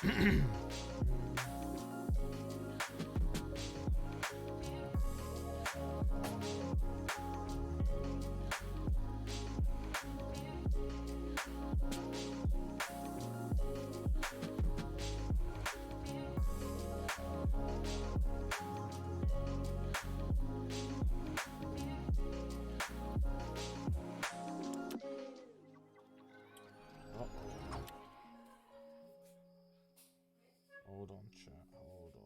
Hold on, chat. Hold on.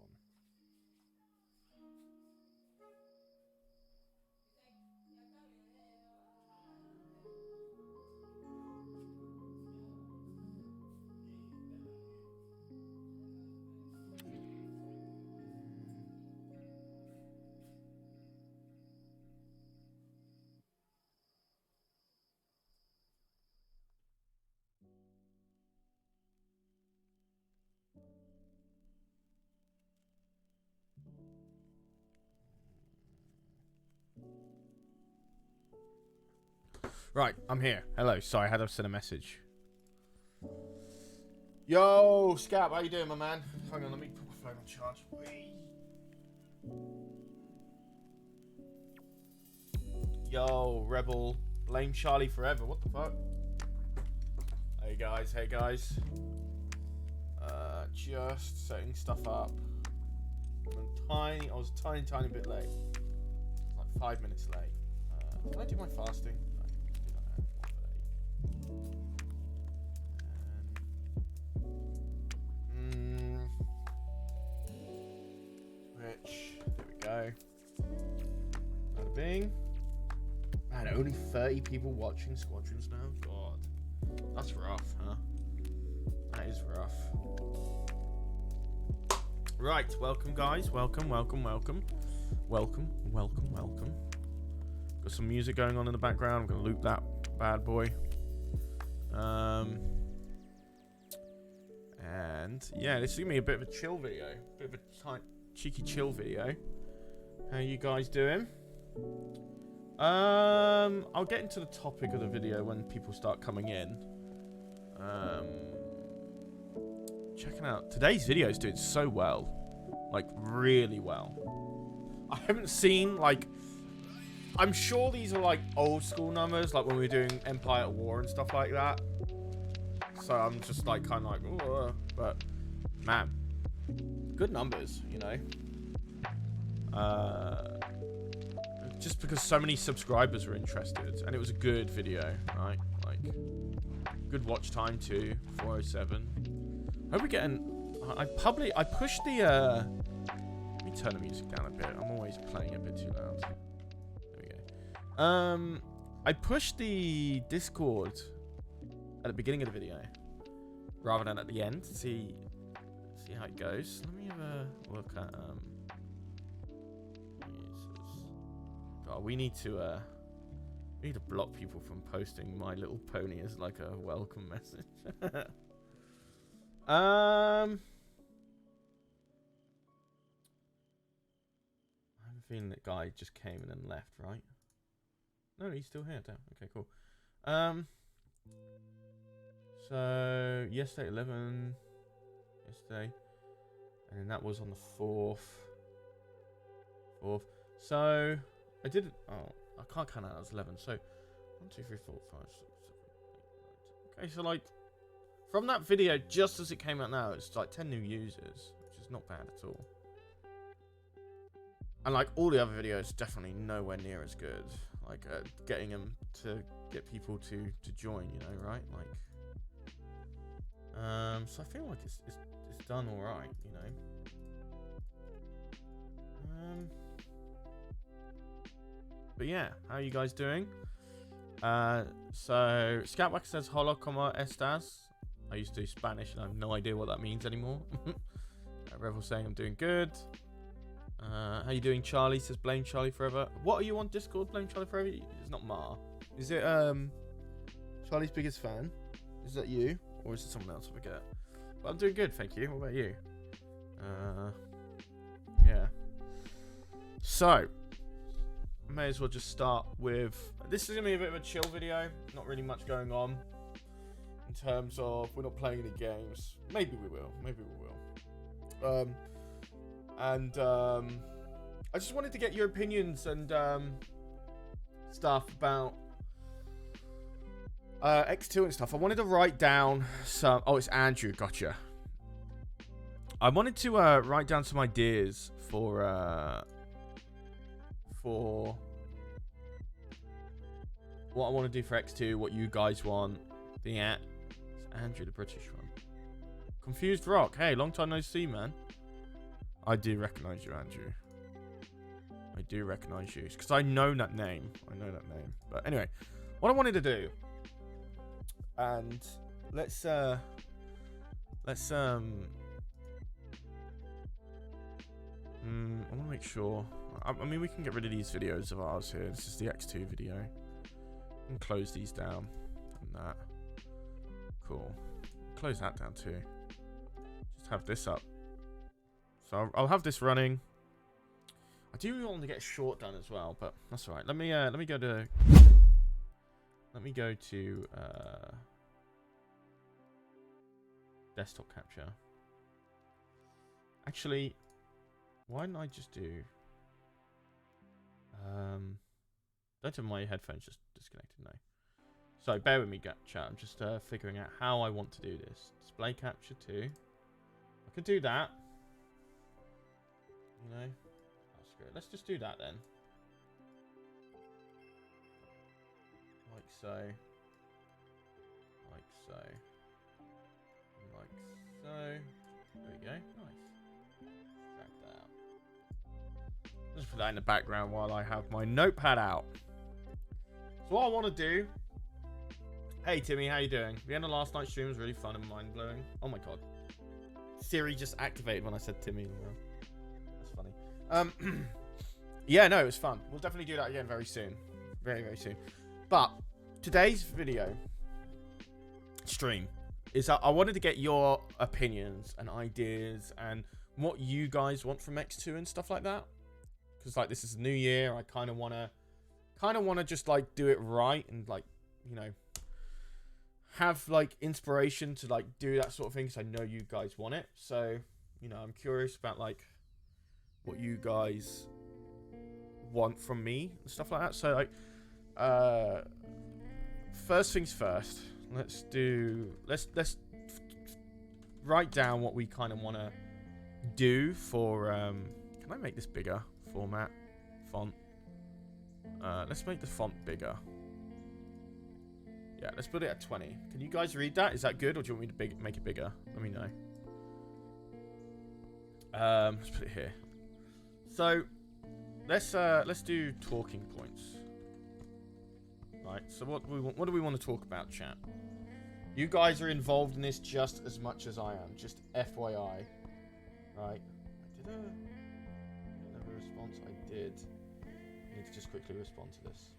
Right, I'm here. Hello. Sorry, I had to send a message. Yo, Scap, how you doing, my man? Hang on, let me put my phone on charge. Yo, Rebel. Blame Charlie forever. What the fuck? Hey, guys. Hey, guys. Just setting stuff up. I was a tiny bit late. Like 5 minutes late. Did I do my fasting? Rich. There we go. Bada bing. Man, only 30 people watching Squadrons now? God. That's rough, huh? That is rough. Right, welcome guys. Welcome. Got some music going on in the background. I'm gonna loop that bad boy. And yeah, this is gonna be a bit of a chill video. Bit of a cheeky chill video. How you guys doing? I'll get into the topic of the video when people start coming in. Checking out today's video is doing so well, like really well. I haven't seen like, I'm sure these are like old school numbers, like when we were doing Empire at War and stuff like that. So I'm just like kind of like, oh, but man, good numbers, you know. Just because so many subscribers are interested, and it was a good video, right? Like, good watch time too, 407. Hope we're getting. I pushed the. Let me turn the music down a bit. I'm always playing a bit too loud. There we go. I pushed the Discord at the beginning of the video, rather than at the end. To see how it goes. Let me have a look at God, we need to block people from posting My Little Pony as like a welcome message. I have a feeling that guy just came and then left, right? No, he's still here. Damn. Okay, cool. So yesterday 11, yesterday, and then that was on the 4th. So I did. Oh, I can't count out as 11. So 1, 2, 3, 4, 5, 6, 7, 8, 9, 10. Okay, so like from that video, just as it came out now, it's like 10 new users, which is not bad at all. And like all the other videos, definitely nowhere near as good. Like getting them to get people to join, you know, right? Like, so I feel like it's done all right, you know. But yeah, how are you guys doing? So Scatwacker says hola como estas. I used to do Spanish and I have no idea what that means anymore. Revel saying I'm doing good. How you doing, Charlie? Says blame Charlie forever. What are you on Discord? Blame Charlie forever? It's not Ma. Is it Charlie's biggest fan? Is that you? Or is it someone else? I forget. But I'm doing good, thank you. What about you? Yeah. So may as well just start with, this is gonna be a bit of a chill video, not really much going on in terms of we're not playing any games. Maybe we will. Maybe we will. I just wanted to get your opinions and stuff about EcksToo and stuff. I wanted to write down some... Oh, it's Andrew. Gotcha. I wanted to write down some ideas for what I want to do for EcksToo, what you guys want. It's Andrew, the British one. Confused Rock. Hey, long time no see, man. I do recognize you, Andrew. I do recognize you. Because I know that name. But anyway, what I wanted to do... And let's I want to make sure. I mean, we can get rid of these videos of ours here. This is the EcksToo video. And close these down. And that. Cool. Close that down too. Just have this up. So I'll have this running. I do want to get a short done as well, but that's all right. Let me go to. Let me go to desktop capture. Actually, why don't I just do... don't have my headphones just disconnected now. So bear with me, chat. I'm just figuring out how I want to do this. Display capture too. I could do that. You know, that's good. Let's just do that then. Like so. Like so. Like so. There we go. Nice. Drag that out. Just put that in the background while I have my notepad out. So what I want to do... Hey Timmy, how you doing? The end of last night's stream was really fun and mind-blowing. Oh my god. Siri just activated when I said Timmy. That's funny. Yeah, no, it was fun. We'll definitely do that again very soon. Very, very soon. But today's video stream is that I wanted to get your opinions and ideas and what you guys want from EcksToo and stuff like that. Because like this is a new year, I kind of want to just like do it right and like, you know, have like inspiration to like do that sort of thing because I know you guys want it. So, you know, I'm curious about like what you guys want from me and stuff like that. So like first things first, let's write down what we kind of want to do for can I make this bigger format font? Let's make the font bigger. Yeah, let's put it at 20. Can you guys read that? Is that good, or do you want me to make it bigger? Let me know. Let's put it here. So let's do talking points. Right. So what do we want to talk about, chat? You guys are involved in this just as much as I am. Just FYI. Right. I did a response. I did. I need to just quickly respond to this.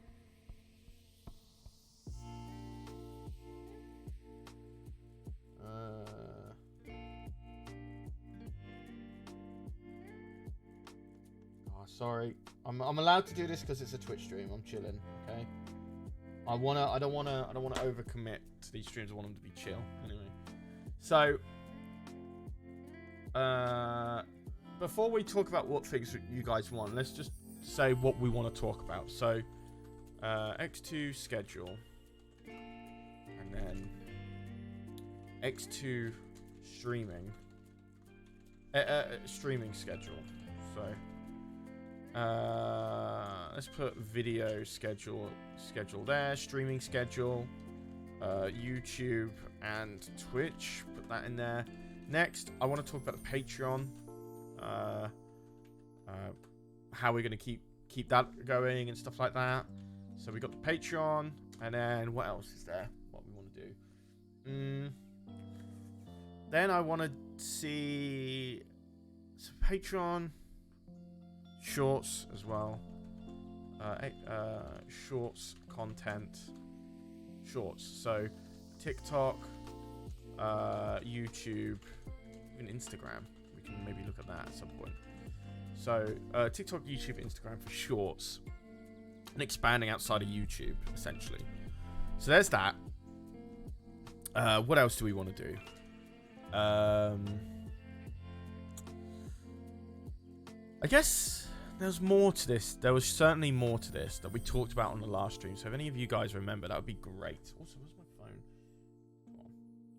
Sorry, I'm allowed to do this because it's a Twitch stream. I'm chilling, okay? I don't wanna overcommit to these streams. I want them to be chill. Anyway, so before we talk about what things you guys want, let's just say what we want to talk about. So EcksToo schedule, and then EcksToo streaming, streaming schedule. So. Let's put video schedule there, streaming schedule, YouTube and Twitch, put that in there. Next, I want to talk about the Patreon, how we're going to keep that going and stuff like that. So we got the Patreon, and then what else is there? What we want to do? Then I want to see some Patreon. Shorts as well. Shorts content. Shorts. So TikTok, YouTube, even Instagram. We can maybe look at that at some point. So TikTok, YouTube, Instagram for shorts. And expanding outside of YouTube, essentially. So there's that. What else do we want to do? I guess there's more to this. There was certainly more to this that we talked about on the last stream. So if any of you guys remember, that would be great. Also, where's my phone?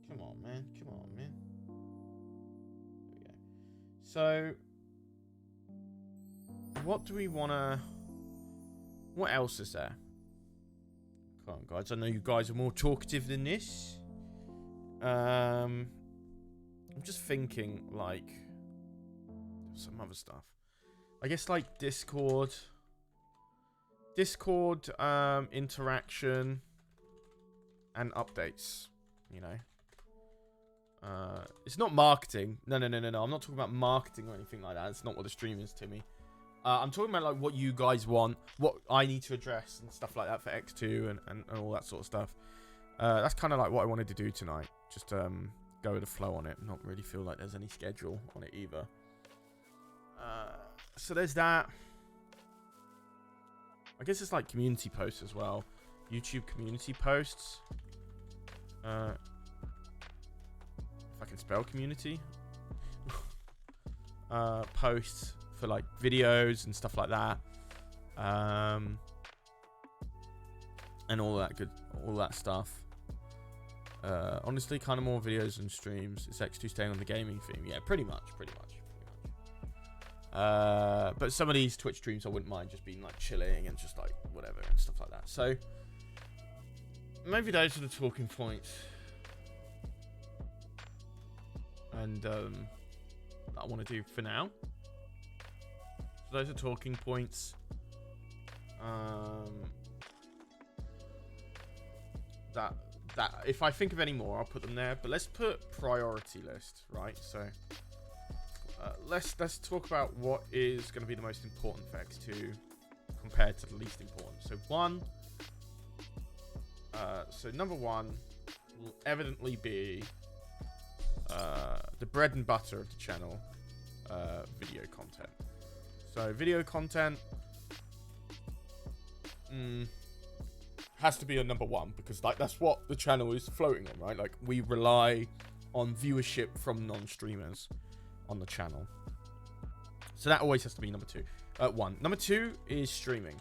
Come on, man. Come on, man. There we go. So, what do we want to... What else is there? Come on, guys. I know you guys are more talkative than this. I'm just thinking, like, some other stuff. I guess, like, Discord, interaction, and updates, you know. It's not marketing. No. I'm not talking about marketing or anything like that. It's not what the stream is, Timmy. I'm talking about, like, what you guys want, what I need to address, and stuff like that for EcksToo and all that sort of stuff. That's kind of like what I wanted to do tonight. Just go with the flow on it. Not really feel like there's any schedule on it either. So there's that. I guess it's like community posts as well. YouTube community posts. If I can spell community. Posts for like videos and stuff like that. And all that stuff. Honestly, kind of more videos and streams. Is EcksToo staying on the gaming theme? Yeah, pretty much. But some of these Twitch streams I wouldn't mind just being like chilling and just like whatever and stuff like that. So maybe those are the talking points. And that I want to do for now. So those are talking points. That if I think of any more, I'll put them there. But let's put priority list, right? So let's talk about what is going to be the most important for EcksToo compared to the least important. So number one will evidently be the bread and butter of the channel, video content. So video content has to be a number one because like that's what the channel is floating on, right? Like we rely on viewership from non-streamers on the channel, so that always has to be number one. Number two is streaming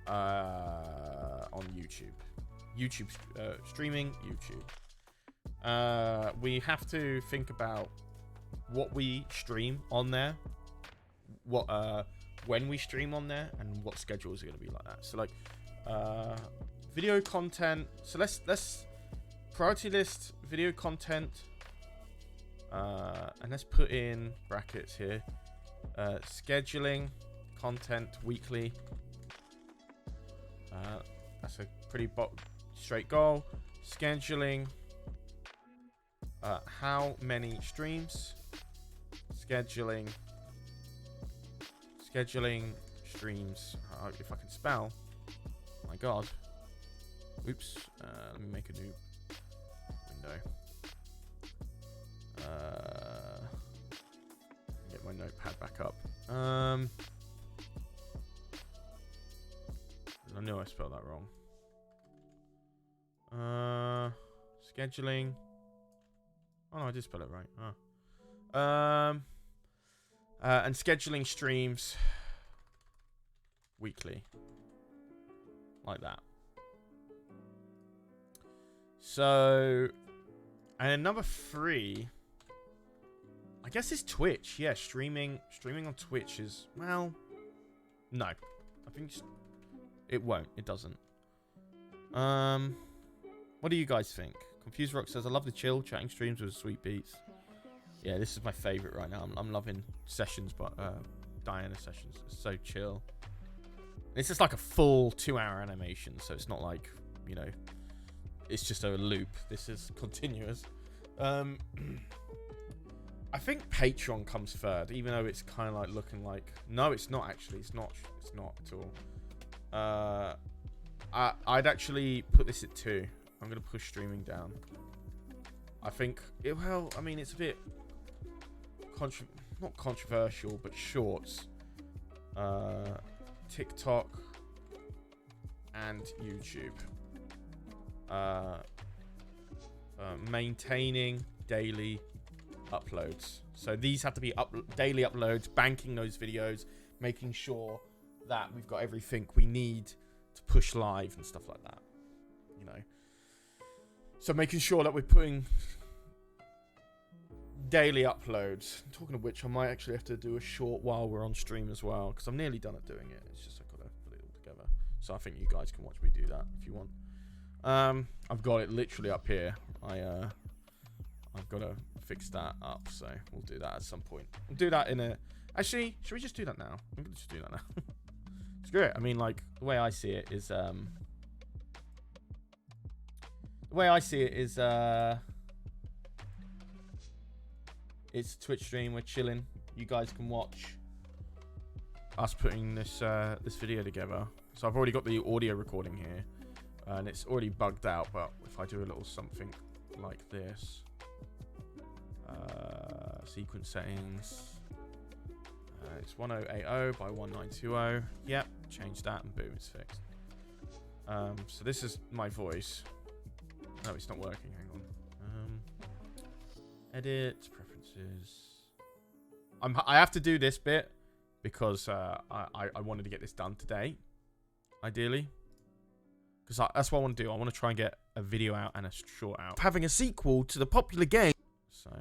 on YouTube. Streaming YouTube. We have to think about what we stream on there, when we stream on there, and what schedules are going to be like that. So like video content. So let's priority list video content, and let's put in brackets here. Scheduling content weekly. That's a pretty straight goal. Scheduling. How many streams? Scheduling streams. If I can spell. My God. Oops. Let me make a new window. Get my notepad back up. I know I spelled that wrong. Scheduling. Oh no, I did spell it right. And scheduling streams weekly. Like that. So, and then number three, I guess is Twitch. Yeah, streaming on Twitch is, well, no. I think it won't. It doesn't. What do you guys think? Confused Rock says, I love the chill chatting streams with sweet beats. Yeah, this is my favorite right now. I'm loving sessions, but Diana sessions. It's so chill. It's just like a full 2-hour animation, so it's not like, you know, it's just a loop. This is continuous. I think Patreon comes third, even though it's kind of like looking like... No, it's not actually. It's not at all. I'd actually put this at 2. I'm going to push streaming down. I think... well, I mean, it's a bit... not controversial, but shorts. TikTok and YouTube. maintaining daily uploads. So these have to be daily uploads, banking those videos, making sure that we've got everything we need to push live and stuff like that. You know. So making sure that we're putting daily uploads. Talking of which, I might actually have to do a short while we're on stream as well, because I'm nearly done at doing it. It's just I've got to put it all together. So I think you guys can watch me do that if you want. I've got it literally up here. I've got to fix that up, so we'll do that at some point. We'll do that in a... Actually, should we just do that now? I'm going to just do that now. Screw it. I mean, like, the way I see it is... The way I see it is... It's a Twitch stream. We're chilling. You guys can watch us putting this this video together. So I've already got the audio recording here. And it's already bugged out, but if I do a little something like this... sequence settings. It's 1080 by 1920. Yep, change that and boom, it's fixed. So this is my voice. No, it's not working. Hang on. Edit preferences. I have to do this bit because I wanted to get this done today, ideally. Because that's what I want to do. I want to try and get a video out and a short out. Having a sequel to the popular game. So.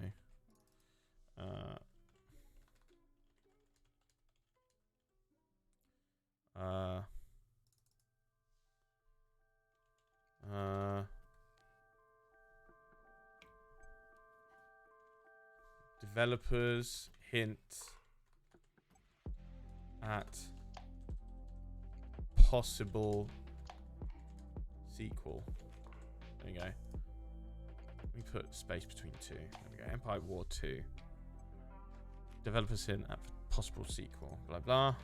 Developers hint at possible sequel. There you go. Let me put space between two. There we go. Empire War 2. Developers hint at possible sequel. Blah blah.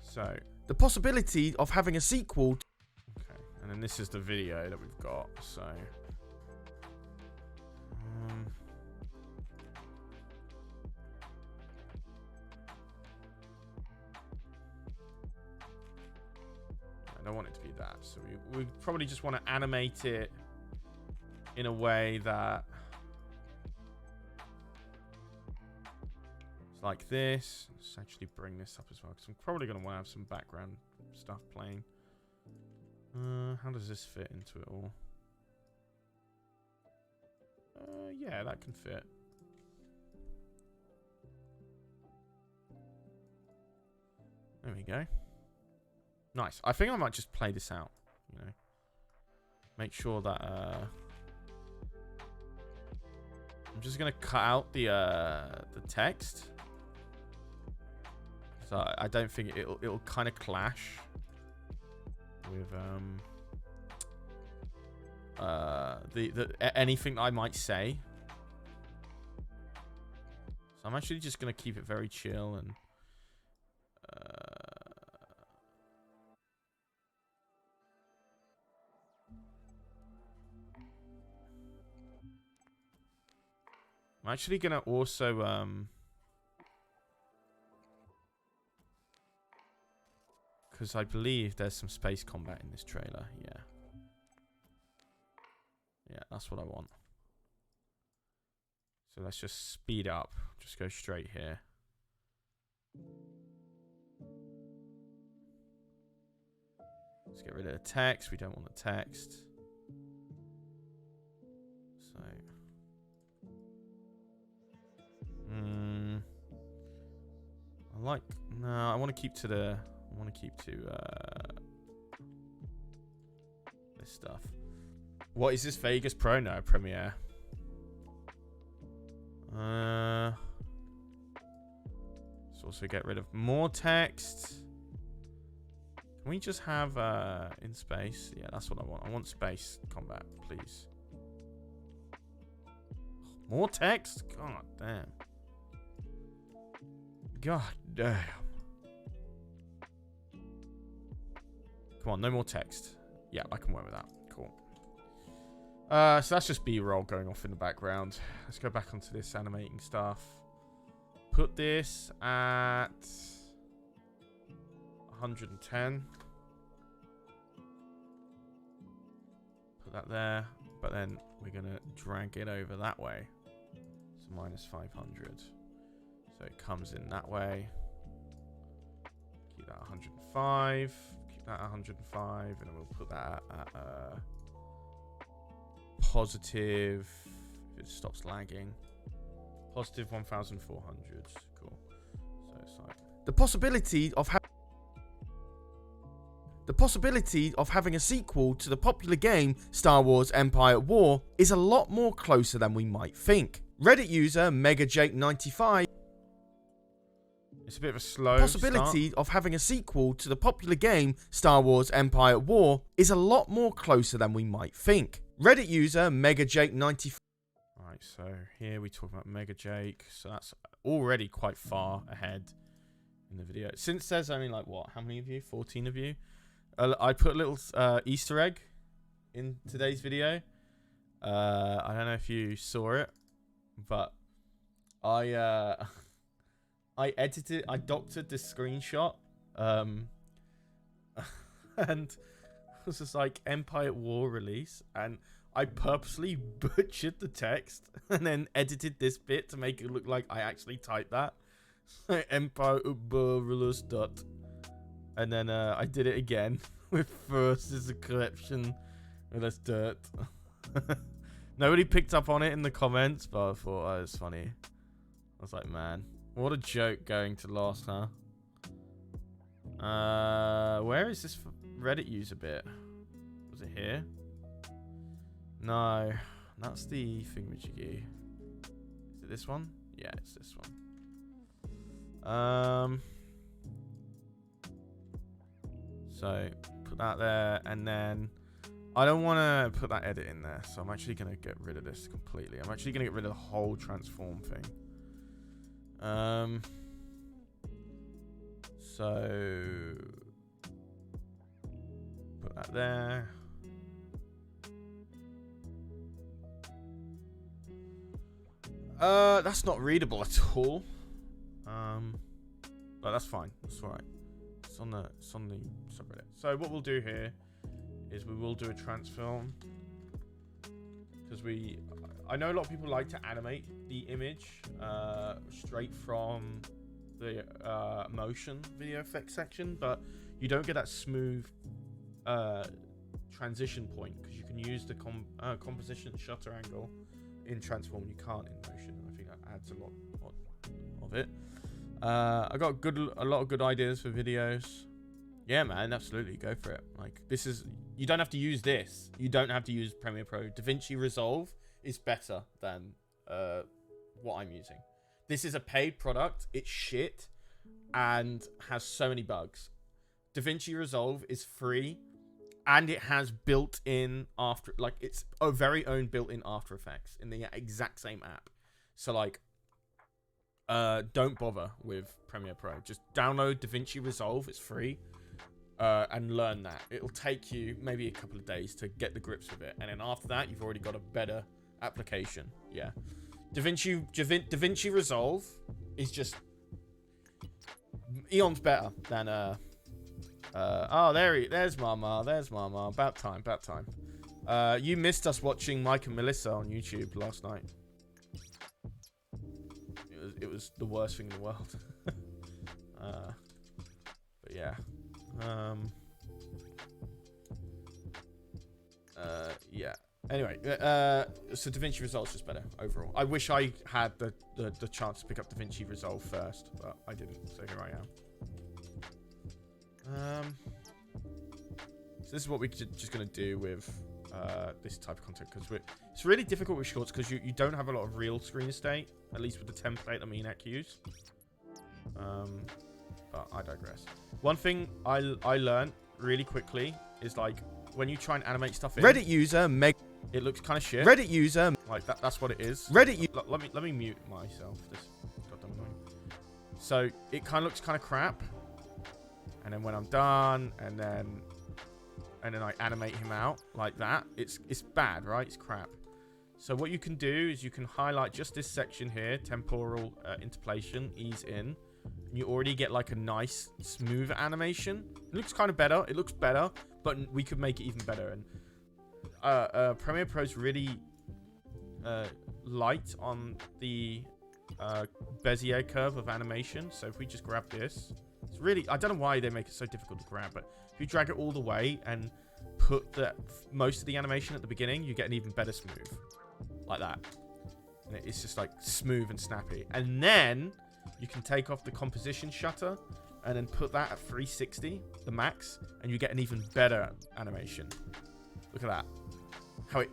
So the possibility of having a sequel. Okay, and then this is the video that we've got. So. I don't want it to be that. So we probably just want to animate it in a way that it's like this. Let's actually bring this up as well, because I'm probably going to want to have some background stuff playing. How does this fit into it all? Yeah, that can fit. There we go. Nice. I think I might just play this out, you know. Make sure that I'm just gonna cut out the text. So I don't think it'll kind of clash with anything that I might say. So I'm actually just gonna keep it very chill and I'm actually gonna also because I believe there's some space combat in this trailer. Yeah, that's what I want. So let's just speed up. Just go straight here. Let's get rid of the text. We don't want the text. So I want to keep to this stuff. What is this, Vegas Pro? No, Premiere. Let's also get rid of more text. Can we just have in space? Yeah, that's what I want. I want space combat, please. More text? God damn. God damn. Come on, no more text. Yeah, I can work with that. Cool. So that's just B-roll going off in the background. Let's go back onto this animating stuff. Put this at 110. put that there, but then we're gonna drag it over that way. So minus 500. So it comes in that way. Keep that 105. Keep that 105, and then we'll put that at positive. If it stops lagging, positive 1,400. Cool. So it's like the possibility of having a sequel to the popular game Star Wars Empire at War is a lot more closer than we might think. Reddit user MegaJake95. It's a bit of a slow possibility of having a sequel to the popular game Star Wars Empire at War is a lot more closer than we might think. Reddit user MegaJake95. Alright, so here we talk about MegaJake. So that's already quite far ahead in the video. Since there's only like, what, how many of you? 14 of you? I put a little Easter egg in today's video. I don't know if you saw it, but I doctored this screenshot, and it was just like Empire at War release, and I purposely butchered the text and then edited this bit to make it look like I actually typed that. Empire at War release dot. And then I did it again with first is a collection of this dirt. Nobody picked up on it in the comments, but I thought it was funny. I was like, man, what a joke going to last, huh? Where is this Reddit user bit? Was it here? No, that's the thingamajiggy. Is it this one? Yeah, it's this one. So put that there, and then I don't want to put that edit in there, so I'm actually going to get rid of this completely. I'm actually going to get rid of the whole transform thing. So put that there. That's not readable at all. But that's fine. That's all right. It's on the subreddit. So what we'll do here is we will do a transform, because I know a lot of people like to animate the image straight from the motion video effects section, but you don't get that smooth transition point, because you can use the composition shutter angle in transform. You can't in motion. I think that adds a lot of it. I got a lot of good ideas for videos. Yeah, man, absolutely, go for it. Like, this is, you don't have to use this. You don't have to use Premiere Pro. DaVinci Resolve is better than what I'm using. This is a paid product. It's shit and has so many bugs. DaVinci Resolve is free, and it has built-in it's a very own built-in After Effects in the exact same app. So like, don't bother with Premiere Pro. Just download DaVinci Resolve. It's free. And learn that. It'll take you maybe a couple of days to get the grips with it, and then after that, you've already got a better application. Yeah, DaVinci Resolve is just eons better than oh, there's Mama. About time. You missed us watching Mike and Melissa on YouTube last night. It was the worst thing in the world. But yeah. Yeah. Anyway, so DaVinci Resolve's just better overall. I wish I had the chance to pick up DaVinci Resolve first, but I didn't. So here I am. So this is what we're just gonna do with this type of content, because it's really difficult with shorts because you don't have a lot of real screen estate, at least with the template that me and Ek use. But I digress. One thing I learned really quickly is, like, when you try and animate stuff in Reddit user it looks kind of shit. Reddit user like that's what it is. Reddit let me mute myself. This goddamn annoying. So it kind of looks kind of crap, and then when I'm done, and then I animate him out like that, it's bad, right? It's crap. So what you can do is you can highlight just this section here, temporal interpolation, ease in. You already get like a nice smooth animation. It looks kind of better. It looks better, but we could make it even better. And Premiere Pro's really light on the Bezier curve of animation. So if we just grab this, it's really, I don't know why they make it so difficult to grab, but if you drag it all the way and put most of the animation at the beginning, you get an even better smooth, like that. And it's just like smooth and snappy. And then you can take off the composition shutter and then put that at 360, the max, and you get an even better animation. Look at that. How it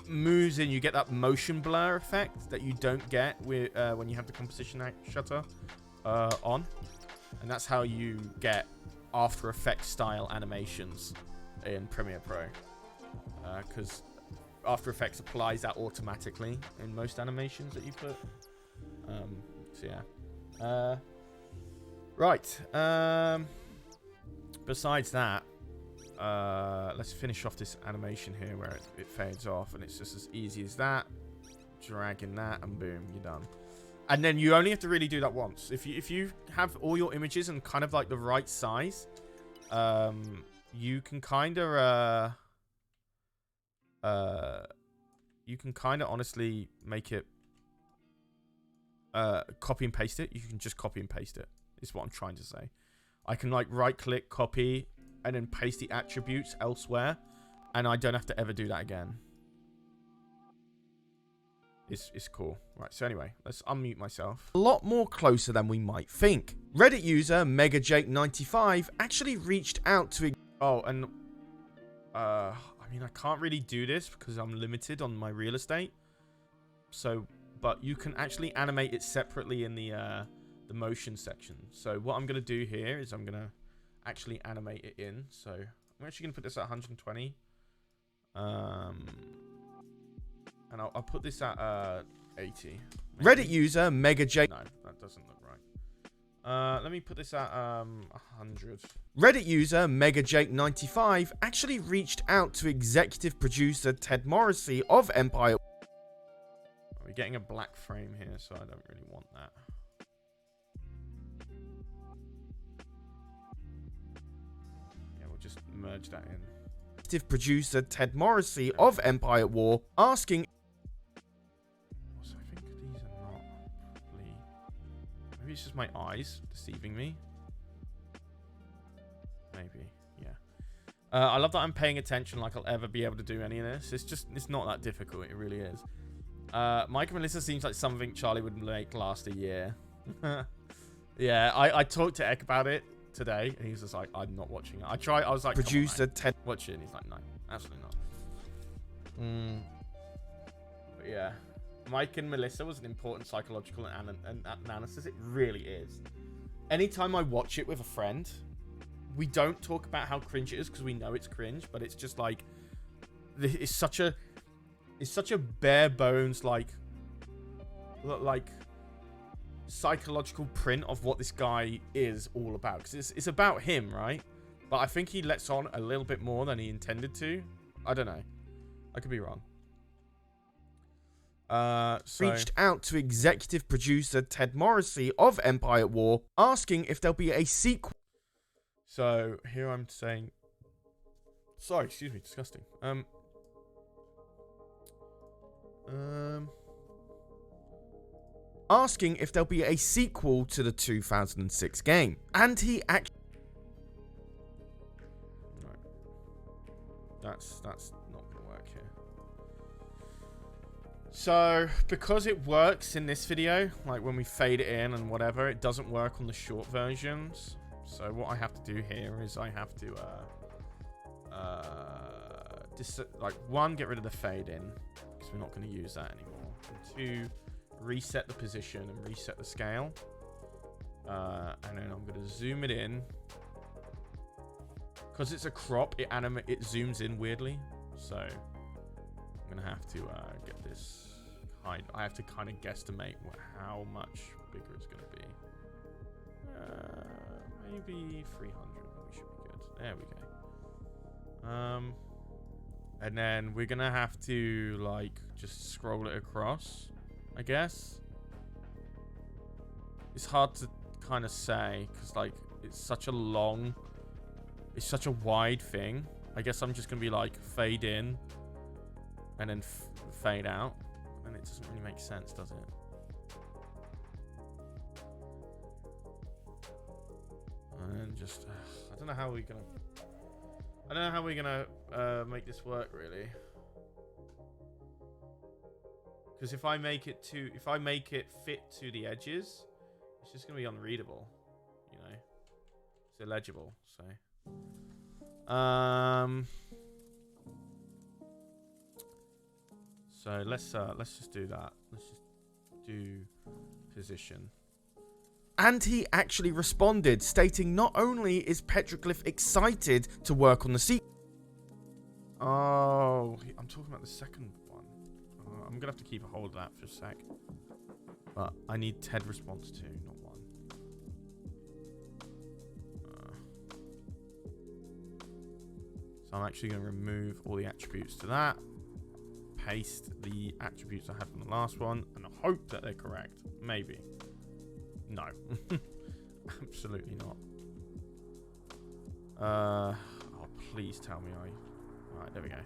moves in. You get that motion blur effect that you don't get with when you have the composition shutter on. And that's how you get After Effects style animations in Premiere Pro. Because After Effects applies that automatically in most animations that you put. So yeah. Right. Besides that, let's finish off this animation here where it fades off, and it's just as easy as that. Dragging that, and boom, you're done. And then you only have to really do that once. If you have all your images and kind of like the right size, you can kind of honestly make it copy and paste it. You can just copy and paste it. Is what I'm trying to say. I can like right click, copy, and then paste the attributes elsewhere, and I don't have to ever do that again. It's cool. Right, so anyway, let's unmute myself. A lot more closer than we might think. Reddit user MegaJake95 actually reached out to... Oh, and... I mean, I can't really do this because I'm limited on my real estate. So, but you can actually animate it separately in the motion section. So what I'm going to do here is I'm going to actually animate it in. So I'm actually going to put this at 120. And I'll put this at 80. Maybe. Reddit user MegaJ... No, that doesn't look right. Let me put this at 100. Reddit user MegaJake95 actually reached out to executive producer Ted Morrissey of Empire. We're getting a black frame here, so I don't really want that. Yeah, we'll just merge that in. Executive producer Ted Morrissey of Empire at War asking... Maybe it's just my eyes deceiving me. Maybe, yeah. I love that I'm paying attention like I'll ever be able to do any of this. It's not that difficult. It really is. Mike and Melissa seems like something Charlie would make last a year. Yeah, I talked to Eck about it today, and he's just like, I'm not watching it. I was like, producer Ted, watch it, and he's like, no, absolutely not. But yeah. Mike and Melissa was an important psychological analysis. It really is. Anytime I watch it with a friend, we don't talk about how cringe it is because we know it's cringe, but it's just like it's such a bare bones like psychological print of what this guy is all about, because it's about him, right? But I think he lets on a little bit more than he intended to. I don't know. I could be wrong. Reached out to executive producer Ted Morrissey of Empire at War asking if there'll be a sequel. So here I'm saying, sorry, excuse me, disgusting. Asking if there'll be a sequel to the 2006 game, and he actually. Right. That's not gonna work here. So, because it works in this video, like when we fade it in and whatever, it doesn't work on the short versions. So what I have to do here is I have to, one, get rid of the fade in, because we're not going to use that anymore. And two, reset the position and reset the scale. And then I'm going to zoom it in. Because it's a crop, it zooms in weirdly. So I'm going to have to get this. I have to kind of guesstimate how much bigger it's going to be. Maybe 300. We should be good. There we go. And then we're going to have to like just scroll it across, I guess. It's hard to kind of say because like it's such a wide thing. I guess I'm just going to be like fade in and then fade out, and it doesn't really make sense, does it? And just, I don't know how we're gonna make this work really. Because if I make it fit to the edges, it's just gonna be unreadable, you know. It's illegible. So, so let's just do that. Let's just do position. And he actually responded, stating not only is Petroglyph excited to work on the sequel. Oh, I'm talking about the second one. I'm going to have to keep a hold of that for a sec. But I need Ted response too, not one. So I'm actually going to remove all the attributes to that. Paste the attributes I had from the last one. And I hope that they're correct. Maybe. No. Absolutely not. Oh, please tell me Alright, there we go.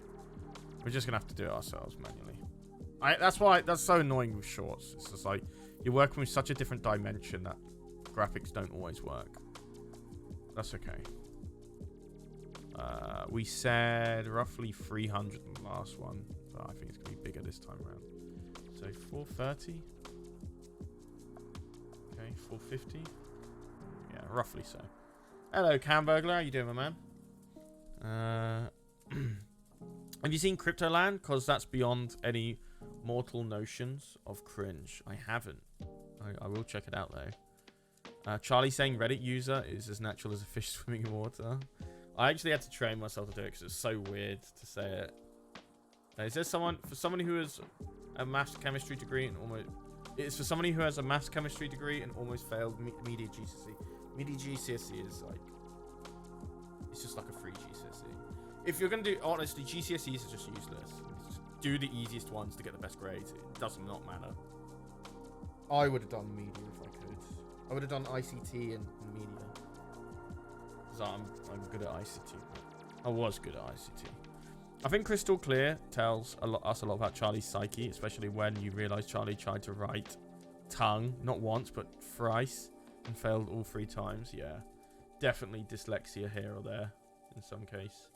We're just going to have to do it ourselves manually. That's so annoying with shorts. It's just like, you're working with such a different dimension that graphics don't always work. That's okay. We said roughly 300 in the last one. But I think it's going to be bigger this time around. So 430. 450. Yeah, roughly so. Hello, Camburglar. How you doing, my man? Have you seen Cryptoland? Because that's beyond any mortal notions of cringe. I haven't. I will check it out, though. Charlie saying Reddit user is as natural as a fish swimming in water. I actually had to train myself to do it because it's so weird to say it. Is there someone... For somebody who has a maths chemistry degree and almost... It's for somebody who has a maths chemistry degree and almost failed media GCSE. Media GCSE is like... It's just like a free GCSE. If you're going to do... Honestly, GCSEs are just useless. Just do the easiest ones to get the best grades. It does not matter. I would have done media if I could. I would have done ICT and media. Because I'm good at ICT. I was good at ICT. I think Crystal Clear tells us a lot about Charlie's psyche, especially when you realise Charlie tried to write tongue, not once, but thrice, and failed all 3 times. Yeah, definitely dyslexia here or there in some case.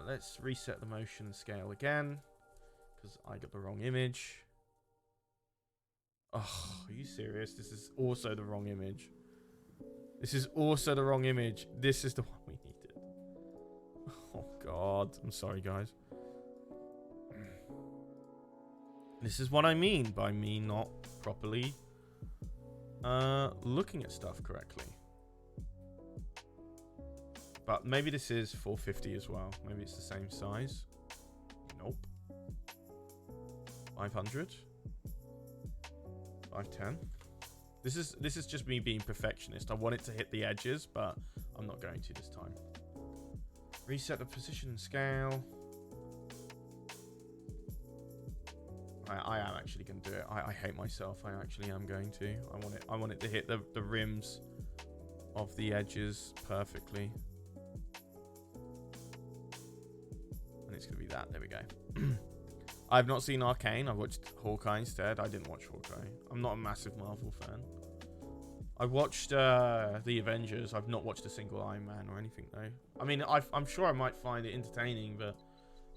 Let's reset the motion scale again, because I got the wrong image. Oh, are you serious? This is also the wrong image. This is also the wrong image. This is the one we needed. Oh, God. I'm sorry, guys. This is what I mean by me not properly looking at stuff correctly. But maybe this is 450 as well. Maybe it's the same size. Nope. 500. 510. This is just me being perfectionist. I want it to hit the edges, but I'm not going to this time. Reset the position and scale. I am actually going to do it. I hate myself. I actually am going to. I want it to hit the rims of the edges perfectly. And it's going to be that. There we go. I've not seen Arcane. I watched Hawkeye instead. I didn't watch Hawkeye. I'm not a massive Marvel fan. I watched The Avengers. I've not watched a single Iron Man or anything, though. I mean, I'm sure I might find it entertaining, but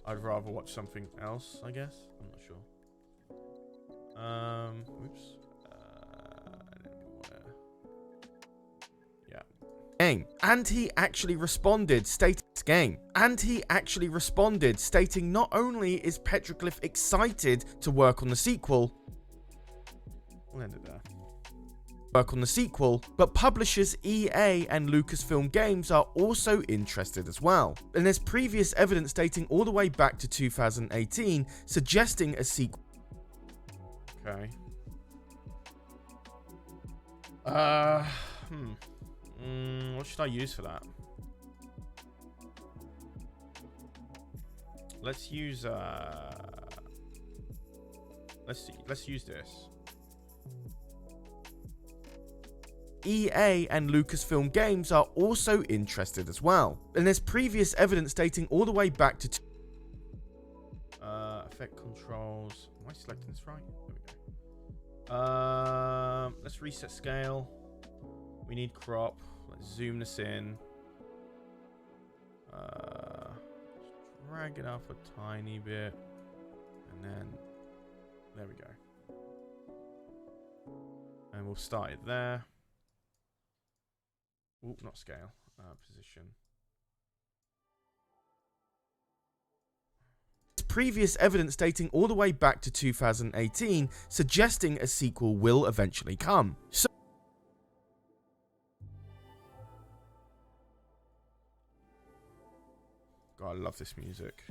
I'd rather watch something else, I guess. I'm not sure. Oops. Yeah. Game. And he actually responded, stating not only is Petroglyph excited to work on the sequel, we'll end it there. But publishers EA and Lucasfilm Games are also interested as well. And there's previous evidence dating all the way back to 2018 suggesting a sequel. Okay. What should I use for that? Let's use let's use this. EA and Lucasfilm Games are also interested as well. And there's previous evidence dating all the way back to effect controls. Am I selecting this right? There we go. Let's reset scale. We need crop. Let's zoom this in. Drag it up a tiny bit. And then, there we go. And we'll start it there. Oop, not scale. Position. Previous evidence dating all the way back to 2018, suggesting a sequel will eventually come. So God, I love this music.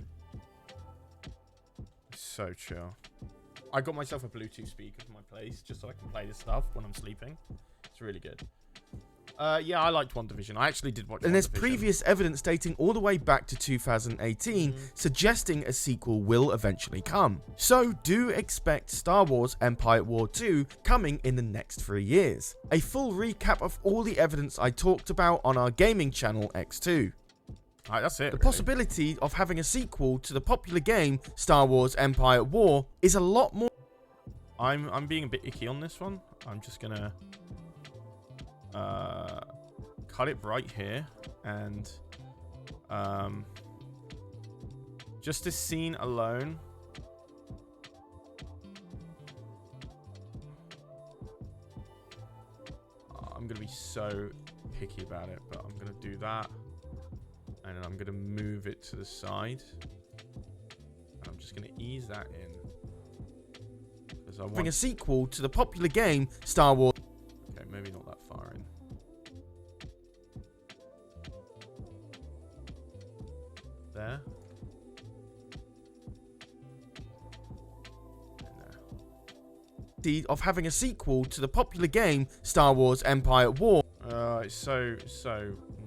It's so chill. I got myself a Bluetooth speaker for my place just so I can play this stuff when I'm sleeping. It's really good. Yeah, I liked WandaVision. I actually did watch WandaVision. And there's previous evidence dating all the way back to 2018, suggesting a sequel will eventually come. So do expect Star Wars Empire War 2 coming in the next 3 years. A full recap of all the evidence I talked about on our gaming channel, EcksToo. Alright, that's it. The possibility of having a sequel to the popular game Star Wars Empire War is a lot more. I'm being a bit icky on this one. I'm just gonna cut it right here, and just this scene alone, I'm gonna be so picky about it, but I'm gonna do that, and then I'm gonna move it to the side, and I'm just gonna ease that in because I want a sequel to the popular game Star Wars. Okay, maybe not that far in. There. Of having a sequel to the popular game Star Wars Empire War. It's so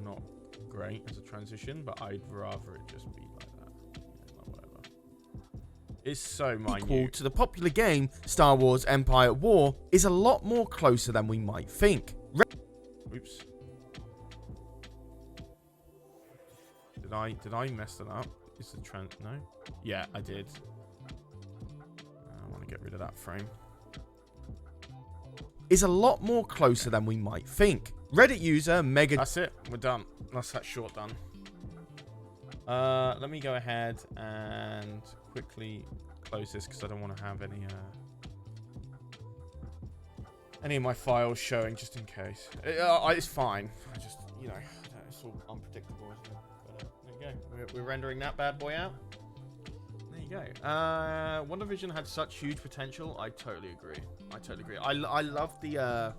not great as a transition, but I'd rather it just be like that. Yeah, whatever. It's so minute. Sequel to the popular game Star Wars Empire War is a lot more closer than we might think. Oops. Did I mess it up? Is the no? Yeah, I did. I want to get rid of that frame. Is a lot more closer than we might think. Reddit user Mega. That's it. We're done. That's that short done. Let me go ahead and quickly close this because I don't want to have any of my files showing just in case. It's fine. I just, you know, it's all unpredictable, isn't it? But there you go. We're rendering that bad boy out. There you go. WandaVision had such huge potential. I totally agree. I love the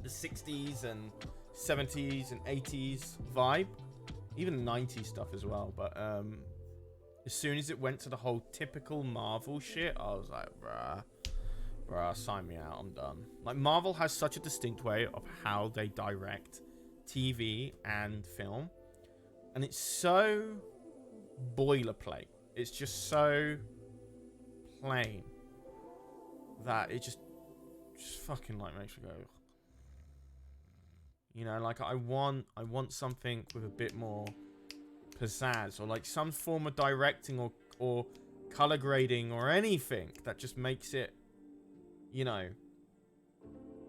60s and 70s and 80s vibe, even 90s stuff as well. But as soon as it went to the whole typical Marvel shit, I was like, bruh, sign me out. I'm done. Like, Marvel has such a distinct way of how they direct TV and film, and it's so boilerplate. It's just so plain that it just fucking like makes me go. You know, like I want something with a bit more pizzazz, or like some form of directing or color grading or anything that just makes it, you know,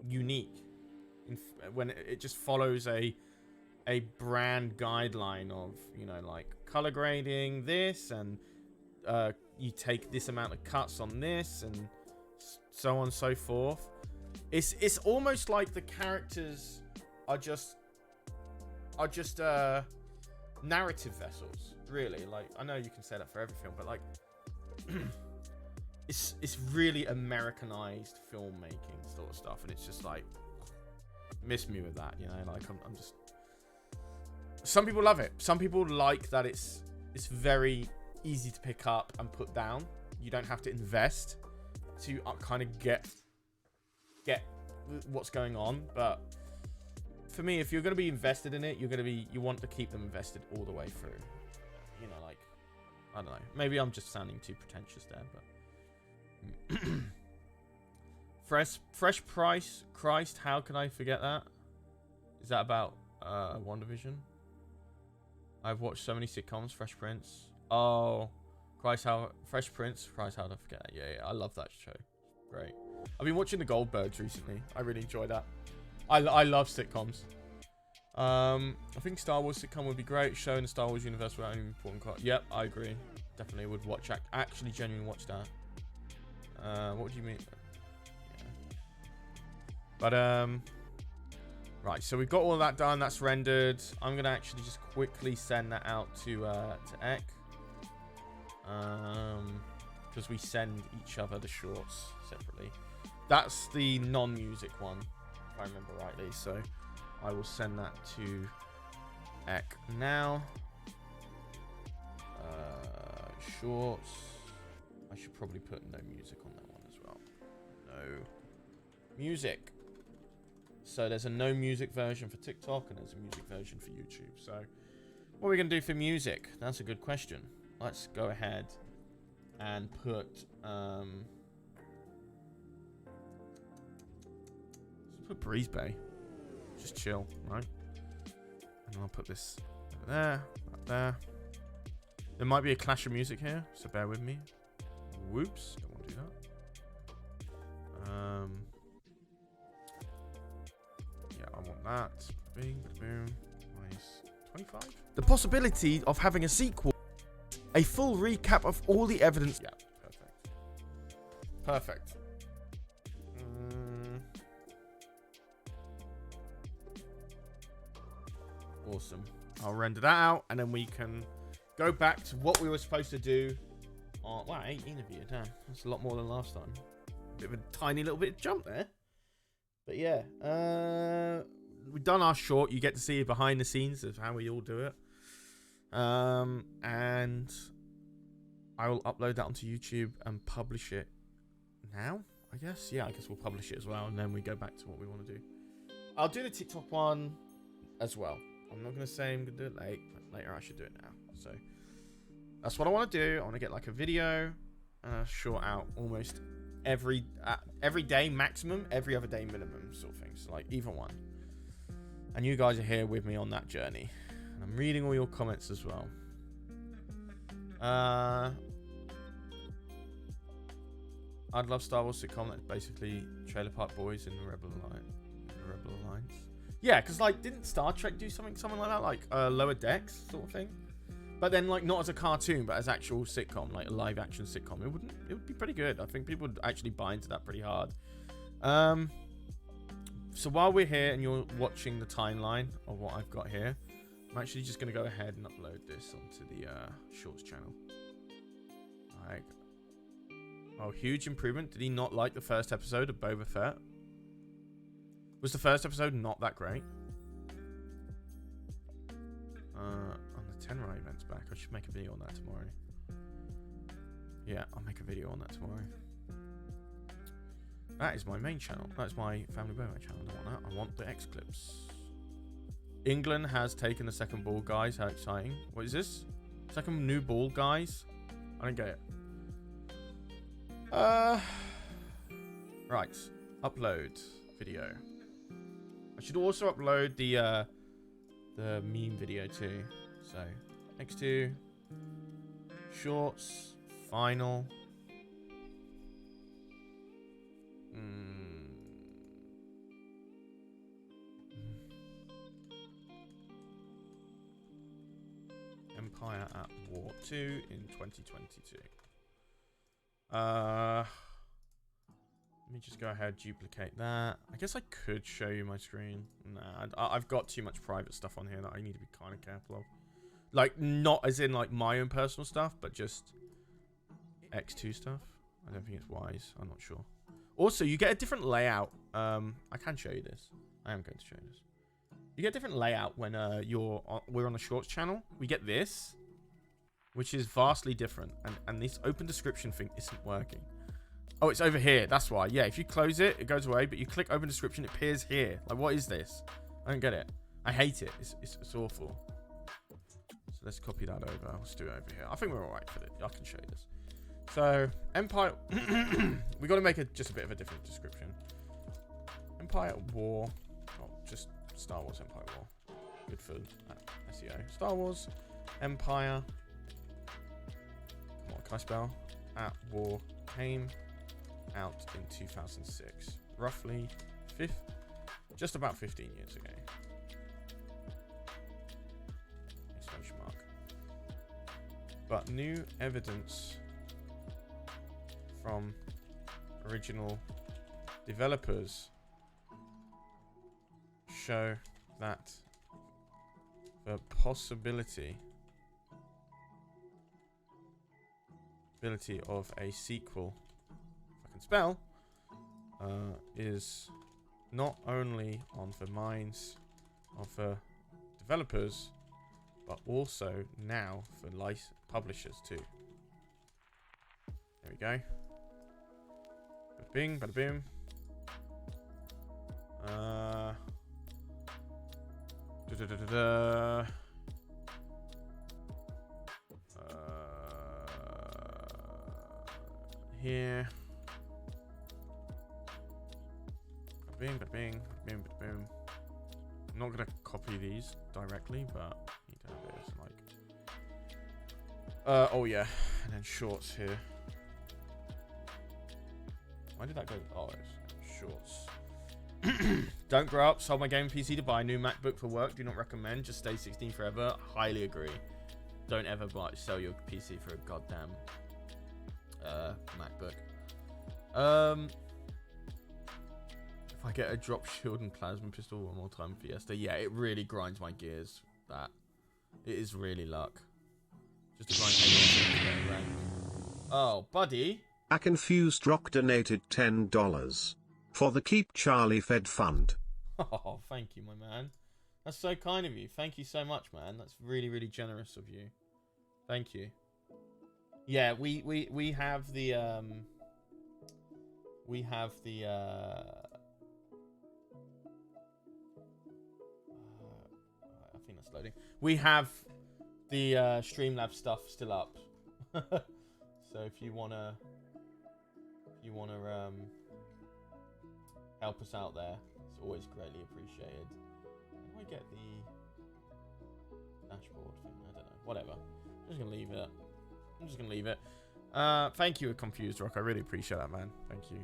unique. When it just follows a brand guideline of, you know, like color grading this, and you take this amount of cuts on this, and so on and so forth. It's almost like the characters are just narrative vessels, really. Like, I know you can say that for every film, but like it's really Americanized filmmaking sort of stuff, and it's just like, miss me with that, you know. Like, I'm just, some people love it. Some people like that it's very easy to pick up and put down. You don't have to invest to kind of get what's going on. But for me, if you're going to be invested in it, you want to keep them invested all the way through. You know, like, I don't know. Maybe I'm just sounding too pretentious there, but fresh price. Christ, how can I forget that? Is that about WandaVision? I've watched so many sitcoms. Fresh Prince. Oh, Fresh Prince. Christ, how to forget that? Yeah, I love that show. Great. I've been watching the Goldbergs recently. I really enjoy that. I love sitcoms. I think Star Wars sitcom would be great. Showing the Star Wars universe without any important part. Yep, I agree. Definitely would watch. Actually, genuinely watch that. What do you mean? Yeah. But right. So we've got all of that done. That's rendered. I'm gonna actually just quickly send that out to Eck. Because we send each other the shorts separately. That's the non-music one, if I remember rightly. So I will send that to Eck now. Shorts. I should probably put no music on that one as well. No music. So there's a no music version for TikTok and there's a music version for YouTube. So what are we going to do for music? That's a good question. Let's go ahead and put let's put Breeze Bay. Just chill, right? And I'll put this over there, right there. There might be a clash of music here, so bear with me. Whoops, don't want to do that. Yeah, I want that. Bing, boom. Nice. 25. The possibility of having a sequel. A full recap of all the evidence. Yeah, perfect. Perfect. Awesome. I'll render that out, and then we can go back to what we were supposed to do. Oh, wow, 18 of you. Damn, that's a lot more than last time. Bit of a tiny little bit of jump there. But yeah, we've done our short. You get to see behind the scenes of how we all do it. And I will upload that onto YouTube and publish it now, I guess. Yeah, I guess we'll publish it as well, and then we go back to what we want to do. I'll do the TikTok one as well. I'm not going to say I'm going to do it late, but later I should do it now. So that's what I want to do. I want to get like a video short out almost every day maximum, every other day minimum sort of thing. So like either one. And you guys are here with me on that journey. And I'm reading all your comments as well. I'd love Star Wars sitcom that's basically Trailer Park Boys in the Rebel Alliance. Yeah, because like didn't Star Trek do something like that, like Lower Decks sort of thing? But then like not as a cartoon, but as actual sitcom, like a live action sitcom. It would be pretty good. I think people would actually buy into that pretty hard. So while we're here and you're watching the timeline of what I've got here, I'm actually just going to go ahead and upload this onto the Shorts channel. Like, oh, huge improvement. Did he not like the first episode of Boba Fett? Was the first episode not that great? On the Tenrai event's back. I should make a video on that tomorrow. Yeah, I'll make a video on that tomorrow. That is my main channel. That's my Family Boba channel. I don't want that. I want the X clips. England has taken the second ball, guys. How exciting. What is this? Second new ball, guys? I don't get it. Right. Upload video. I should also upload the meme video too. So, EcksToo Shorts, final. Empire at War 2 in 2022. Let me just go ahead, duplicate that. I guess I could show you my screen. Nah, I've got too much private stuff on here that I need to be kind of careful of. Like, not as in like my own personal stuff, but just EcksToo stuff. I don't think it's wise. I'm not sure. Also, you get a different layout. I can show you this. I am going to show you this. You get a different layout when we're on the Shorts channel. We get this, which is vastly different. And this open description thing isn't working. Oh, it's over here. That's why. Yeah, if you close it, it goes away. But you click open description, it appears here. Like, what is this? I don't get it. I hate it. It's awful. So let's copy that over. Let's do it over here. I think we're all right for it. I can show you this. So, Empire... we got to make just a bit of a different description. Empire War... Oh, just Star Wars Empire War. Good for SEO. Star Wars Empire... Come on. can I spell? At War came out in 2006. Roughly just about 15 years ago. Exclamation mark. But new evidence from original developers show that the possibility of a sequel, if I can spell, is not only on the minds of the developers, but also now for publishers too. There we go. Bada bing, bada boom. Here. Bing, bada bing, bing, bada boom. I'm not gonna copy these directly, but you know, there's like, oh yeah, and then shorts here. Why did that go? Oh, it's shorts. Don't grow up. Sold my gaming PC to buy a new MacBook for work. Do not recommend. Just stay 16 forever. Highly agree. Don't ever sell your PC for a goddamn MacBook. If I get a drop shield and plasma pistol one more time, Fiesta. Yeah, it really grinds my gears. That it is really luck. Just to grind everything. Oh, buddy. A confused rock donated $10 for the Keep Charlie Fed Fund. Oh, thank you, my man. That's so kind of you. Thank you so much, man. That's really, really generous of you. Thank you. Yeah, we have the I think that's loading. We have the Streamlabs stuff still up. So if you wanna help us out there, it's always greatly appreciated. How do I get the dashboard thing? I don't know. Whatever. I'm just gonna leave it. Thank you, Confused Rock. I really appreciate that, man. Thank you.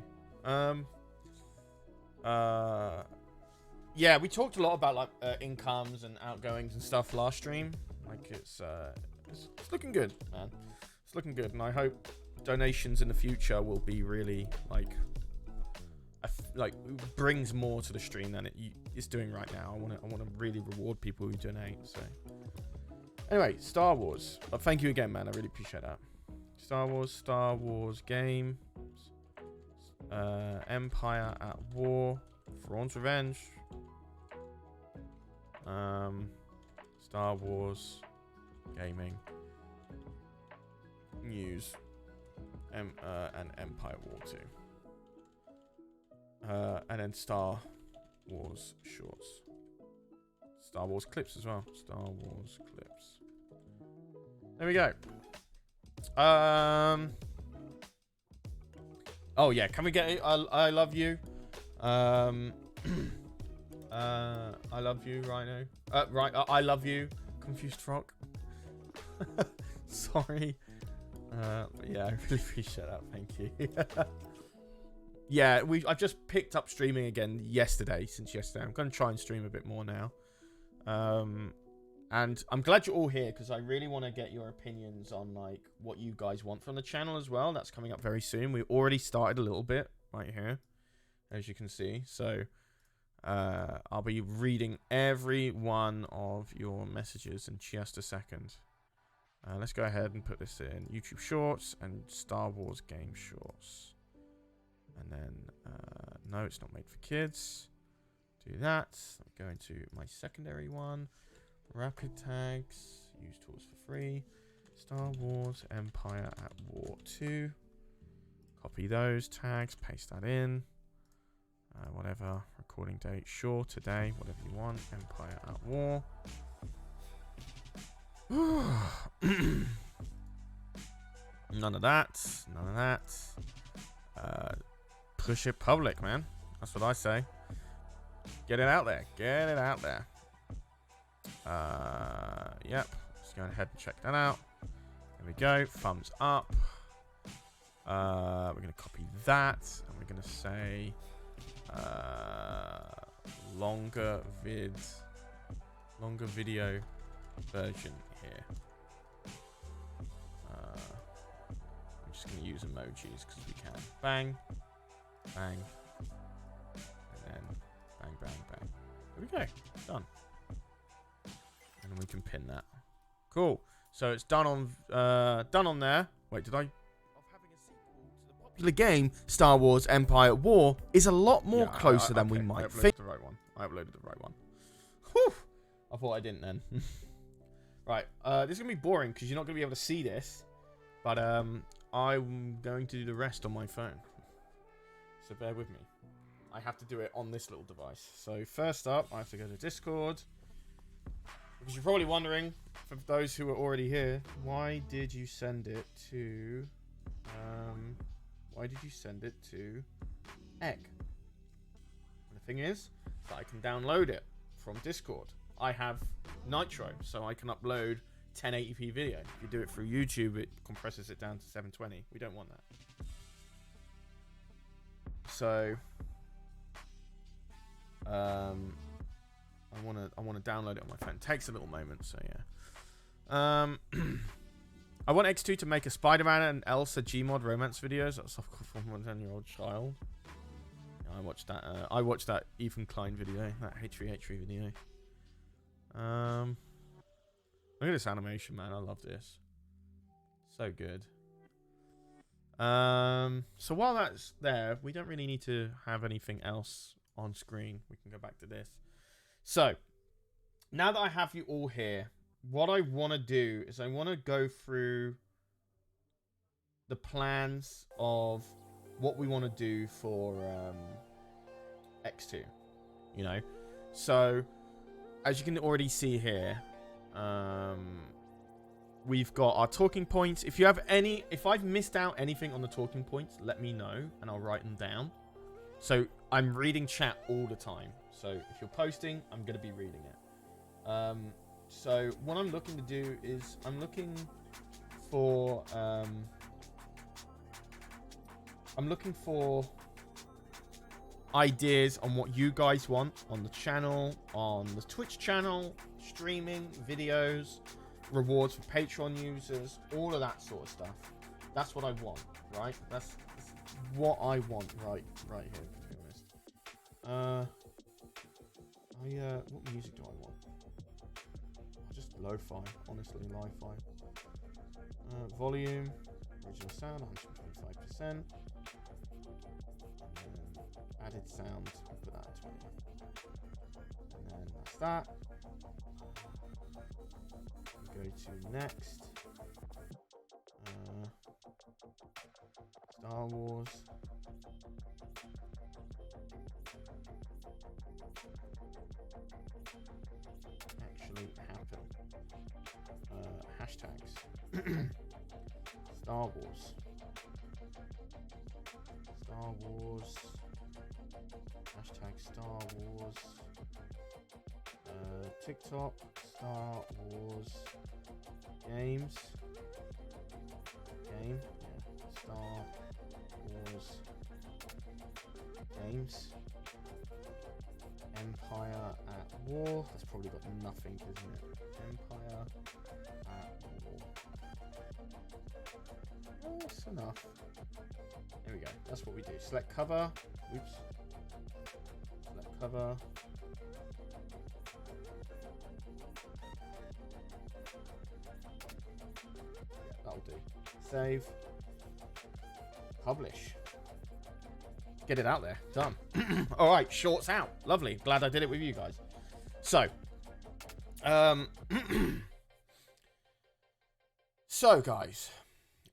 Yeah, we talked a lot about like incomes and outgoings and stuff last stream. Like it's looking good, man. It's looking good, and I hope donations in the future will be really like brings more to the stream than it's doing right now. I want to really reward people who donate. So anyway, Star Wars. Thank you again, man. I really appreciate that. Star Wars game. Empire at War. Thrawn's Revenge. Star Wars gaming news. And Empire War 2. And then Star Wars shorts. Star Wars clips as well. Star Wars clips. There we go. Oh yeah, can we get it? I love you. I love you, Rhino. Right, I love you, Confused Frog. Sorry. But yeah, I really appreciate that. Thank you. Yeah, I've just picked up streaming again since yesterday. I'm going to try and stream a bit more now. And I'm glad you're all here because I really want to get your opinions on like what you guys want from the channel as well. That's coming up very soon. We already started a little bit right here, as you can see. So I'll be reading every one of your messages in just a second. Let's go ahead and put this in YouTube Shorts and Star Wars Game Shorts. And then, no, it's not made for kids. Do that. I'm going to my secondary one. Rapid tags. Use tools for free. Star Wars Empire at War 2. Copy those tags. Paste that in. Whatever. Recording date. Sure, today. Whatever you want. Empire at War. None of that. None of that. Push it public, man. That's what I say. Get it out there. Get it out there. Yep. Let's go ahead and check that out. There we go. Thumbs up. We're going to copy that, and we're going to say longer video version here. I'm just going to use emojis because we can. Bang, bang, and then bang, bang, bang. There we go. Done. And then we can pin that. Cool. So it's done on there. Wait, did I? Popular game Star Wars Empire at War is a lot more closer than we might think. The right one. I uploaded the right one. Whew. I thought I didn't then. Right. This is gonna be boring because you're not gonna be able to see this, but I'm going to do the rest on my phone. So bear with me. I have to do it on this little device. So first up, I have to go to Discord. Because you're probably wondering, for those who are already here, why did you send it to Egg? And the thing is that I can download it from Discord. I have Nitro, so I can upload 1080p video. If you do it through YouTube, it compresses it down to 720. We don't want that. So I want to download it on my phone. It takes a little moment, so yeah. I want EcksToo to make a Spider-Man and Elsa Gmod romance videos. That's of course from a 10-year-old child. Yeah, I watched that Ethan Klein video, that H3H3 video. Look at this animation, man. I love this. So good. So while that's there, we don't really need to have anything else on screen. We can go back to this. So now that I have you all here, what I want to do is I want to go through the plans of what we want to do for EcksToo. You know, so as you can already see here, we've got our talking points. If I've missed out anything on the talking points, let me know and I'll write them down. So I'm reading chat all the time. So if you're posting, I'm going to be reading it. So what I'm looking to do is I'm looking for ideas on what you guys want on the channel, on the Twitch channel, streaming, videos, rewards for Patreon users, all of that sort of stuff. That's what I want, right? That's what I want right here, to be honest. What music do I want? Just lo-fi, honestly, lo-fi. Volume, original sound, 125%. And then added sound, put that at 20. And then that's that. Go to next. Star Wars. Actually happen. Hashtags. Star Wars. Star Wars. Hashtag Star Wars. TikTok. Star Wars. Games. Game. Yeah. Star Wars. Games. Empire at War. That's probably got nothing, isn't it? Empire at War. That's enough. There we go. That's what we do. Select cover. Oops. Select cover. Yeah, that'll do. Save. Publish. Get it out there. Done. All right, shorts out. Lovely. Glad I did it with you guys. So, so guys,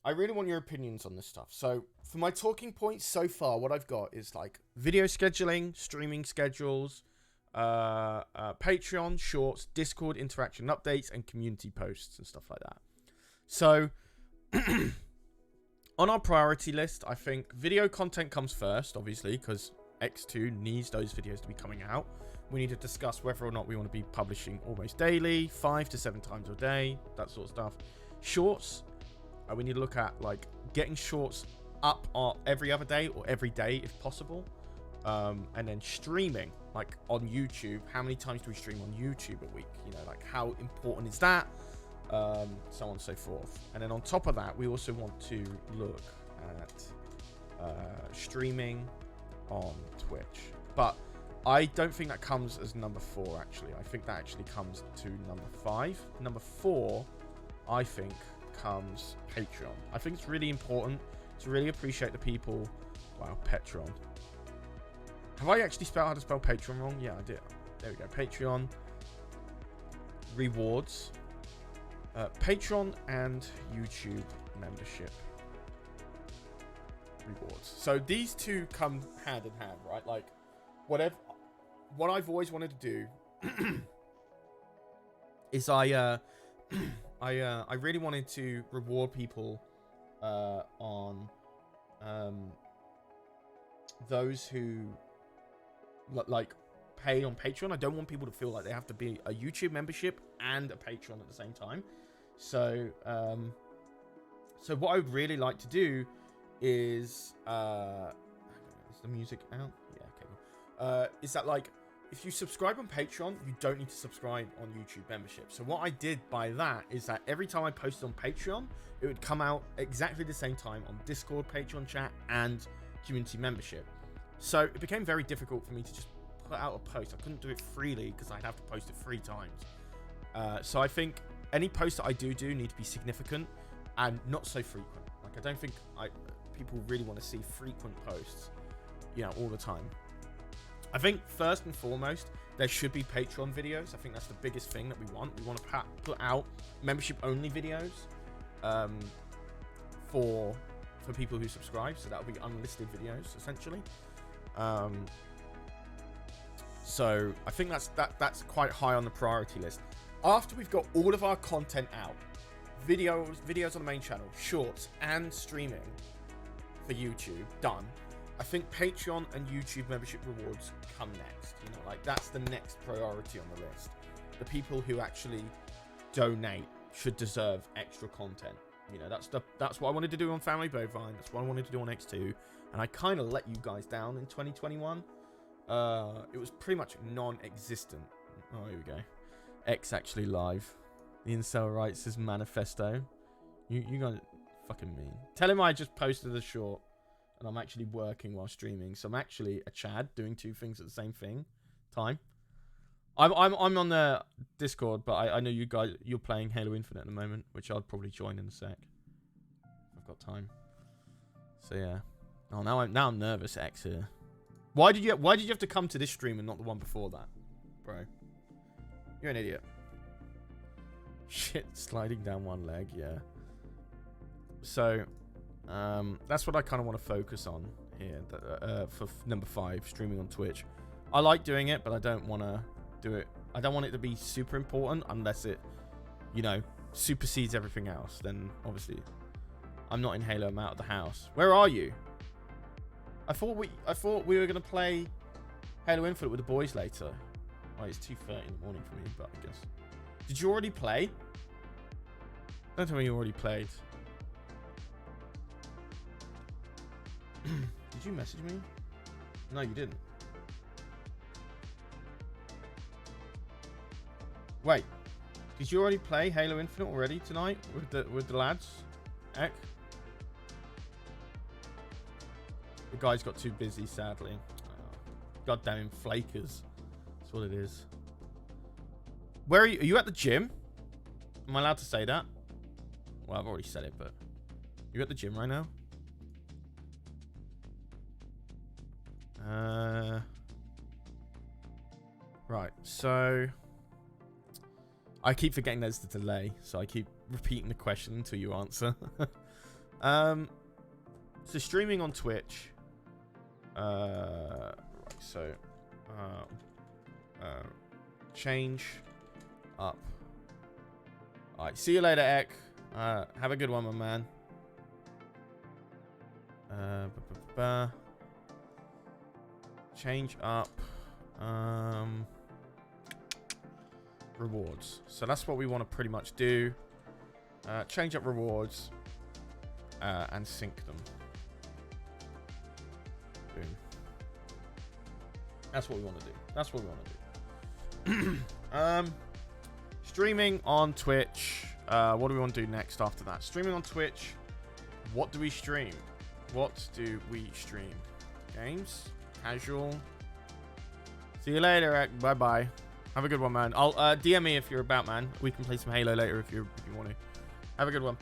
I really want your opinions on this stuff. So, for my talking points so far, what I've got is like video scheduling, streaming schedules, Patreon, shorts, Discord interaction updates, and community posts and stuff like that. So, on our priority list, I think video content comes first, obviously, because EcksToo needs those videos to be coming out. We need to discuss whether or not we want to be publishing almost daily, 5 to 7 times a day, that sort of stuff. Shorts, we need to look at like getting shorts up every other day or every day if possible. And then streaming, like on YouTube. How many times do we stream on YouTube a week? You know, like how important is that? So on and so forth. And then on top of that, we also want to look at streaming on Twitch. But I don't think that comes as number 4, actually. I think that actually comes to number 5. Number 4, I think, comes Patreon. I think it's really important to really appreciate the people. Wow, Patreon. Have I actually spelled how to spell Patreon wrong? Yeah, I did. There we go. Patreon. Rewards. Patreon and YouTube membership rewards. So these two come hand in hand, right? Like, what I've always wanted to do is I really wanted to reward people on those who like pay on Patreon. I don't want people to feel like they have to be a YouTube membership and a Patreon at the same time. So so what I would really like to do is is the music out? Yeah, okay. Is that, like, if you subscribe on Patreon, you don't need to subscribe on YouTube membership. So what I did by that is that every time I posted on Patreon, it would come out exactly the same time on Discord, Patreon chat, and community membership. So it became very difficult for me to just put out a post. I couldn't do it freely because I'd have to post it 3 times. So I think any posts that I do need to be significant and not so frequent. Like, I don't think people really want to see frequent posts, you know, all the time. I think first and foremost, there should be Patreon videos. I think that's the biggest thing that we want. We want to put out membership-only videos for people who subscribe. So that would be unlisted videos, essentially. So I think that's quite high on the priority list. After we've got all of our content out, videos on the main channel, shorts, and streaming for YouTube done, I think Patreon and YouTube membership rewards come next. You know, like, that's the next priority on the list. The people who actually donate should deserve extra content. You know, that's what I wanted to do on Family Bovine. That's what I wanted to do on EcksToo, and I kind of let you guys down in 2021. It was pretty much non-existent. Oh, here we go. X actually live. The incel writes his manifesto. You guys fucking mean. Tell him I just posted a short and I'm actually working while streaming. So I'm actually a Chad doing 2 things at the same time. I'm on the Discord, but I know you're playing Halo Infinite at the moment, which I'll probably join in a sec. I've got time. So yeah. Oh, now I'm nervous, X here. Why did you have to come to this stream and not the one before that, bro? You're an idiot. Shit, sliding down one leg, yeah. So, that's what I kind of want to focus on here for number 5, streaming on Twitch. I like doing it, but I don't want to do it. I don't want it to be super important unless it, you know, supersedes everything else. Then obviously, I'm not in Halo. I'm out of the house. Where are you? I thought we were gonna play Halo Infinite with the boys later. Oh, it's 2:30 in the morning for me, but I guess. Did you already play? Don't tell me you already played. Did you message me? No, you didn't. Wait, did you already play Halo Infinite already tonight with the lads? Eck? The guys got too busy, sadly. Goddamn flakers. That's what it is. Where are you? Are you at the gym? Am I allowed to say that? Well, I've already said it, but you at the gym right now? Right, so I keep forgetting there's the delay, so I keep repeating the question until you answer. So streaming on Twitch. So change up. All right, see you later, Eck. Have a good one, my man. Change up rewards. So that's what we want to pretty much do. Change up rewards and sync them. That's what we want to do. That's what we want to do. Streaming on Twitch. What do we want to do next after that? Streaming on Twitch. What do we stream? What do we stream? Games? Casual? See you later, Ek. Bye-bye. Have a good one, man. I'll DM me if you're about, man. We can play some Halo later if you want to. Have a good one.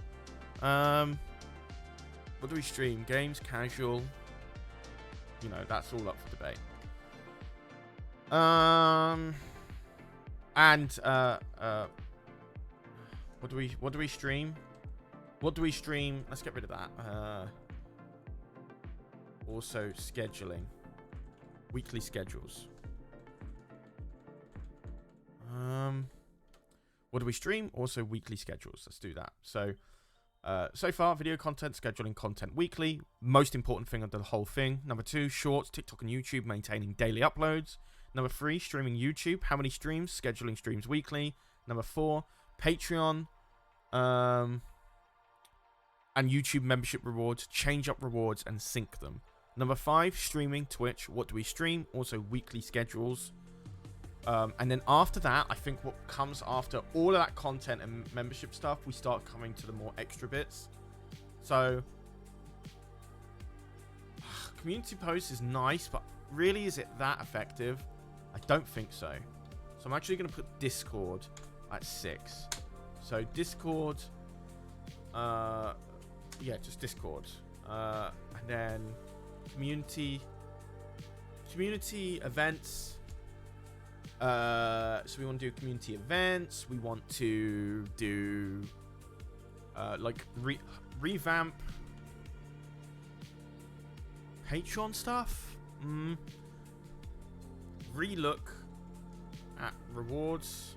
What do we stream? Games? Casual? You know, that's all up for debate. What do we stream? What do we stream? Let's get rid of that. Also scheduling. Weekly schedules. What do we stream? Also weekly schedules. Let's do that. So so far, video content, scheduling content weekly. Most important thing of the whole thing. Number 2, shorts, TikTok and YouTube, maintaining daily uploads. Number 3, streaming YouTube. How many streams? Scheduling streams weekly. Number 4, Patreon. And YouTube membership rewards. Change up rewards and sync them. Number 5, streaming Twitch. What do we stream? Also weekly schedules. And then after that, I think what comes after all of that content and membership stuff, we start coming to the more extra bits. So, community posts is nice, but really, is it that effective? I don't think so. So I'm actually going to put Discord at 6. So Discord, yeah, just Discord. And then community events. So we want to do community events. We want to do like revamp Patreon stuff. Relook at rewards.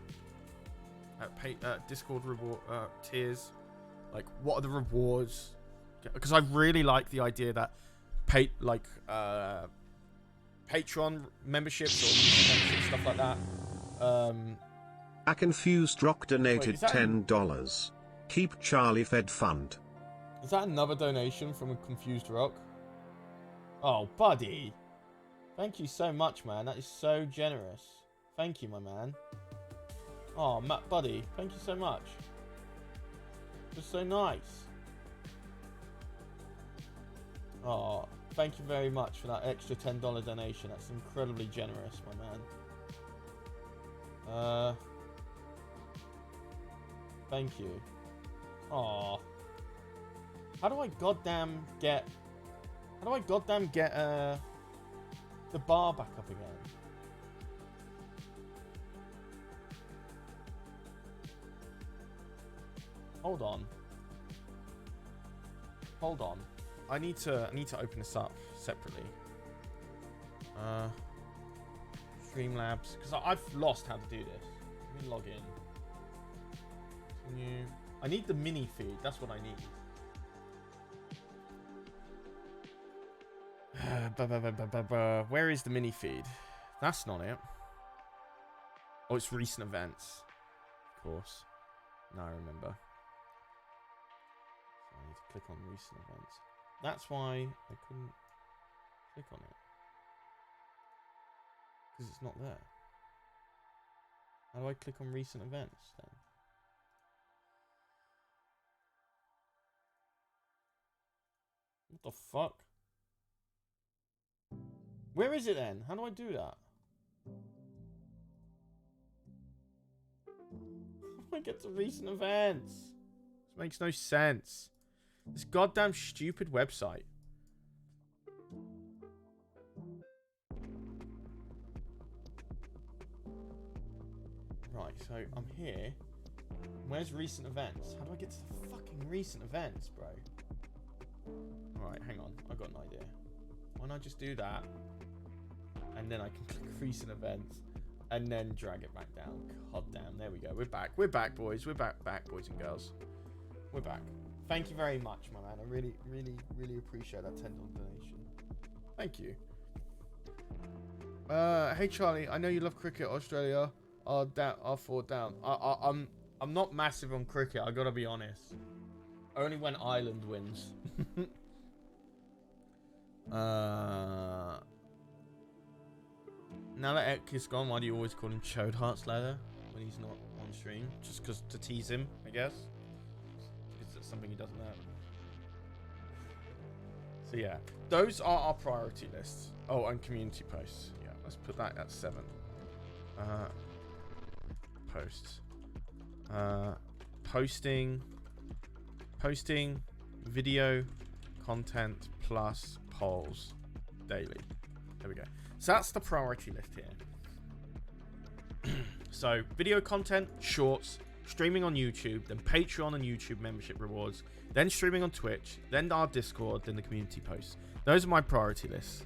At Discord reward tiers. Like, what are the rewards? Because I really like the idea that Patreon memberships or memberships, stuff like that. A confused rock donated $10. Keep Charlie fed fund. Is that another donation from a confused rock? Oh, buddy. Thank you so much, man. That is so generous. Thank you, my man. Oh, Matt, buddy. Thank you so much. Just so nice. Oh, thank you very much for that extra $10 donation. That's incredibly generous, my man. Thank you. Aw. How do I goddamn get the bar back up again? Hold on. I need to open this up separately. Streamlabs, because I've lost how to do this. Let me log in. Continue. I need the mini feed. That's what I need. Where is the mini feed? That's not it. Oh, it's recent events. Of course. Now I remember. So I need to click on recent events. That's why I couldn't click on it. Because it's not there. How do I click on recent events then? What the fuck? Where is it then? How do I do that? How do I get to recent events? This makes no sense. This goddamn stupid website. Right, so I'm here. Where's recent events? How do I get to the fucking recent events, bro? Alright, hang on. I got an idea. Why not just do that? And then I can click recent events. And then drag it back down. God damn, there we go. We're back. We're back, boys. We're back, boys and girls. We're back. Thank you very much, my man. I really, really, really appreciate that $10 donation. Thank you. Hey Charlie, I know you love cricket. Australia are down. Are 4 down. I'm not massive on cricket. I gotta be honest. Only when Ireland wins. now that Eck is gone, why do you always call him Chode Hearts Leather when he's not on stream? Just because to tease him, I guess. Because that's something he doesn't know. So yeah, those are our priority lists. Oh, and community posts. Yeah, let's put that at 7. Posts. Posting video content plus polls daily. There we go. So that's the priority list here. So video content, shorts, streaming on YouTube, then Patreon and YouTube membership rewards, then streaming on Twitch, then our Discord, then the community posts. Those are my priority lists.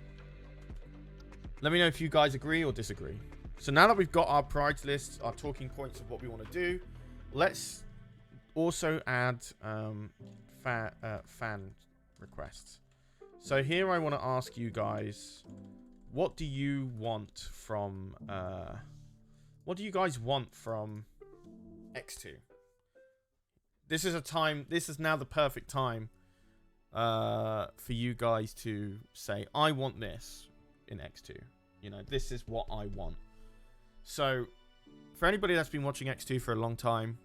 Let me know if you guys agree or disagree. So now that we've got our priority lists, our talking points of what we want to do, let's also add fan requests. So here I want to ask you guys, what do you want from EcksToo? This is now the perfect time for you guys to say, I want this in EcksToo. You know, this is what I want. So for anybody that's been watching EcksToo for a long time,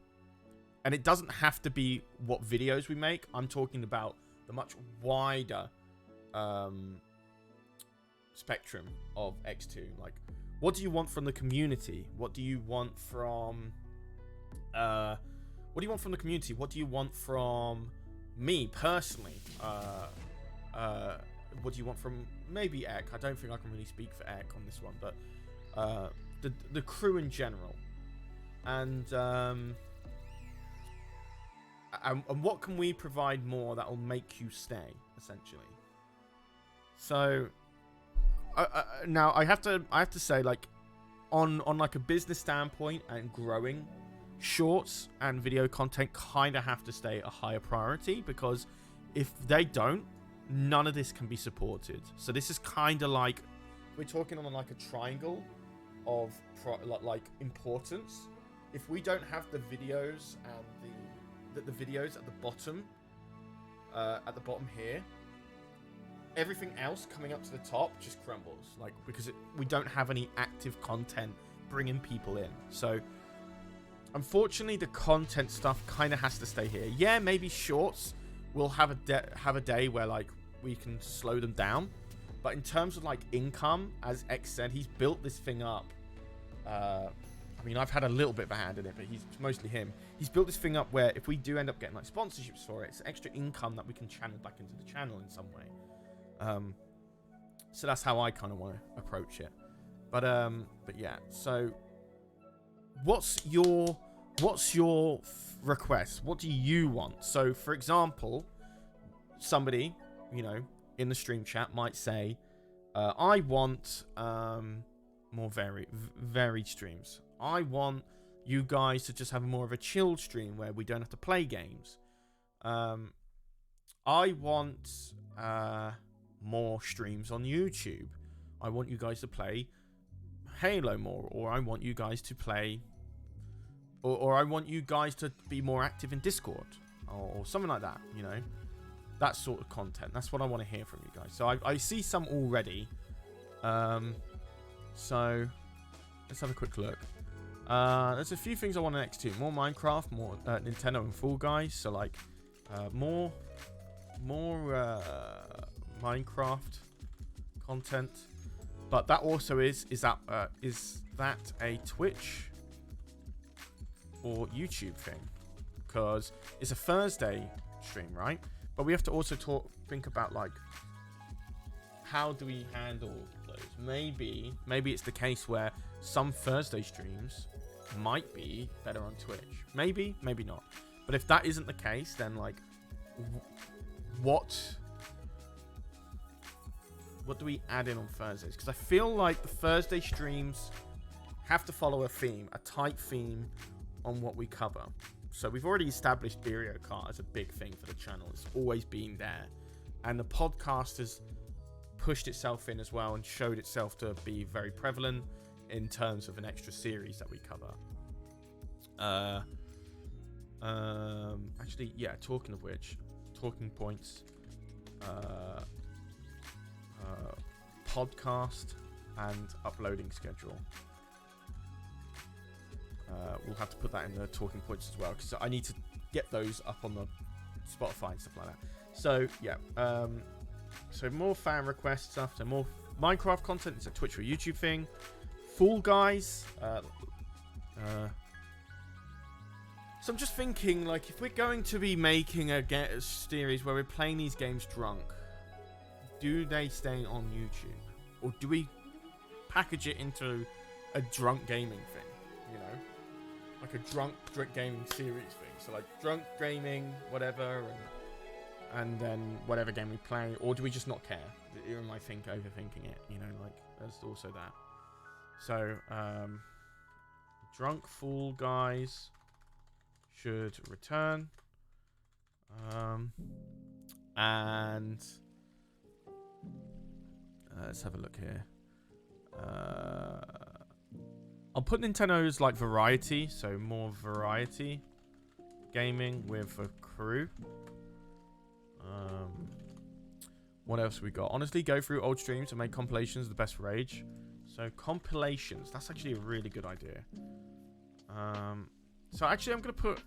and it doesn't have to be what videos we make, I'm talking about the much wider spectrum of EcksToo. Like, what do you want from the community? What do you want from the community? What do you want from me personally? What do you want from maybe Eck? I don't think I can really speak for Eck on this one, but the crew in general, and what can we provide more that will make you stay, essentially. So now I have to say, like, on like a business standpoint and growing, shorts and video content kind of have to stay a higher priority, because if they don't, none of this can be supported. So this is kind of like, we're talking on like a triangle of like importance. If we don't have the videos and the videos at the bottom here, everything else coming up to the top just crumbles, like, because we don't have any active content bringing people in. So unfortunately, the content stuff kind of has to stay here. Yeah, maybe shorts will have a day where, like, we can slow them down, but in terms of like income, as X said, he's built this thing up. I mean, I've had a little bit of a hand in it, but it's mostly him. He's built this thing up where if we do end up getting like sponsorships for it, it's extra income that we can channel back into the channel in some way. So that's how I kind of want to approach it. But yeah. So what's your request? What do you want? So for example, somebody, you know, in the stream chat might say, I want more varied streams. I want you guys to just have more of a chill stream where we don't have to play games. I want more streams on YouTube. I want you guys to play Halo more, or I want you guys to play, or I want you guys to be more active in Discord, or something like that, you know, that sort of content. That's what I want to hear from you guys. So I see some already. So let's have a quick look. There's a few things I want in EcksToo. More Minecraft, more Nintendo and Fall Guys. So like more Minecraft content. But that also is that a Twitch or YouTube thing? Because it's a Thursday stream, right? But we have to also think about, like, how do we handle those? Maybe it's the case where some Thursday streams might be better on Twitch. Maybe not. But if that isn't the case, then, like, what do we add in on Thursdays? Because I feel like the Thursday streams have to follow a theme, a tight theme on what we cover. So we've already established Mario Kart as a big thing for the channel. It's always been there. And the podcast has pushed itself in as well and showed itself to be very prevalent in terms of an extra series that we cover. Actually, yeah, talking of which, talking points, podcast, and uploading schedule. We'll have to put that in the talking points as well, because I need to get those up on the Spotify and stuff like that. So yeah, so more fan request stuff, so more Minecraft content. It's a Twitch or YouTube thing. Fall Guys. So I'm just thinking, like, if we're going to be making a series where we're playing these games drunk, do they stay on YouTube, or do we package it into a drunk gaming thing? You know, like a drunk gaming series thing. So like drunk gaming, whatever, and then whatever game we play, or do we just not care? Or am I overthinking it? You know, like there's also that. So drunk Fall Guys should return, and let's have a look here. I'll put Nintendo's like variety, so more variety gaming with a crew. What else we got? Honestly, go through old streams and make compilations of the best rage. So compilations, that's actually a really good idea. So actually, I'm gonna put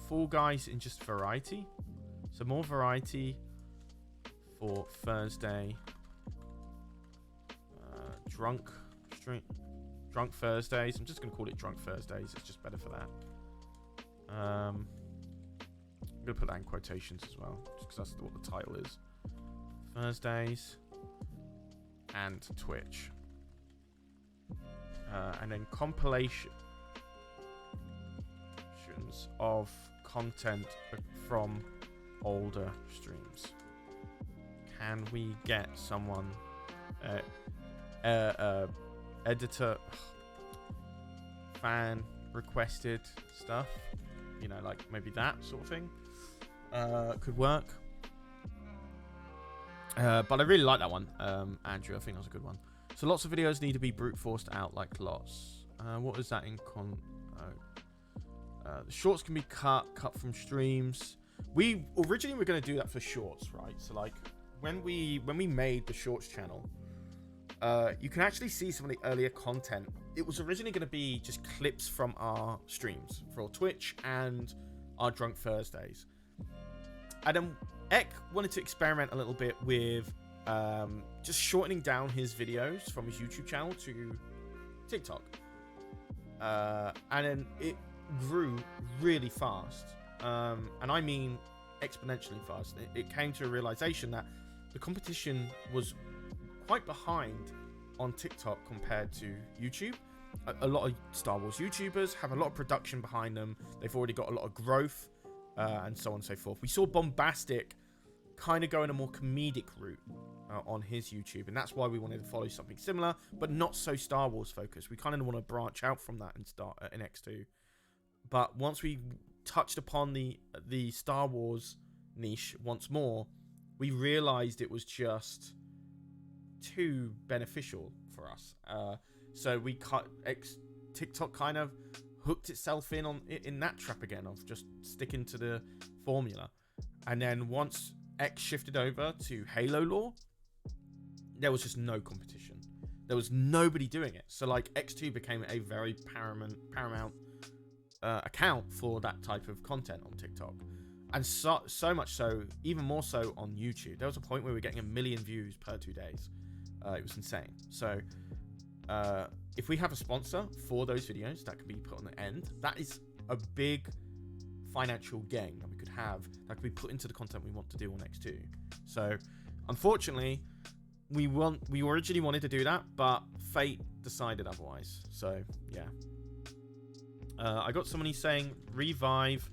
Fall Guys in just variety. So more variety for Thursday. Drunk Thursdays. I'm just gonna call it Drunk Thursdays. It's just better for that. I'm gonna put that in quotations as well, just because that's what the title is. Thursdays and Twitch, and then compilations of content from older streams. Can we get someone, editor, fan requested stuff? You know, like maybe that sort of thing could work. But I really like that one, Andrew. I think that was a good one. So lots of videos need to be brute forced out like lots. What is that in the shorts can be cut from streams. We originally were going to do that for shorts, right? So like when we made the shorts channel, you can actually see some of the earlier content. It was originally going to be just clips from our streams for Twitch and our Drunk Thursdays. And then Eck wanted to experiment a little bit with just shortening down his videos from his YouTube channel to TikTok. And then it grew really fast. And I mean exponentially fast. It came to a realization that the competition was quite behind on TikTok compared to YouTube. A lot of Star Wars YouTubers have a lot of production behind them. They've already got a lot of growth, and so on and so forth. We saw Bombastic kind of go in a more comedic route on his YouTube, and that's why we wanted to follow something similar, but not so Star Wars focused. We kind of want to branch out from that and start in EcksToo. But once we touched upon the Star Wars niche once more, we realized it was just too beneficial for us. So we TikTok kind of hooked itself in that trap again of just sticking to the formula. And then once X shifted over to Halo lore, there was just no competition. There was nobody doing it. So like EcksToo became a very paramount account for that type of content on TikTok. And so much so, even more so on YouTube. There was a point where we were getting 1 million views per 2 days. It was insane. So if we have a sponsor for those videos that can be put on the end, that is a big financial gain that we could have that could be put into the content we want to do on EcksToo. So unfortunately, we originally wanted to do that, but fate decided otherwise. So yeah, I got somebody saying revive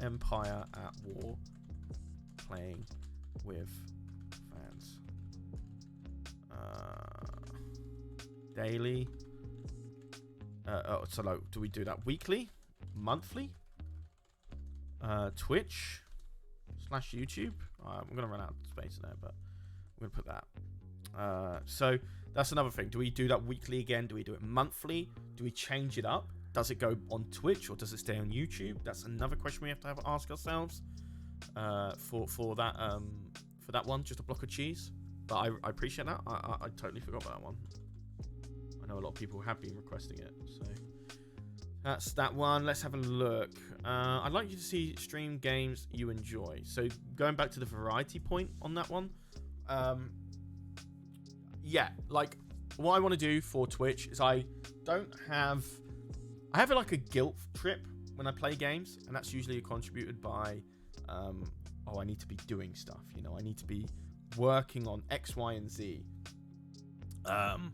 Empire at War playing with fans. Daily. So like, do we do that weekly, monthly? Twitch / YouTube. I'm gonna run out of space there, but I'm gonna put that. So that's another thing. Do we do that weekly again? Do we do it monthly? Do we change it up? Does it go on Twitch or does it stay on YouTube? That's another question we have to ask ourselves for that for that one, just a block of cheese. But I appreciate that. I totally forgot about that one. I know a lot of people have been requesting it, so that's that one. Let's have a look. I'd like you to see stream games you enjoy. So going back to the variety point on that one, yeah, like what I want to do for Twitch is I have like a guilt trip when I play games, and that's usually contributed by I need to be doing stuff, you know, I need to be working on X, Y, and Z, and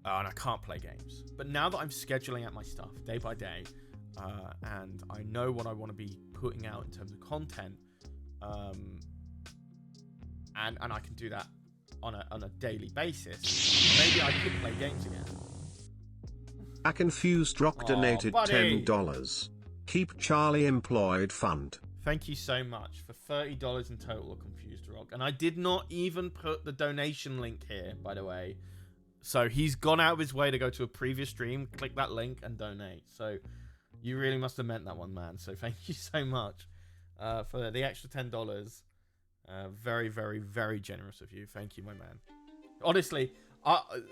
I can't play games. But now that I'm scheduling out my stuff day by day, and I know what I want to be putting out in terms of content, and I can do that on a daily basis, maybe I could play games again. A Confused Rock donated $10. Keep Charlie Employed Fund. Thank you so much for $30 in total of Confused Rock. And I did not even put the donation link here, by the way. So he's gone out of his way to go to a previous stream, click that link, and donate. So you really must have meant that one, man. So thank you so much for the extra $10. Very, very, very generous of you. Thank you, my man. Honestly,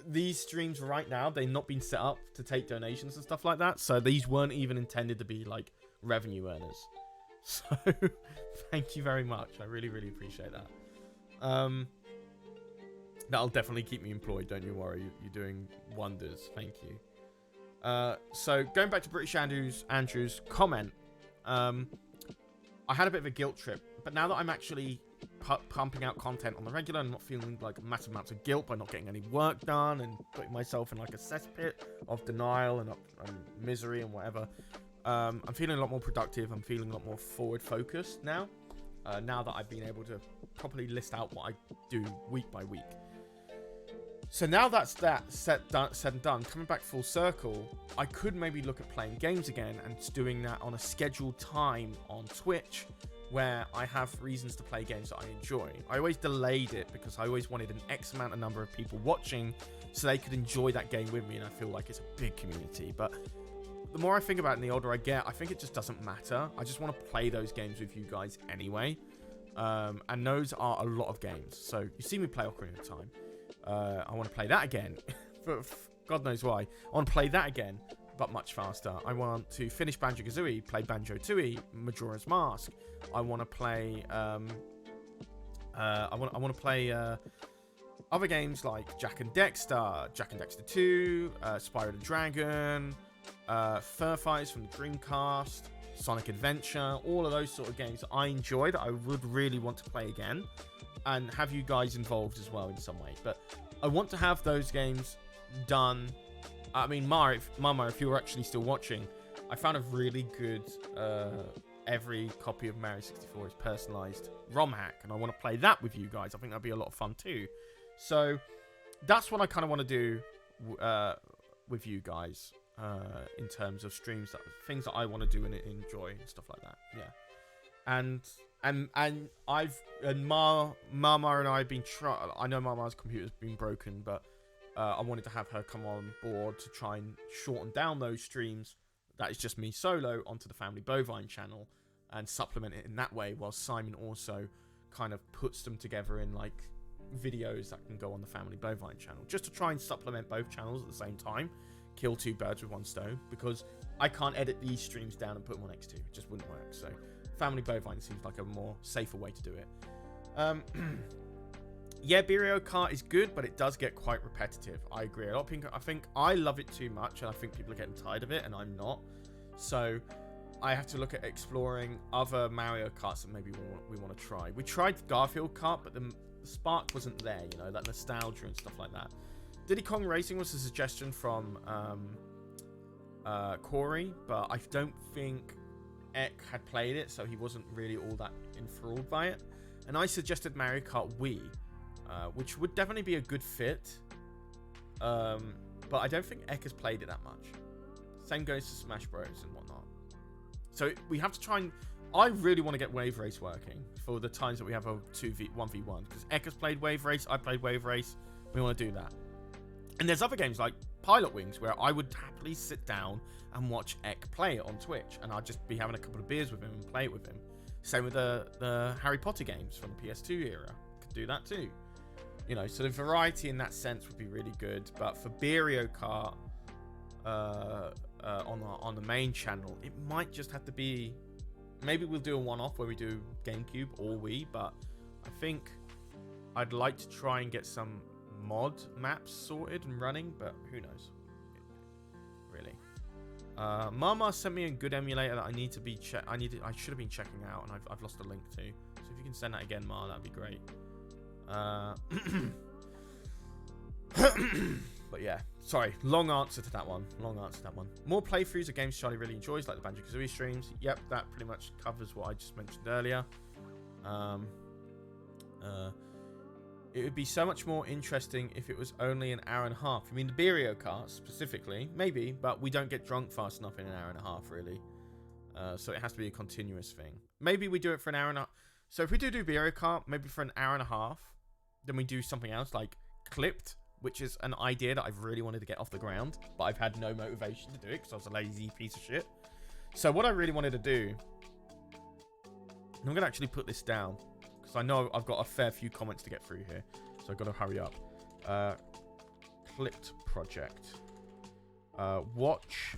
these streams right now, they've not been set up to take donations and stuff like that. So these weren't even intended to be like revenue earners. So thank you very much. I really, really appreciate that. That'll definitely keep me employed. Don't you worry. You're doing wonders. Thank you. So going back to British Andrew's comment, I had a bit of a guilt trip, but now that I'm actually pumping out content on the regular and not feeling like massive amounts of guilt by not getting any work done and putting myself in like a cesspit of denial and misery and whatever, I'm feeling a lot more productive. I'm feeling a lot more forward focused now, now that I've been able to properly list out what I do week by week. So now that's said and done, coming back full circle, I could maybe look at playing games again and doing that on a scheduled time on Twitch where I have reasons to play games that I enjoy. I always delayed it because I always wanted an X amount of number of people watching so they could enjoy that game with me, and I feel like it's a big community. But the more I think about it and the older I get, I think it just doesn't matter. I just want to play those games with you guys anyway. And those are a lot of games. So you see me play Ocarina of Time. I want to play that again. For God knows why. I want to play that again, but much faster. I want to finish Banjo-Kazooie, play Banjo-Tooie, Majora's Mask. I want to play I want to play other games like Jak and Dexter 2, Spyro the Dragon, Fur Fighters from the Dreamcast, Sonic Adventure, all of those sort of games that I enjoy that I would really want to play again and have you guys involved as well in some way. But I want to have those games done. I mean, Mama, if you were actually still watching, I found a really good every copy of Mario 64 is personalized ROM hack, and I want to play that with you guys. I think that'd be a lot of fun too. So that's what I kind of want to do with you guys in terms of streams, things that I want to do and enjoy and stuff like that. Yeah, and Mama and I have been trying. I know Mama's computer's been broken, but I wanted to have her come on board to try and shorten down those streams. That is just me solo onto the Family Bovine channel and supplement it in that way, while Simon also kind of puts them together in like videos that can go on the Family Bovine channel, just to try and supplement both channels at the same time, kill two birds with one stone, because I can't edit these streams down and put them on EcksToo. It just wouldn't work. So Family Bovine seems like a more safer way to do it. Yeah, Mario Kart is good, but it does get quite repetitive. I agree. A lot of people, I think I love it too much, and I think people are getting tired of it, and I'm not. So I have to look at exploring other Mario Karts that maybe we want to try. We tried Garfield Kart, but the spark wasn't there, you know, that nostalgia and stuff like that. Diddy Kong Racing was a suggestion from Corey, but I don't think Eck had played it, so he wasn't really all that enthralled by it. And I suggested Mario Kart Wii, which would definitely be a good fit, but I don't think Eck has played it that much. Same goes to Smash Bros and whatnot. So we have to try and... I really want to get Wave Race working for the times that we have a 1v1, because Eck has played Wave Race, I played Wave Race, we want to do that. And there's other games like Pilot Wings where I would happily sit down and watch Eck play it on Twitch, and I'd just be having a couple of beers with him and play it with him. Same with the Harry Potter games from the PS2 era. do that too. You know, so the variety in that sense would be really good. But for Berio Kart on the main channel, it might just have to be, maybe we'll do a one-off where we do GameCube or Wii, but I think I'd like to try and get some mod maps sorted and running, but who knows, really. Mama sent me a good emulator that I need to be I should have been checking out, and I've lost a link to. So if you can send that again, Ma, that'd be great. But yeah, sorry, long answer to that one. More playthroughs of games Charlie really enjoys, like the Banjo-Kazooie streams. Yep, that pretty much covers what I just mentioned earlier. It would be so much more interesting if it was only an hour and a half. I mean, the Berio Kart specifically, maybe, but we don't get drunk fast enough in an hour and a half, really. So it has to be a continuous thing. Maybe we do it for an hour and a half. So if we do Berio Kart, maybe for an hour and a half, then we do something else like Clipped, which is an idea that I've really wanted to get off the ground, but I've had no motivation to do it because I was a lazy piece of shit. So what I really wanted to do, I'm going to actually put this down, because I know I've got a fair few comments to get through here, so I've got to hurry up. Clipped project. Watch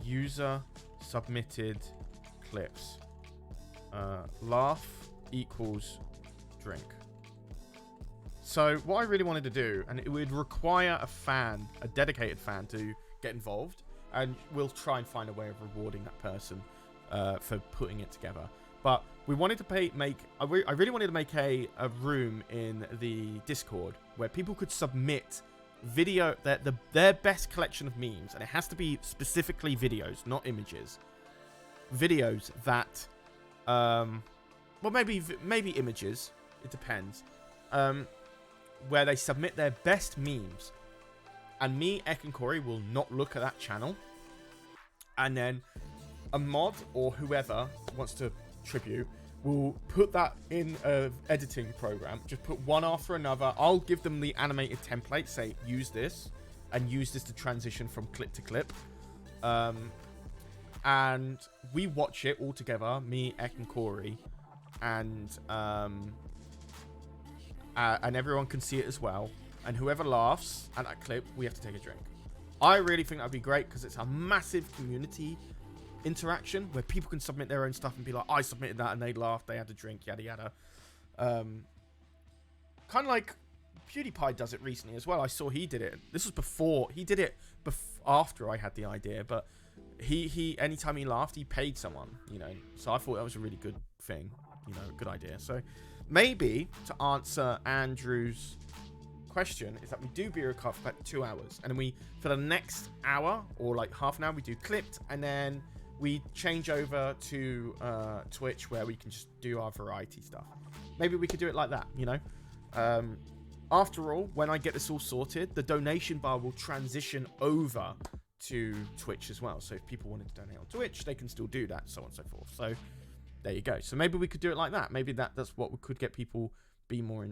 user submitted clips. Laugh equals drink. So what I really wanted to do, and it would require a dedicated fan to get involved, and we'll try and find a way of rewarding that person for putting it together. But we wanted to I really wanted to make a room in the Discord where people could submit video, their best collection of memes, and it has to be specifically videos, not images. Videos that, well, maybe images. It depends. Where they submit their best memes, and me, Ek, and Corey will not look at that channel, and then a mod or whoever wants to tribute will put that in an editing program, just put one after another. I'll give them the animated template, say use this, and use this to transition from clip to clip, and we watch it all together, me, Ek, and Corey, and everyone can see it as well. And whoever laughs at that clip, we have to take a drink. I really think that'd be great because it's a massive community interaction where people can submit their own stuff and be like, I submitted that, and they laughed, they had a drink, yada yada. Kind of like PewDiePie does it recently as well. I saw he did it. This was before he did it. After I had the idea, but he anytime he laughed, he paid someone. You know, so I thought that was a really good thing. You know, a good idea. So. Maybe, to answer Andrew's question, is that we do Berio Kart for like 2 hours. And then we, for the next hour, or like half an hour, we do Clipped. And then we change over to Twitch, where we can just do our variety stuff. Maybe we could do it like that, you know? After all, when I get this all sorted, the donation bar will transition over to Twitch as well. So if people wanted to donate on Twitch, they can still do that, so on and so forth. So there you go. So maybe we could do it like that. Maybe that's what could get people be more,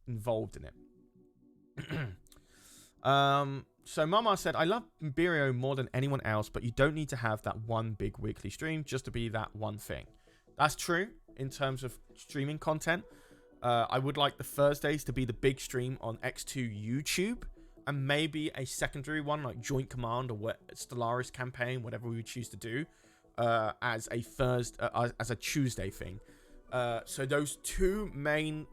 involved in it. So Mama said, I love Berio more than anyone else, but you don't need to have that one big weekly stream just to be that one thing. That's true in terms of streaming content. I would like the Thursdays to be the big stream on EcksToo YouTube, and maybe a secondary one like Joint Command or Stellaris Campaign, whatever we would choose to do. As a Tuesday thing. So those 2 main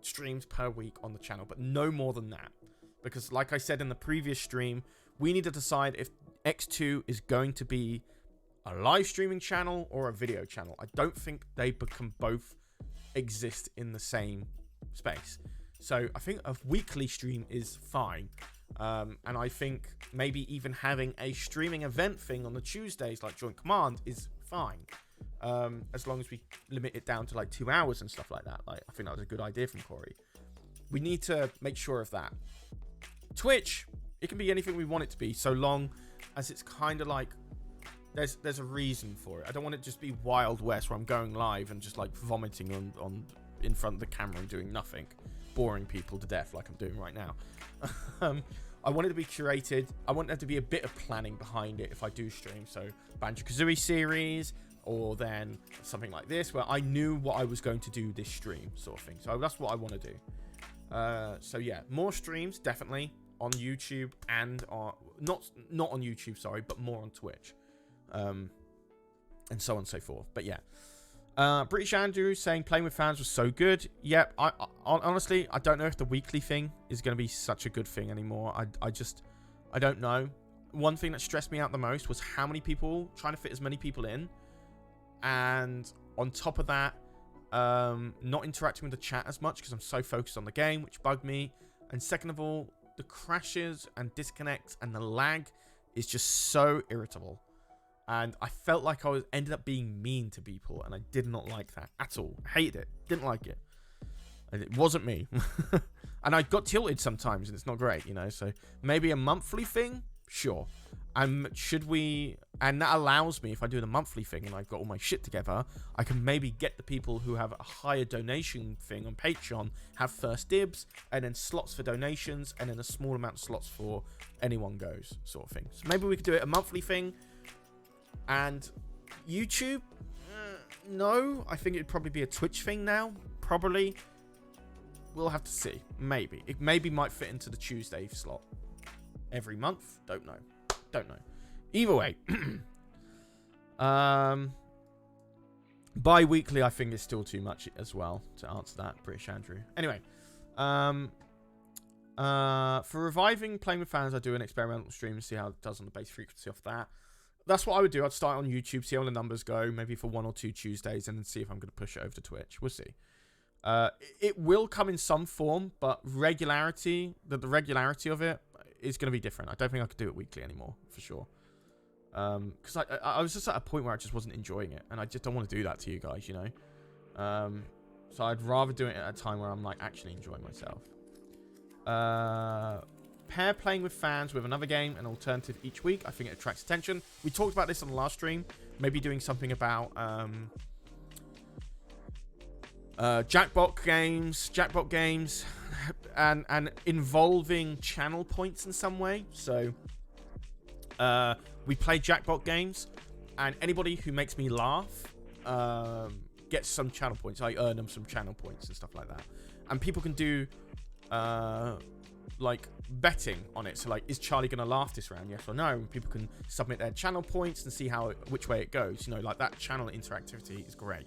streams per week on the channel, but no more than that. Because like I said in the previous stream, we need to decide if EcksToo is going to be a live streaming channel or a video channel. I don't think they can both exist in the same space. So I think a weekly stream is fine. And I think maybe even having a streaming event thing on the Tuesdays like Joint Command is fine, as long as we limit it down to like 2 hours and stuff like that. Like, I think that was a good idea from Corey. We need to make sure of that. Twitch, it can be anything we want it to be, so long as it's kind of like there's a reason for it. I don't want it to just be Wild West where I'm going live and just like vomiting on in front of the camera and doing nothing, boring people to death like I'm doing right now. I want it to be curated. I want there to be a bit of planning behind it if I do stream. So Banjo-Kazooie series, or then something like this, where I knew what I was going to do this stream, sort of thing. So that's what I want to do. So yeah, more streams definitely on YouTube and on not on YouTube, sorry, but more on Twitch, and so on and so forth. But yeah. British Andrew saying playing with fans was so good. Yep, I honestly, I don't know if the weekly thing is going to be such a good thing anymore. I don't know. One thing that stressed me out the most was how many people, trying to fit as many people in. And on top of that, not interacting with the chat as much because I'm so focused on the game, which bugged me. And second of all, the crashes and disconnects and the lag is just so irritable. And I felt like I ended up being mean to people, and I did not like that at all. Hated it. Didn't like it. And it wasn't me. And I got tilted sometimes, and it's not great, you know. So maybe a monthly thing? Sure. Should we... And that allows me, if I do the monthly thing and I've got all my shit together, I can maybe get the people who have a higher donation thing on Patreon, have first dibs, and then slots for donations, and then a small amount of slots for anyone goes, sort of thing. So maybe we could do it a monthly thing. And YouTube, no, I think it'd probably be a Twitch thing now. Probably. We'll have to see. Maybe. It maybe might fit into the Tuesday slot. Every month? Don't know. Don't know. Either way. Bi-weekly, I think, is still too much as well to answer that, British Andrew. Anyway. For reviving playing with fans, I do an experimental stream and see how it does on the base frequency of that. That's what I would do. I'd start on YouTube, see how the numbers go, maybe for 1 or 2 Tuesdays, and then see if I'm going to push it over to Twitch. We'll see. It will come in some form, but the regularity of it is going to be different. I don't think I could do it weekly anymore, for sure. Because I was just at a point where I just wasn't enjoying it, and I just don't want to do that to you guys, you know? So I'd rather do it at a time where I'm, like, actually enjoying myself. Pair playing with fans with another game, an alternative each week. I think it attracts attention. We talked about this on the last stream. Maybe doing something about jackpot games, and involving channel points in some way. So we play jackpot games, and anybody who makes me laugh gets some channel points. I earn them some channel points and stuff like that. And people can do like betting on it. So like, is Charlie gonna laugh this round, yes or no? And people can submit their channel points and see which way it goes, you know, like that channel interactivity is great.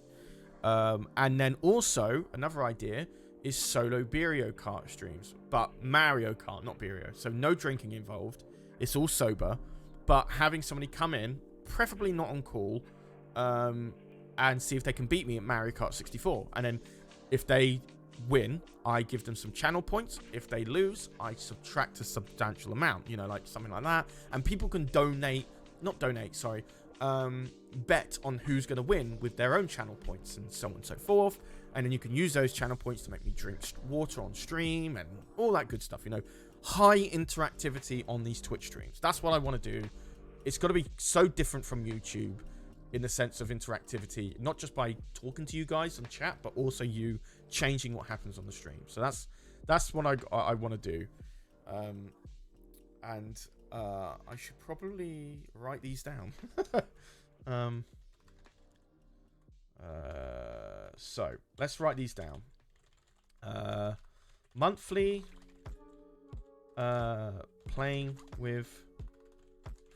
And then also another idea is solo Mario Kart streams, but Mario Kart, not Mario. So no drinking involved, it's all sober, but having somebody come in, preferably not on call, and see if they can beat me at Mario Kart 64. And then if they win, I give them some channel points. If they lose, I subtract a substantial amount, you know, like something like that. And people can bet on who's going to win with their own channel points and so on and so forth. And then you can use those channel points to make me drink water on stream and all that good stuff, you know. High interactivity on these Twitch streams. That's what I want to do. It's got to be so different from YouTube in the sense of interactivity, not just by talking to you guys on chat, but also you changing what happens on the stream. So that's what I want to do. And I should probably write these down. So let's write these down. Monthly playing with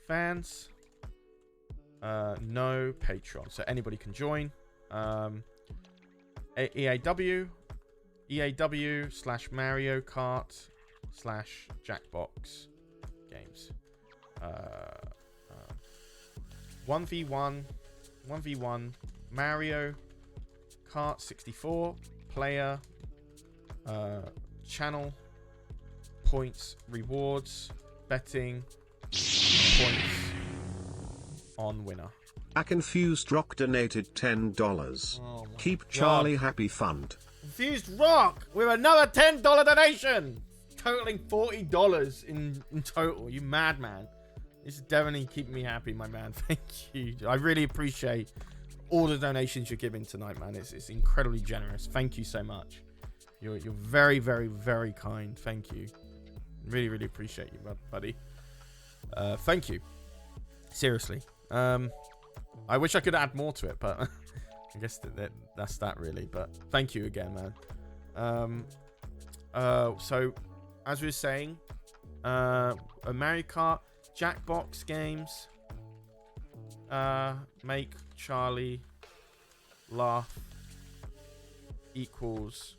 fans, no Patreon, so anybody can join. EAW / Mario Kart / Jackbox games. 1v1 Mario Kart 64 player, channel points, rewards, betting, points on winner. A Confused Rock donated $10. Oh Keep Charlie Happy Fund. Confused Rock with another $10 donation, totaling $40 in total. You madman. This is definitely keeping me happy, my man. Thank you. I really appreciate all the donations you're giving tonight, man. It's incredibly generous. Thank you so much. You're very, very, very kind. Thank you. Really, really appreciate you, buddy. Thank you. Seriously. I wish I could add more to it, but I guess that's that really. But thank you again, man. So as we were saying, a Mario Kart Jackbox games. Make Charlie laugh equals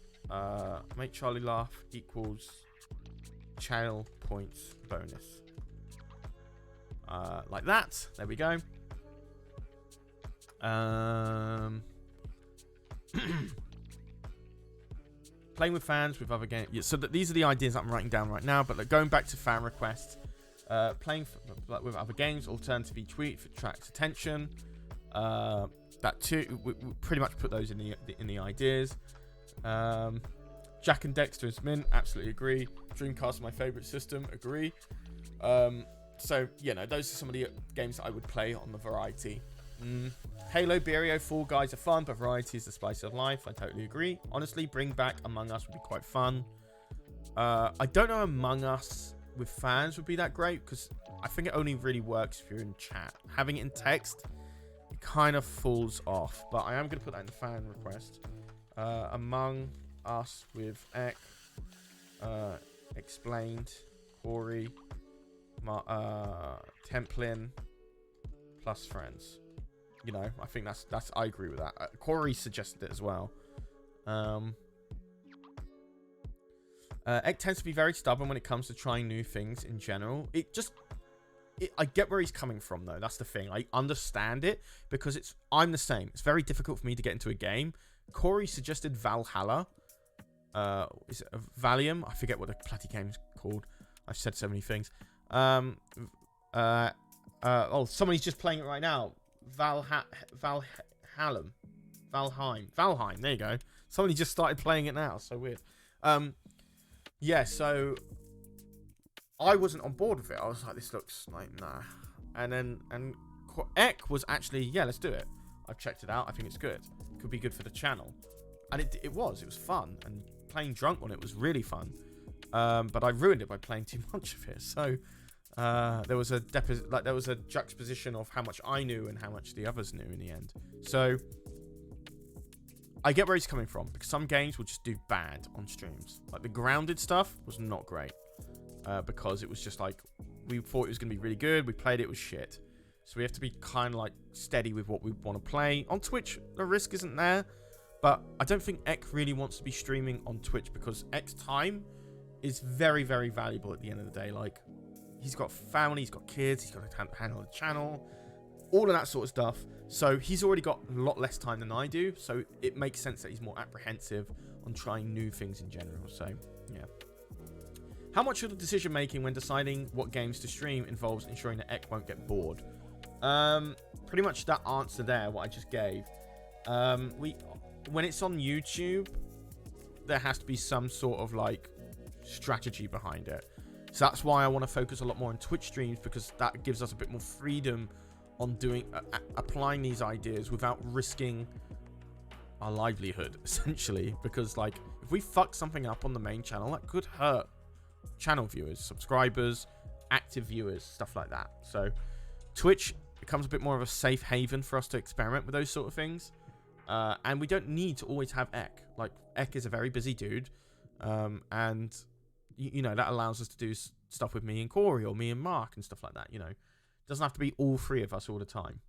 channel points bonus. Like that. There we go. Playing with fans with other games. Yeah, so these are the ideas I'm writing down right now. But going back to fan requests, playing with other games, alternative each week for attracts attention. That too, we pretty much put those in the ideas. Jack and Dexter is mint. Absolutely agree. Dreamcast is my favorite system. Agree. So those are some of the games that I would play on the variety. Halo, Berio, Fall Guys are fun, but variety is the spice of life. I totally agree. Honestly, bring back Among Us would be quite fun. I don't know Among Us with fans would be that great, because I think it only really works if you're in chat. Having it in text, it kind of falls off. But I am going to put that in the fan request. Among Us with Ek, Explained, Corey, Templin, plus friends. I think that's I agree with that. Corey suggested it as well. Ek tends to be very stubborn when it comes to trying new things in general. I get where he's coming from, though. That's the thing. I understand it, because I'm the same. It's very difficult for me to get into a game. Corey suggested Valhalla. Is it Valium? I forget what the bloody game's called. I've said so many things. Somebody's just playing it right now. Valheim. There you go. Somebody just started playing it now. So weird. So I wasn't on board with it. I was like, this looks like nah. And Ek was actually, let's do it. I've checked it out. I think it's good. It could be good for the channel. And it was fun. And playing drunk on it was really fun. But I ruined it by playing too much of it. So there was a juxtaposition of how much I knew and how much the others knew in the end. So I get where he's coming from, because some games will just do bad on streams. Like the Grounded stuff was not great, because it was just like, we thought it was going to be really good. We played it was shit. So we have to be kind of like steady with what we want to play. On Twitch, the risk isn't there. But I don't think Ek really wants to be streaming on Twitch, because Ek's time is very, very valuable at the end of the day. Like, he's got family, he's got kids, he's got to handle the channel, all of that sort of stuff. So he's already got a lot less time than I do. So it makes sense that he's more apprehensive on trying new things in general. So, yeah. How much of the decision making when deciding what games to stream involves ensuring that Ek won't get bored? Pretty much that answer there, what I just gave. When it's on YouTube, there has to be some sort of like strategy behind it. So that's why I want to focus a lot more on Twitch streams, because that gives us a bit more freedom on applying these ideas without risking our livelihood, essentially. Because like, if we fuck something up on the main channel, that could hurt channel viewers, subscribers, active viewers, stuff like that. So Twitch becomes a bit more of a safe haven for us to experiment with those sort of things. And we don't need to always have Ek. Like, Ek is a very busy dude. And that allows us to do stuff with me and Corey, or me and Mark, and stuff like that. It doesn't have to be all three of us all the time.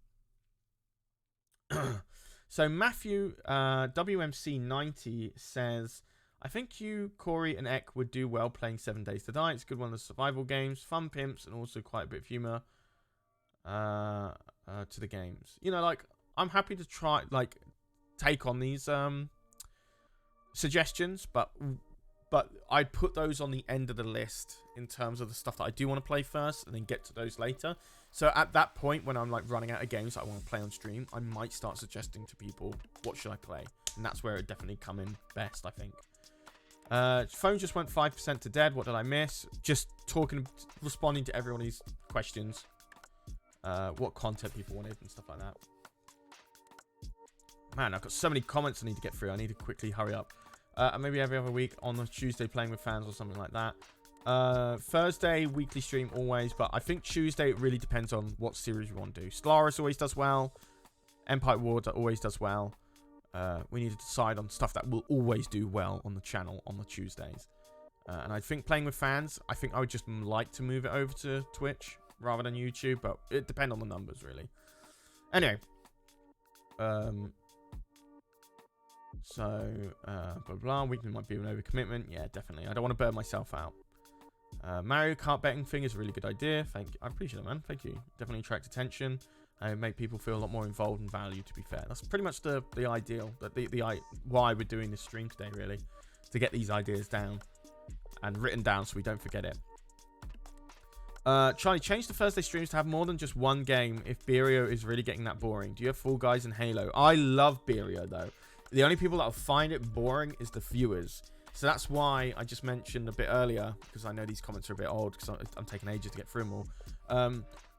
So Matthew WMC90 says, I think you, Corey, and Ek would do well playing 7 Days to Die. It's a good one of the survival games, fun pimps, and also quite a bit of humor to the games. Like, I'm happy to try, like, take on these suggestions, but I'd put those on the end of the list in terms of the stuff that I do want to play first, and then get to those later. So at that point, when I'm like running out of games that I want to play on stream, I might start suggesting to people, what should I play? And that's where it definitely come in best, I think. Phone just went 5% to dead. What did I miss? Just responding to everyone's questions. What content people wanted and stuff like that. Man, I've got so many comments I need to get through. I need to quickly hurry up. And maybe every other week on a Tuesday playing with fans or something like that. Thursday, weekly stream always. But I think Tuesday, it really depends on what series we want to do. Stellaris always does well. Empire War always does well. We need to decide on stuff that will always do well on the channel on the Tuesdays. And I think playing with fans, I think I would just like to move it over to Twitch rather than YouTube, but it depends on the numbers, really. Anyway. Blah, blah. Weekly might be an overcommitment. Yeah, definitely. I don't want to burn myself out. Mario Kart betting thing is a really good idea. I appreciate it, man. Thank you. Definitely attract attention and make people feel a lot more involved and valued, to be fair. That's pretty much the ideal. Why we're doing this stream today, really. To get these ideas down. And written down so we don't forget it. Charlie, change the Thursday streams to have more than just one game if Beerio is really getting that boring. Do you have Fall Guys and Halo? I love Beerio, though. The only people that will find it boring is the viewers. So that's why I just mentioned a bit earlier, because I know these comments are a bit old, because I'm taking ages to get through them all.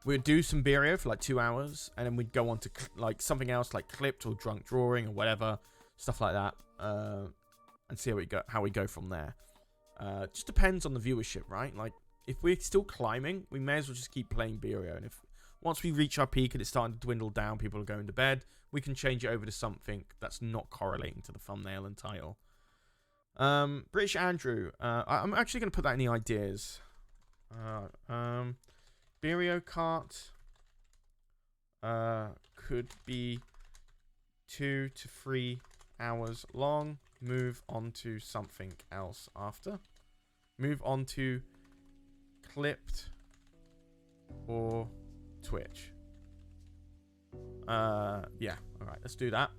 We'd do some Beerio for like 2 hours, and then we'd go on to like something else like Clipped or Drunk Drawing or whatever, stuff like that, and see how we go from there. Just depends on the viewership, right? Like, if we're still climbing, we may as well just keep playing Beerio. And if once we reach our peak and it's starting to dwindle down, people are going to bed, we can change it over to something that's not correlating to the thumbnail and title. British Andrew, I'm actually going to put that in the ideas. Beerio Kart could be 2 to 3 hours long. Move on to something else after. Move on to Clipped or Twitch. Yeah, alright, let's do that.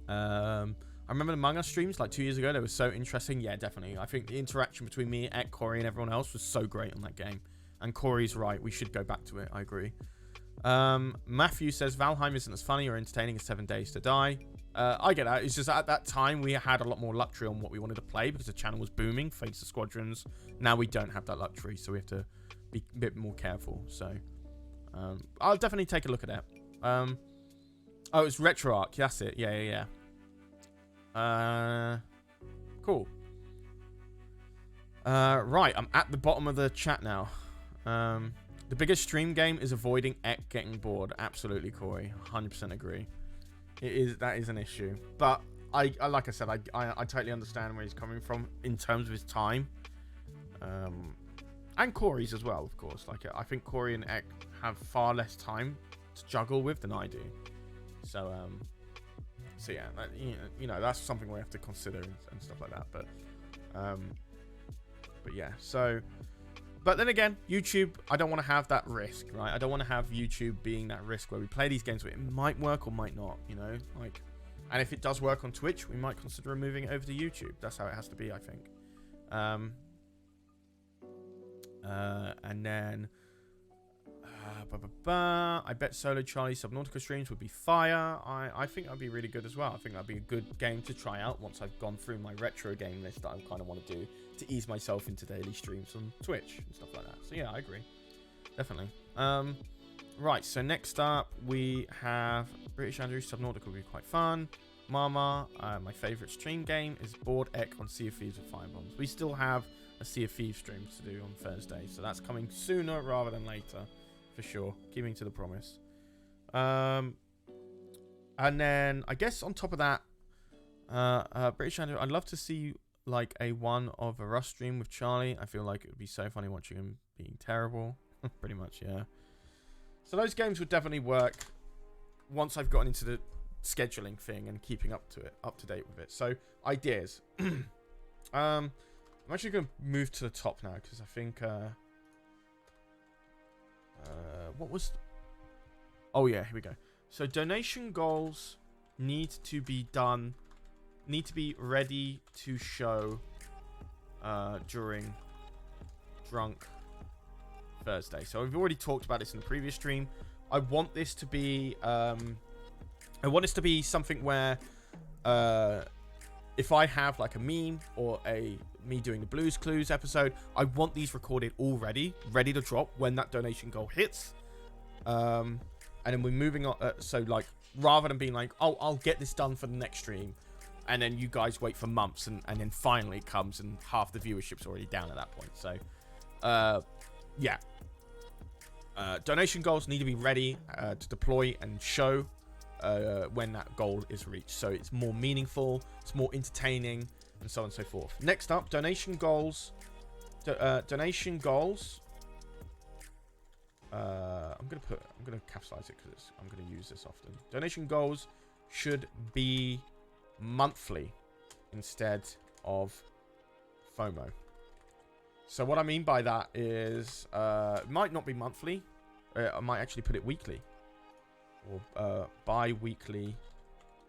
I remember the Among Us streams like 2 years ago. They were so interesting. Yeah, definitely. I think the interaction between me, Ek, Corey, and everyone else was so great on that game. And Corey's right. We should go back to it. I agree. Matthew says Valheim isn't as funny or entertaining as 7 Days to Die. I get that. It's just at that time we had a lot more luxury on what we wanted to play because the channel was booming thanks to Squadrons. Now we don't have that luxury, so we have to be a bit more careful. So I'll definitely take a look at that. Oh, it's RetroArch. That's it. Yeah. Cool. Right, I'm at the bottom of the chat now. The biggest stream game is avoiding Ek getting bored. Absolutely, Corey. 100% agree. That is an issue. But I like I said, I totally understand where he's coming from in terms of his time. And Corey's as well, of course. Like, I think Corey and Ek have far less time to juggle with than I do. So yeah, you know, that's something we have to consider and stuff like that. But yeah, so. But then again, YouTube, I don't want to have that risk, right? I don't want to have YouTube being that risk where we play these games where it might work or might not, you know? Like, and if it does work on Twitch, we might consider moving it over to YouTube. That's how it has to be, I think. And then... I bet Solo Charlie Subnautica streams would be fire. I think that would be really good as well. I think that'd be a good game to try out once I've gone through my retro game list that I kind of want to do to ease myself into daily streams on Twitch and stuff like that. So yeah, I agree. Definitely. Right, so next up we have British Andrew. Subnautica would be quite fun. Mama, my favorite stream game is Board Ek on Sea of Thieves with Firebombs. We still have a Sea of Thieves stream to do on Thursday, so that's coming sooner rather than later. For sure, keeping to the promise. And then I guess on top of that, British Andrew, I'd love to see like a one of a Rust stream with Charlie. I feel like it would be so funny watching him being terrible. Pretty much, yeah. So those games would definitely work once I've gotten into the scheduling thing and keeping up to date with it. So ideas. I'm actually going to move to the top now because I think. What was... Oh, yeah, here we go. So, donation goals need to be ready to show during Drunk Thursday. So, we've already talked about this in the previous stream. I want this to be... something where... if I have, like, a meme or me doing the Blues Clues episode, I want these recorded already, ready to drop when that donation goal hits. And then we're moving on. So, like, rather than being like, oh, I'll get this done for the next stream, and then you guys wait for months, and then finally it comes, and half the viewership's already down at that point. So, yeah. donation goals need to be ready to deploy and show when that goal is reached. So it's more meaningful, it's more entertaining, and so on and so forth. Next up, donation goals. Donation goals. I'm gonna capitalize it because I'm gonna use this often. Donation goals should be monthly instead of FOMO. So what I mean by that is it might not be monthly. I might actually put it weekly or bi-weekly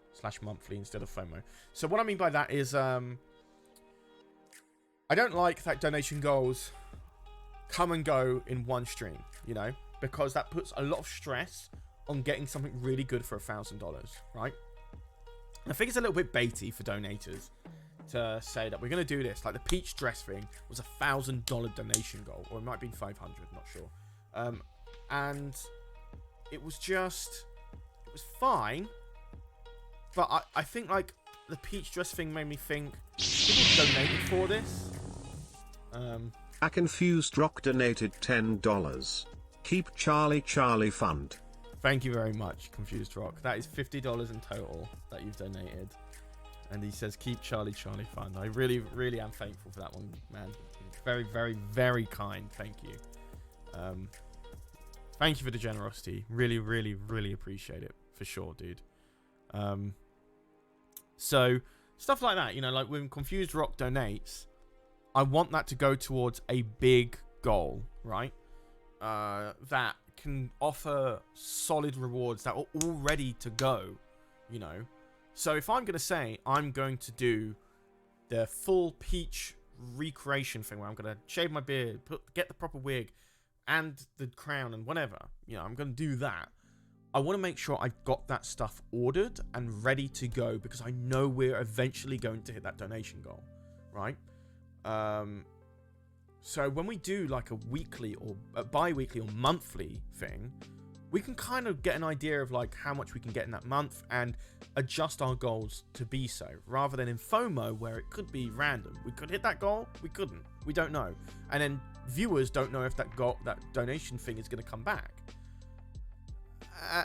/ monthly instead of FOMO. So what I mean by that is I don't like that donation goals come and go in one stream, you know, because that puts a lot of stress on getting something really good for $1,000, right? I think it's a little bit baity for donators to say that we're going to do this. Like the peach dress thing was $1,000 donation goal, or it might have been 500, not sure. And it was fine, but I think like the peach dress thing made me think people donated for this. A confused rock donated $10. Keep Charlie Fund. Thank you very much, Confused Rock. That is $50 in total that you've donated. And he says, keep Charlie Fund. I really, really am thankful for that one, man. Very, very, very kind. Thank you. Thank you for the generosity. Really, really, really appreciate it. For sure, dude. So, stuff like that, you know, like when Confused Rock donates, I want that to go towards a big goal, right? That can offer solid rewards that are all ready to go, you know. So if I'm going to say I'm going to do the full peach recreation thing where I'm going to shave my beard, get the proper wig and the crown and whatever, you know, I'm going to do that. I want to make sure I've got that stuff ordered and ready to go because I know we're eventually going to hit that donation goal, right? So when we do like a weekly or a bi-weekly or monthly thing, we can kind of get an idea of like how much we can get in that month and adjust our goals to be so, rather than in FOMO where it could be random. We could hit that goal, we couldn't, we don't know, and then viewers don't know if that donation thing is going to come back.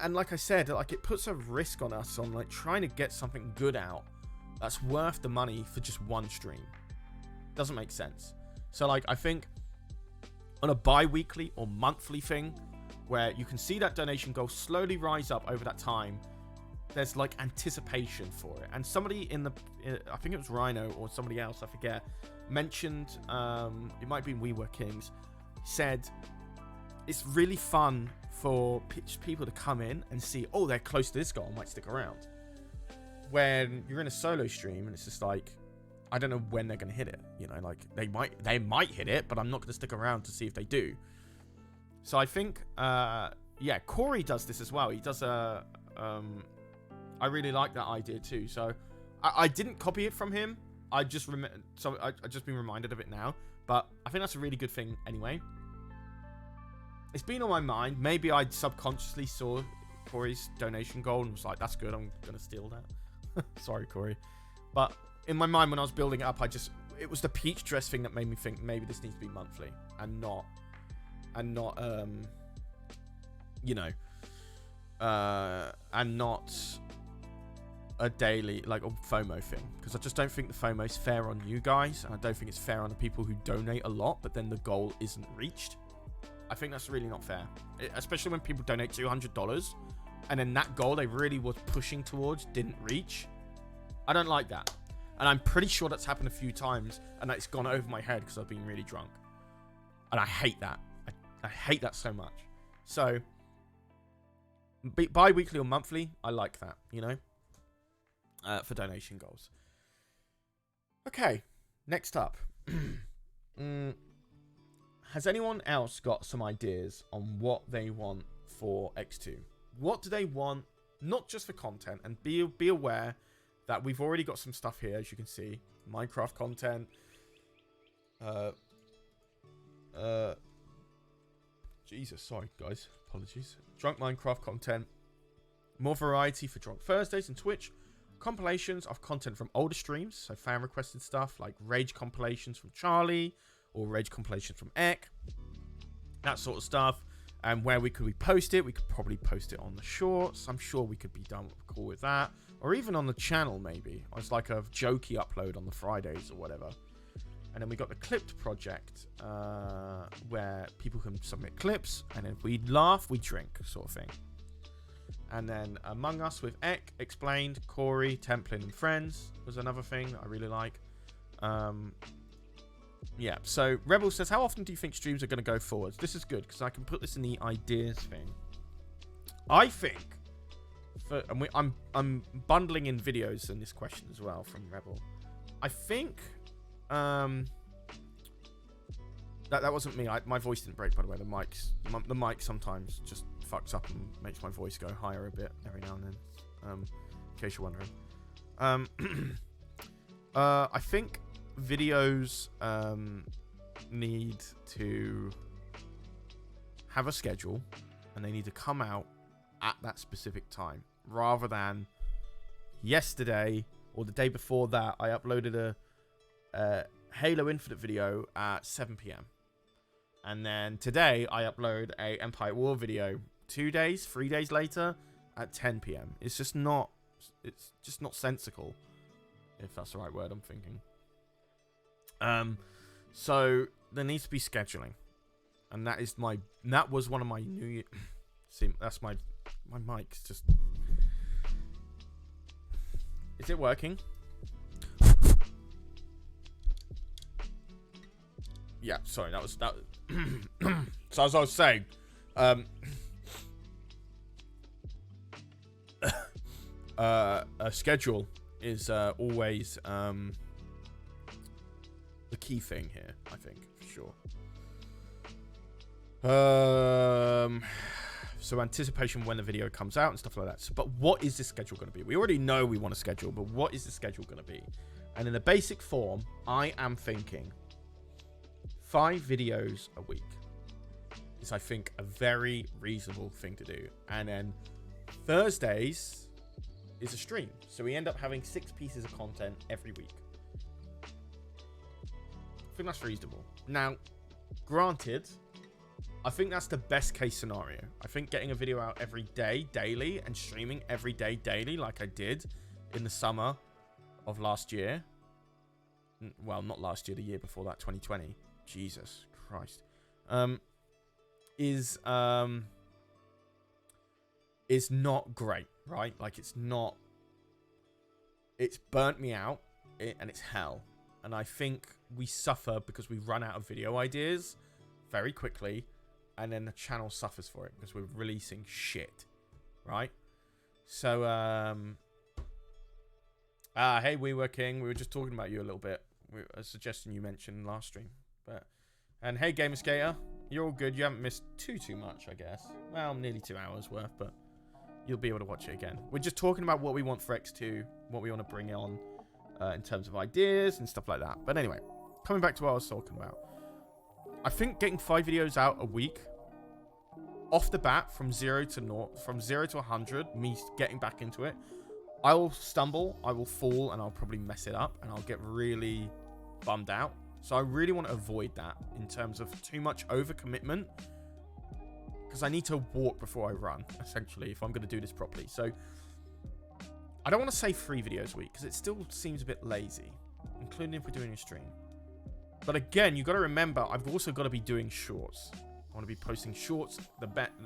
And like I said, like it puts a risk on us on like trying to get something good out that's worth the money for just one stream. Doesn't make sense. So like I think on a bi-weekly or monthly thing where you can see that donation goal slowly rise up over that time, there's like anticipation for it. And somebody I think it was Rhino or somebody else, I forget, mentioned, it might be We Were Kings, said it's really fun for people to come in and see, oh, they're close to this goal, might stick around. When you're in a solo stream and it's just like, I don't know when they're going to hit it, you know, like they might hit it, but I'm not going to stick around to see if they do. So I think, yeah, Corey does this as well. He does I really like that idea too. So I didn't copy it from him. I just been reminded of it now, but I think that's a really good thing anyway. It's been on my mind. Maybe I subconsciously saw Corey's donation goal and was like, that's good, I'm going to steal that. Sorry, Corey. But in my mind, when I was building it up, it was the peach dress thing that made me think maybe this needs to be monthly and not, you know, and not a daily, like a FOMO thing. Because I just don't think the FOMO is fair on you guys. And I don't think it's fair on the people who donate a lot, but then the goal isn't reached. I think that's really not fair. Especially when people donate $200 and then that goal they really was pushing towards didn't reach. I don't like that. And I'm pretty sure that's happened a few times and that it's gone over my head because I've been really drunk. And I hate that. I hate that so much. So, bi-weekly or monthly, I like that, you know, for donation goals. Okay, next up. Has anyone else got some ideas on what they want for EcksToo? What do they want, not just for content, and be aware that we've already got some stuff here, as you can see. Minecraft content. Jesus, sorry, guys. Apologies. Drunk Minecraft content. More variety for Drunk Thursdays and Twitch. Compilations of content from older streams, so fan-requested stuff, like Rage compilations from Charlie, or Rage compilations from Eck. That sort of stuff. And where could we post it? We could probably post it on the shorts. I'm sure we could be done cool with that. Or even on the channel, maybe. It's like a jokey upload on the Fridays or whatever. And then we got the clipped project, where people can submit clips, and if we laugh, we drink, sort of thing. And then Among Us with Eck, Explained, Corey, Templin, and Friends was another thing that I really like. Yeah, so Rebel says, how often do you think streams are going to go forwards? This is good, because I can put this in the ideas thing. I think, I'm bundling in videos in this question as well from Rebel. I think... that wasn't me. My voice didn't break, by the way. The mic sometimes just fucks up and makes my voice go higher a bit every now and then. In case you're wondering. I think videos need to have a schedule, and they need to come out at that specific time, rather than yesterday or the day before that I uploaded a Halo Infinite video at 7 p.m. and then today I upload a Empire at War video 3 days later at 10 p.m. It's just not sensical, if that's the right word I'm thinking. So there needs to be scheduling, and that was one of my New Year. See, that's my mic's just. Is it working? Yeah, sorry, that was. So as I was saying, a schedule is always the key thing here, I think, for sure. So anticipation when the video comes out and stuff like that. So, but what is the schedule going to be? We already know we want a schedule, but what is the schedule going to be? And in a basic form, I am thinking 5 videos a week is, I think, a very reasonable thing to do. And then Thursdays is a stream. So we end up having 6 pieces of content every week. I think that's reasonable. Now, granted, I think that's the best case scenario. I think getting a video out every day, daily, and streaming every day, daily, like I did in the summer of last year. Well, not last year, the year before that, 2020. Jesus Christ. Is not great, right? Like, it's burnt me out, and it's hell. And I think we suffer because we run out of video ideas very quickly, and then the channel suffers for it because we're releasing shit, right? So, hey, We Were King, we were just talking about you a little bit. A suggestion you mentioned last stream, and hey, Gamer Skater, you're all good. You haven't missed too much, I guess. Well, nearly 2 hours worth, but you'll be able to watch it again. We're just talking about what we want for EcksToo, what we want to bring on in terms of ideas and stuff like that. But anyway, coming back to what I was talking about, I think getting 5 videos out a week off the bat from 0 to 100, me getting back into it, I will stumble, I will fall, and I'll probably mess it up, and I'll get really bummed out. So I really want to avoid that in terms of too much overcommitment, because I need to walk before I run, essentially, if I'm going to do this properly. So I don't want to say 3 videos a week, because it still seems a bit lazy, including if we're doing a stream. But again, you've got to remember, I've also got to be doing shorts. I want to be posting shorts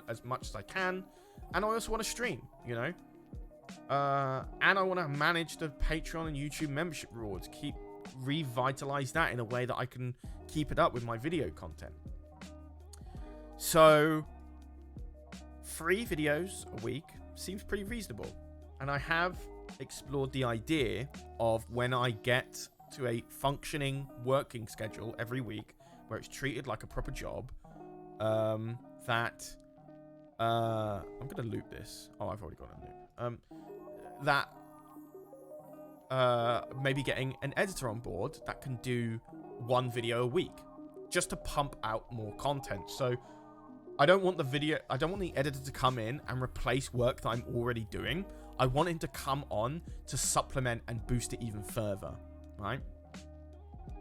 as much as I can, and I also want to stream, you know? And I want to manage the Patreon and YouTube membership rewards, revitalize that in a way that I can keep it up with my video content. So 3 videos a week seems pretty reasonable, and I have explored the idea of when I get to a functioning working schedule every week where it's treated like a proper job, that I'm gonna loop this. Oh, I've already got a loop. Maybe getting an editor on board that can do 1 video a week just to pump out more content. So I don't want the editor to come in and replace work that I'm already doing. I want him to come on to supplement and boost it even further, right?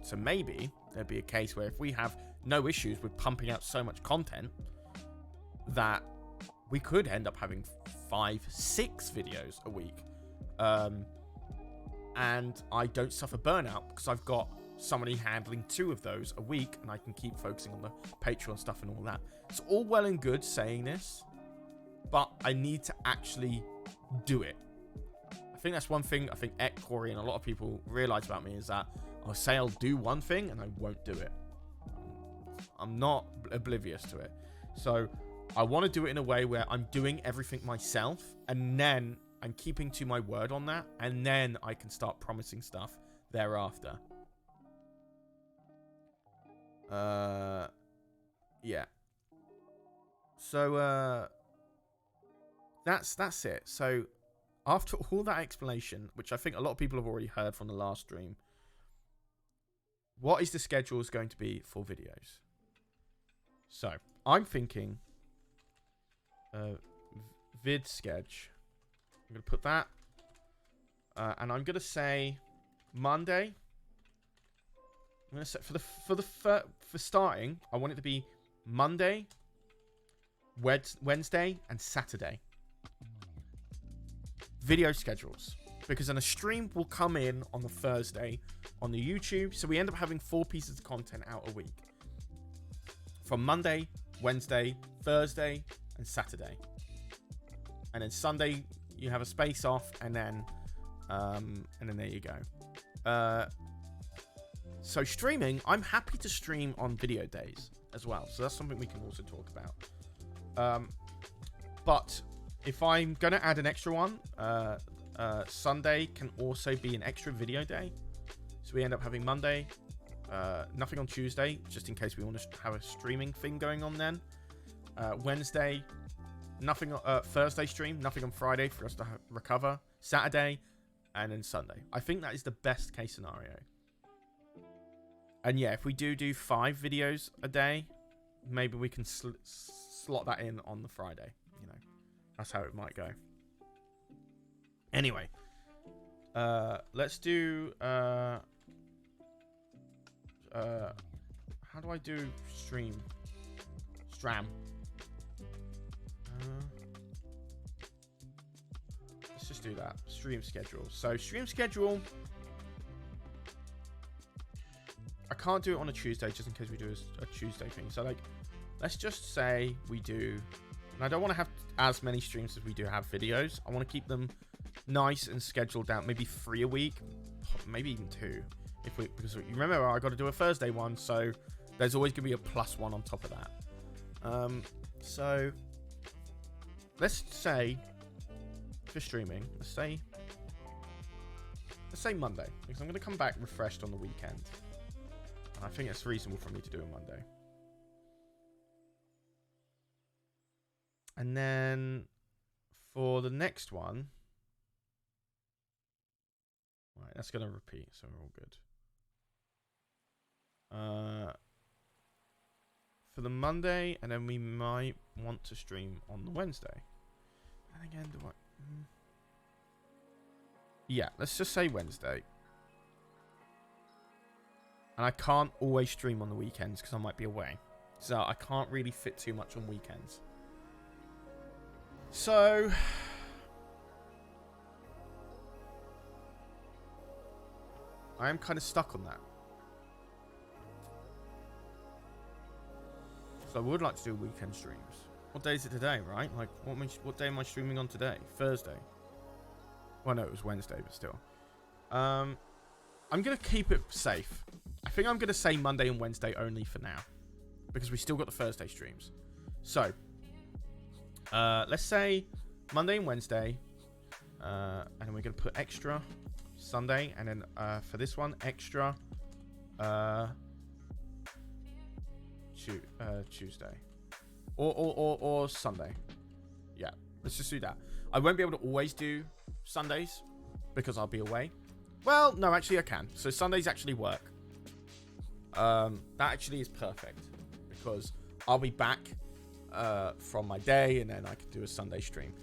So maybe there'd be a case where if we have no issues with pumping out so much content, that we could end up having 5, 6 videos a week. And I don't suffer burnout because I've got somebody handling 2 of those a week, and I can keep focusing on the Patreon stuff and all that. It's all well and good saying this, but I need to actually do it. I think that's one thing I think Corey and a lot of people realize about me is that I'll say I'll do one thing and I won't do it. I'm not oblivious to it. So I want to do it in a way where I'm doing everything myself, and then I'm keeping to my word on that, and then I can start promising stuff thereafter. Yeah. So that's it. So after all that explanation, which I think a lot of people have already heard from the last stream, what is the schedule is going to be for videos? So I'm thinking vid sketch. I'm gonna put that, and I'm gonna say Monday. I'm gonna say for starting, I want it to be Monday, Wednesday, and Saturday. Video schedules, because then a stream will come in on the Thursday on the YouTube, so we end up having 4 pieces of content out a week from Monday, Wednesday, Thursday, and Saturday, and then Sunday you have a space off, and then there you go. So streaming, I'm happy to stream on video days as well, so that's something we can also talk about. But if I'm going to add an extra one, Sunday can also be an extra video day. So we end up having Monday, nothing on Tuesday, just in case we want to have a streaming thing going on then. Wednesday, nothing. Thursday stream, nothing on Friday for us to recover. Saturday, and then Sunday. I think that is the best case scenario. And yeah, if we do 5 videos a day, maybe we can slot that in on the Friday. You know, that's how it might go. Anyway, let's do how do I do Stram? Let's just do that. Stream schedule. So stream schedule, I can't do it on a Tuesday just in case we do a Tuesday thing. So like, let's just say we do, and I don't want to have as many streams as we do have videos. I want to keep them nice and scheduled out. Maybe 3 a week, maybe even 2. Because you remember I got to do a Thursday one, so there's always going to be a +1 on top of that. So let's say for streaming, let's say Monday, because I'm going to come back refreshed on the weekend. And I think it's reasonable for me to do a Monday. And then for the next one, right, that's going to repeat, so we're all good. For the Monday, and then we might want to stream on the Wednesday. And again, do I? Yeah, let's just say Wednesday. And I can't always stream on the weekends because I might be away. So I can't really fit too much on weekends. So I am kind of stuck on that. So I would like to do weekend streams. What day is it today, right? Like, what day am I streaming on today? Thursday. Well, no, it was Wednesday, but still. I'm going to keep it safe. I think I'm going to say Monday and Wednesday only for now, because we still got the Thursday streams. So, let's say Monday and Wednesday, and then we're going to put extra Sunday, and then for this one, extra Tuesday, or Sunday. Yeah, let's just do that. I won't be able to always do Sundays because I'll be away. Well, no, actually I can. So Sundays actually work. That actually is perfect because I'll be back from my day, and then I can do a Sunday stream.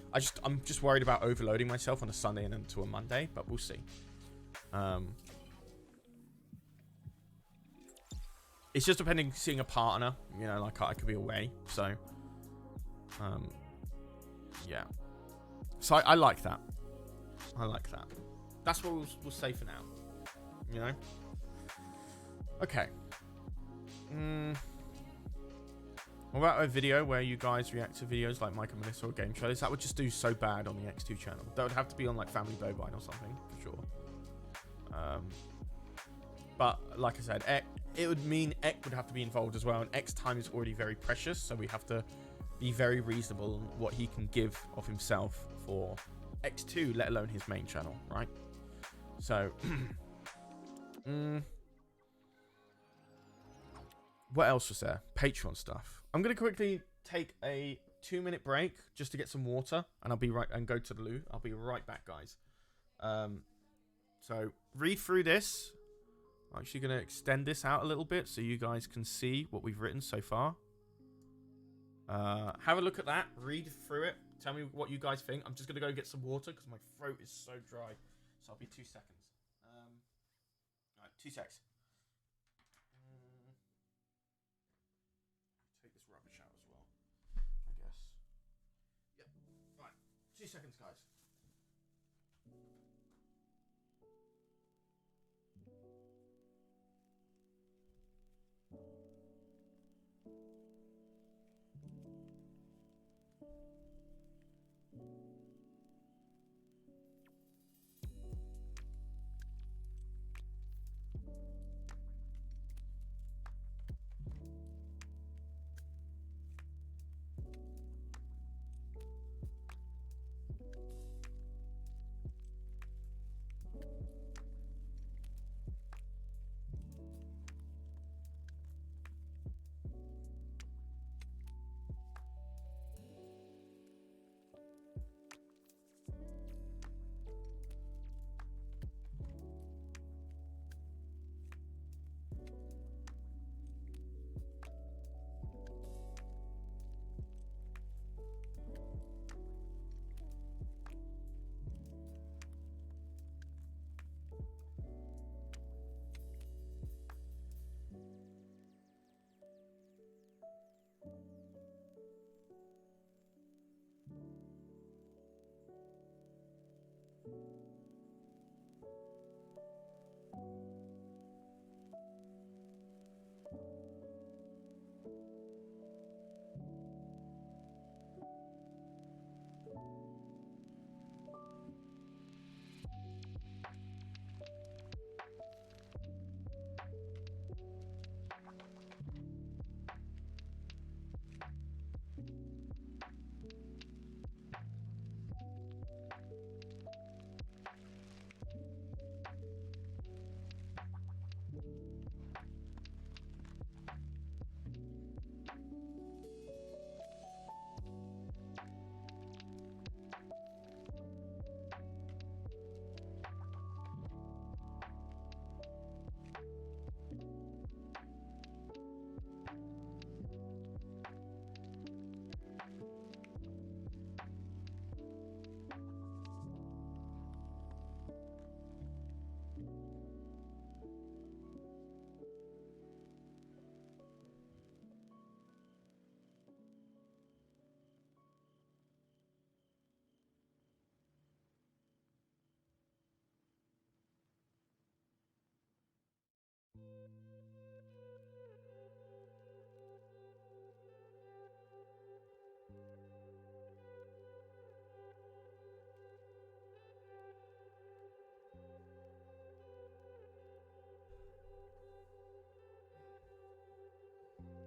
I'm just worried about overloading myself on a Sunday and then to a Monday, but we'll see. It's just depending, seeing a partner, you know, like I could be away. So Yeah. So I like that. I like that. That's what we'll say for now. You know? Okay. What about a video where you guys react to videos like Mike and Melissa or game trailers? That would just do so bad on the EcksToo channel. That would have to be on like Family Bovine or something, for sure. But like I said, it would mean Ek would have to be involved as well, and Ek's time is already very precious, so we have to be very reasonable on what he can give of himself for EcksToo, let alone his main channel, right? So, what else was there? Patreon stuff. I'm gonna quickly take a 2-minute break just to get some water, and I'll be right and go to the loo. I'll be right back, guys. So read through this. I'm actually gonna extend this out a little bit so you guys can see what we've written so far. Have a look at that. Read through it. Tell me what you guys think. I'm just gonna go get some water because my throat is so dry. So I'll be 2 seconds. Alright, 2 secs. Take this rubbish out as well, I guess. Yep. Right. 2 seconds, guys.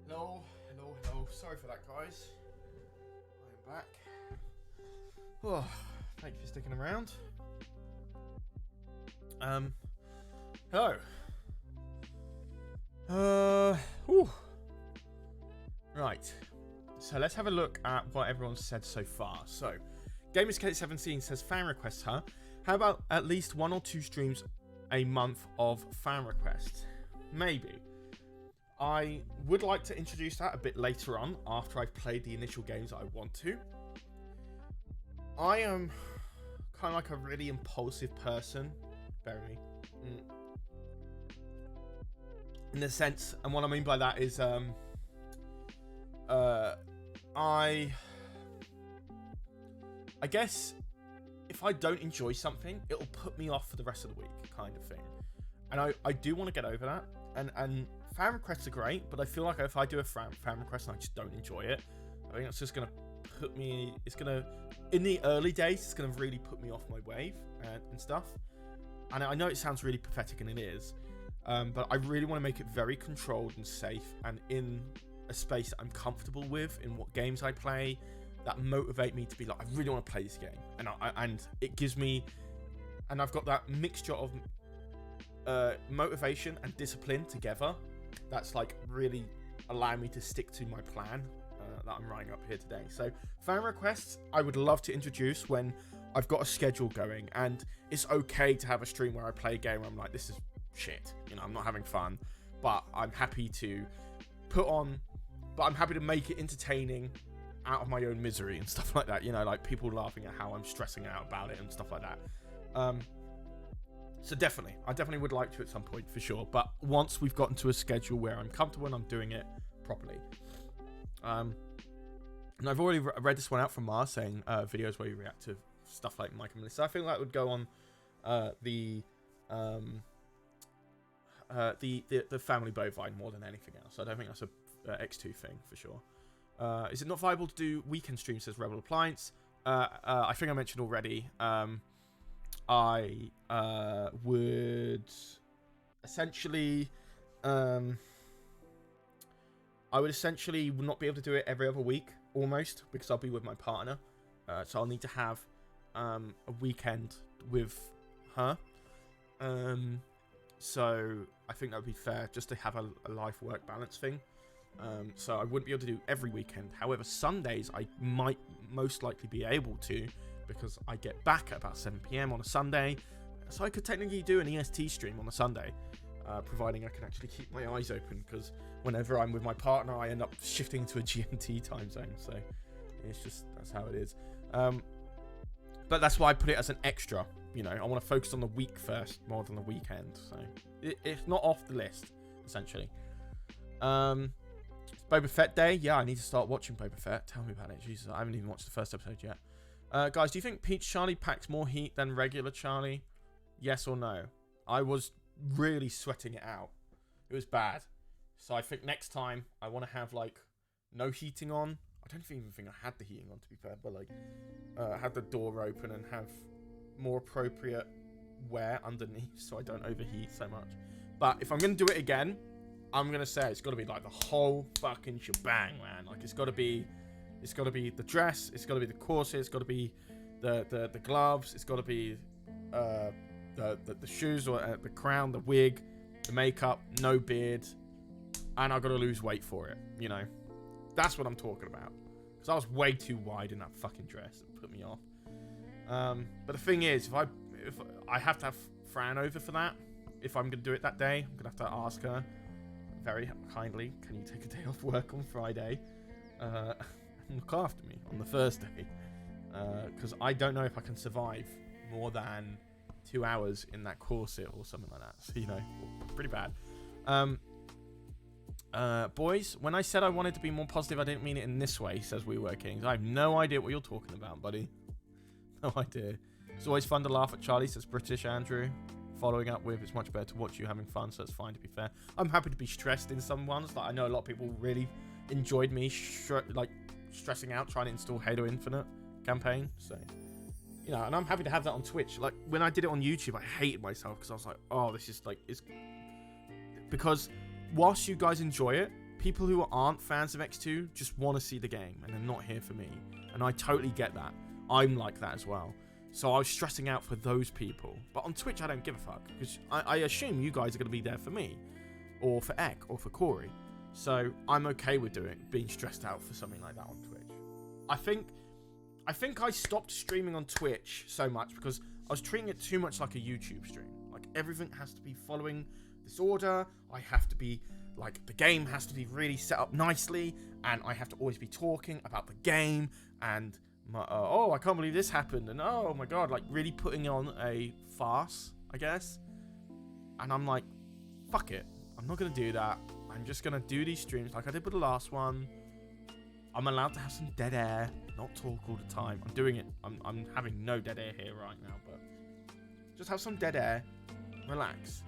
Hello. Sorry for that, guys. I am back. Oh, thank you for sticking around. Hello. Whew. Right. So let's have a look at what everyone's said so far. So, GamersKate17 says fan requests, huh? How about at least 1 or 2 streams a month of fan requests? Maybe. I would like to introduce that a bit later on after I've played the initial games I want to. I am kind of like a really impulsive person. Bear with me. In the sense, and what I mean by that is I I guess if I don't enjoy something, it'll put me off for the rest of the week, kind of thing. And I do want to get over that. And fan requests are great, but I feel like if I do a fan request and I just don't enjoy it, I think it's just going to put me, in the early days, it's going to really put me off my wave and stuff. And I know it sounds really pathetic, and it is, but I really want to make it very controlled and safe, and in a space that I'm comfortable with, in what games I play, that motivate me to be like, I really want to play this game. And it gives me, and I've got that mixture of motivation and discipline together. That's like really allowing me to stick to my plan that I'm writing up here today. So fan requests, I would love to introduce when I've got a schedule going, and it's okay to have a stream where I play a game where I'm like, this is shit, I'm not having fun, but I'm happy to make it entertaining out of my own misery and stuff like that, like people laughing at how I'm stressing out about it and stuff like that. So I definitely would like to at some point, for sure, but once we've gotten to a schedule where I'm comfortable and I'm doing it properly. And I've already read this one out from Mars saying videos where you react to stuff like Mike and Melissa. I think that would go on the family bovine more than anything else. I don't think that's a EcksToo thing for sure. Is it not viable to do weekend streams, says Rebel Appliance? I think I mentioned already. I would essentially not be able to do it every other week, almost, because I'll be with my partner. So I'll need to have a weekend with her. So I think that would be fair, just to have a life-work balance thing. So I wouldn't be able to do every weekend. However, Sundays I might most likely be able to, because I get back at about 7 PM on a Sunday. So I could technically do an EST stream on a Sunday, providing I can actually keep my eyes open, because whenever I'm with my partner, I end up shifting to a GMT time zone. So it's just, that's how it is. But that's why I put it as an extra. I want to focus on the week first more than the weekend. So it's not off the list, essentially. It's Boba Fett Day. Yeah, I need to start watching Boba Fett. Tell me about it. Jesus, I haven't even watched the first episode yet. Guys, do you think Peach Charlie packs more heat than regular Charlie? Yes or no? I was really sweating it out. It was bad. So I think next time I want to have like no heating on. I don't even think I had the heating on, to be fair, but like have the door open and have more appropriate wear underneath so I don't overheat so much. But if I'm going to do it again, I'm going to say it's got to be like the whole fucking shebang, man. Like it's got to be the dress, it's got to be the corset, it's got to be the gloves, it's got to be the shoes, or the crown, the wig, the makeup, no beard, and I've got to lose weight for it, That's what I'm talking about. Because I was way too wide in that fucking dress. It put me off. But the thing is, if I have to have Fran over for that, if I'm going to do it that day, I'm going to have to ask her very kindly, can you take a day off work on Friday and look after me on the Thursday? Because I don't know if I can survive more than 2 hours in that corset or something like that. So, pretty bad. Boys, when I said I wanted to be more positive, I didn't mean it in this way, says We Were Kings. I have no idea what you're talking about, buddy. No idea. It's always fun to laugh at Charlie, says British Andrew. Following up with, it's much better to watch you having fun, so it's fine, to be fair. I'm happy to be stressed in some ones. Like, I know a lot of people really enjoyed me stressing out trying to install Halo Infinite campaign. So, and I'm happy to have that on Twitch. Like, when I did it on YouTube, I hated myself because I was like, oh, this is like, it's... Because whilst you guys enjoy it, people who aren't fans of EcksToo just want to see the game and they're not here for me. And I totally get that. I'm like that as well. So I was stressing out for those people. But on Twitch, I don't give a fuck. Because I assume you guys are going to be there for me. Or for Eck. Or for Corey. So I'm okay with being stressed out for something like that on Twitch. I think I stopped streaming on Twitch so much because I was treating it too much like a YouTube stream. Like, everything has to be following this order. I have to be... Like, the game has to be really set up nicely. And I have to always be talking about the game. And... oh, I can't believe this happened, and oh my god, like really putting on a farce, I guess. And I'm like, fuck it, I'm not gonna do that. I'm just gonna do these streams like I did with the last one. I'm allowed to have some dead air, not talk all the time. I'm doing it. I'm having no dead air here right now, but just have some dead air, relax,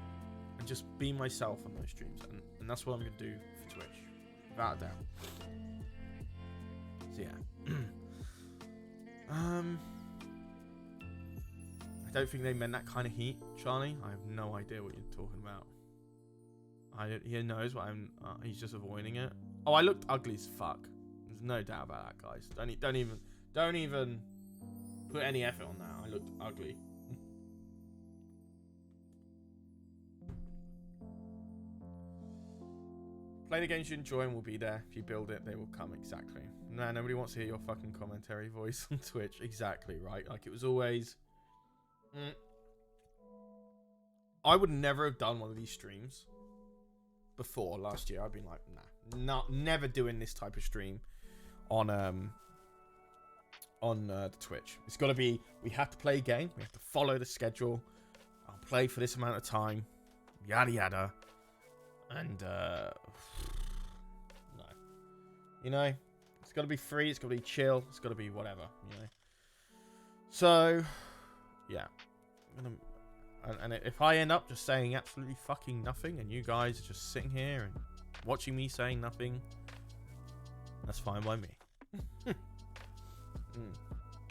and just be myself on those streams. And that's what I'm going to do for Twitch, without a doubt. So yeah. I don't think they meant that kind of heat, Charlie. I have no idea what you're talking about. He knows what I'm. He's just avoiding it. Oh, I looked ugly as fuck. There's no doubt about that, guys. Don't even put any effort on that. I looked ugly. Play the games you enjoy and we'll be there. If you build it, they will come. Exactly. Nah, nobody wants to hear your fucking commentary voice on Twitch. Exactly, right? Like, it was always... I would never have done one of these streams before last year. I've been like, nah, never doing this type of stream on the Twitch. It's got to be, we have to play a game. We have to follow the schedule. I'll play for this amount of time. Yada, yada. And, no. You know, it's got to be free. It's got to be chill. It's got to be whatever, you know. So, yeah. And if I end up just saying absolutely fucking nothing and you guys are just sitting here and watching me saying nothing, that's fine by me.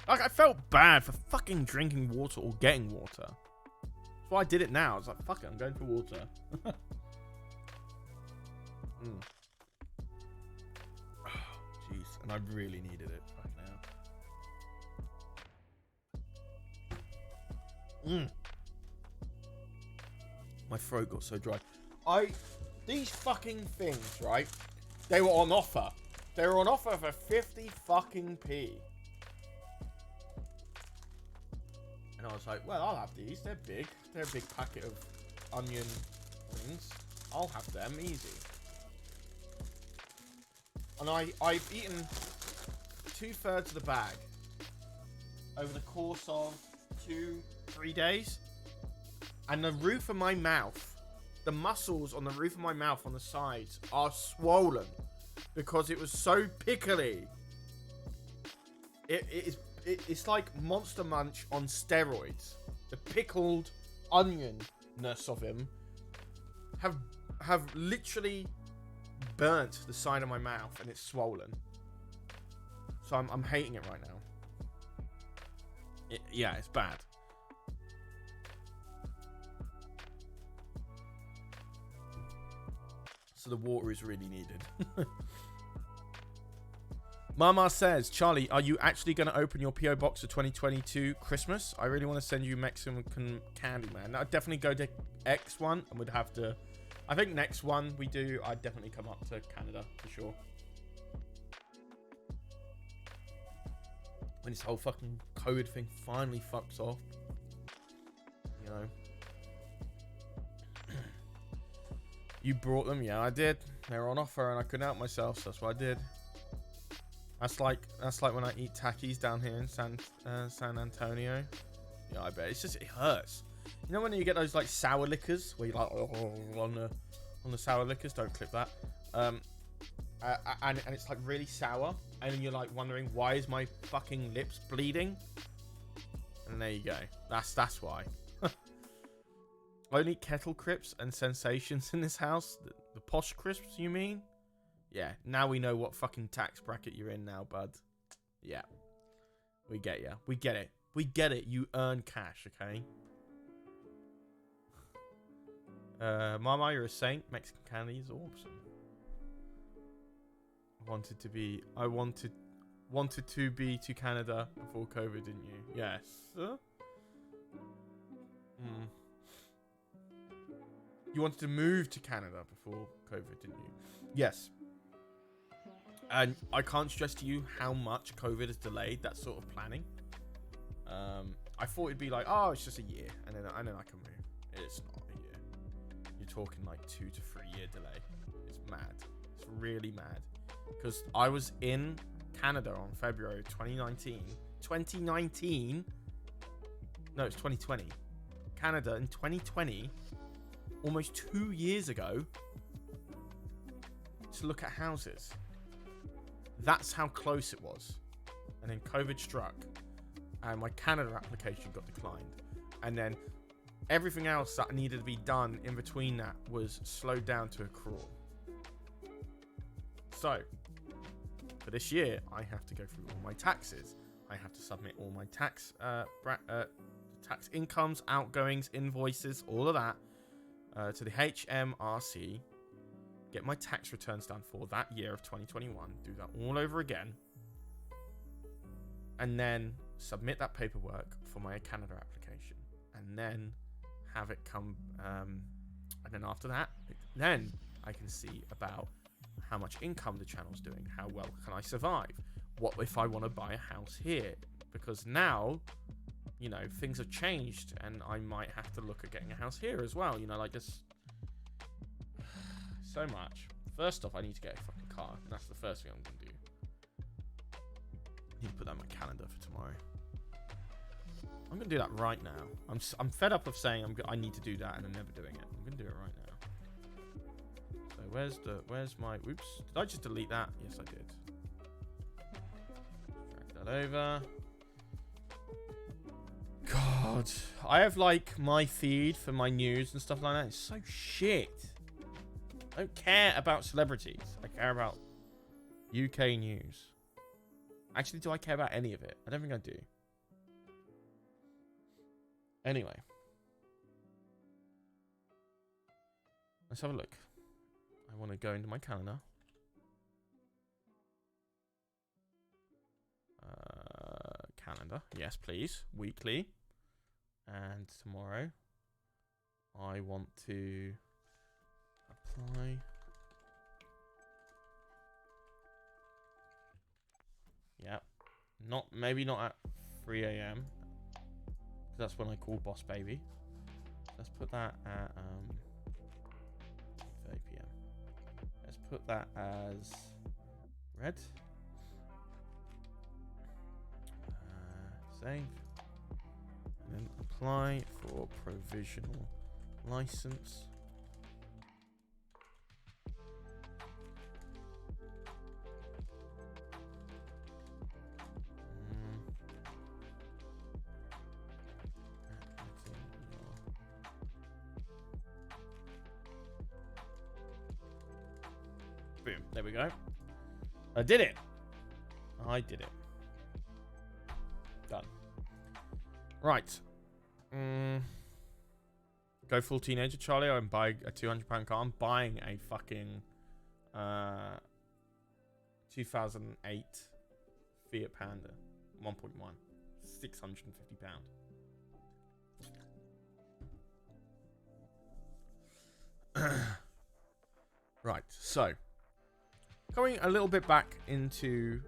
Like, I felt bad for fucking drinking water or getting water. That's why I did it now. I was like, fuck it, I'm going for water. Jeez, and I really needed it right now. My throat got so dry. These fucking things, right? They were on offer. They were on offer for 50 fucking p. And I was like, well, I'll have these. They're big. They're a big packet of onion things. I'll have them easy. And I've eaten 2/3 of the bag over the course of 2-3 days. And the roof of my mouth, the muscles on the roof of my mouth on the sides are swollen because it was so pickly. It's like Monster Munch on steroids. The pickled onionness of him have literally burnt the side of my mouth and it's swollen. So I'm hating it right now. Yeah, it's bad. So the water is really needed. Mama says, Charlie, are you actually going to open your PO box for 2022 Christmas? I really want to send you Mexican candy, man. I'd definitely go to X1 and would have to... I think next one we do, I'd definitely come up to Canada for sure. When this whole fucking COVID thing finally fucks off. You know. You brought them? Yeah, I did. They were on offer and I couldn't help myself, so that's what I did. That's like when I eat Takis down here in San Antonio. Yeah, I bet. It's just, it hurts. You know when you get those like sour liquors where you like on the sour liquors? Don't clip that. And it's like really sour, and then you're like wondering why is my fucking lips bleeding? And there you go. That's why. Only kettle crisps and sensations in this house. The posh crisps, you mean? Yeah. Now we know what fucking tax bracket you're in now, bud. Yeah. We get ya. We get it. We get it. You earn cash, okay? Mama, you're a saint. Mexican candy is awesome. I wanted to be to Canada before COVID, didn't you? Yes. You wanted to move to Canada before COVID, didn't you? Yes. And I can't stress to you how much COVID has delayed that sort of planning. I thought it'd be like, oh, it's just a year, and then I can move. It's not a year. You're talking like 2 to 3 year delay. It's mad. It's really mad. Because I was in Canada on February 2019. 2019? No, it's 2020. Canada in 2020, almost 2 years ago, to look at houses. That's how close it was. And then COVID struck, and my Canada application got declined. And then everything else that needed to be done in between that was slowed down to a crawl. So, for this year, I have to go through all my taxes. I have to submit all my tax incomes, outgoings, invoices, all of that to the HMRC. Get my tax returns done for that year of 2021. Do that all over again. And then submit that paperwork for my Canada application. And then have it come... and then after that, then I can see about how much income the channel's doing. How well can I survive? What if I want to buy a house here? Because now, you know, things have changed and I might have to look at getting a house here as well. You know, like this. So much. First off, I need to get a fucking car. And that's the first thing I'm going to do. I need to put that in my calendar for tomorrow. I'm going to do that right now. I'm fed up of saying I need to do that and then never doing it. I'm going to do it right now. So where's my... Oops. Did I just delete that? Yes, I did. Drag that over. God. I have, like, my feed for my news and stuff like that. It's so shit. I don't care about celebrities. I care about UK news. Actually, do I care about any of it? I don't think I do. Anyway. Let's have a look. I want to go into my calendar. Calendar. Yes, please. Weekly. And tomorrow, I want to apply. Yeah. Maybe not at 3 a.m. That's when I call Boss Baby. Let's put that at 30 p.m. Let's put that as red. Save. And then apply for provisional license. Boom. There we go. I did it. I did it. Done. Right. Go full teenager, Charlie. I'm buying a £200 car. I'm buying a fucking 2008 Fiat Panda 1.1. £650. Right. So, going a little bit back into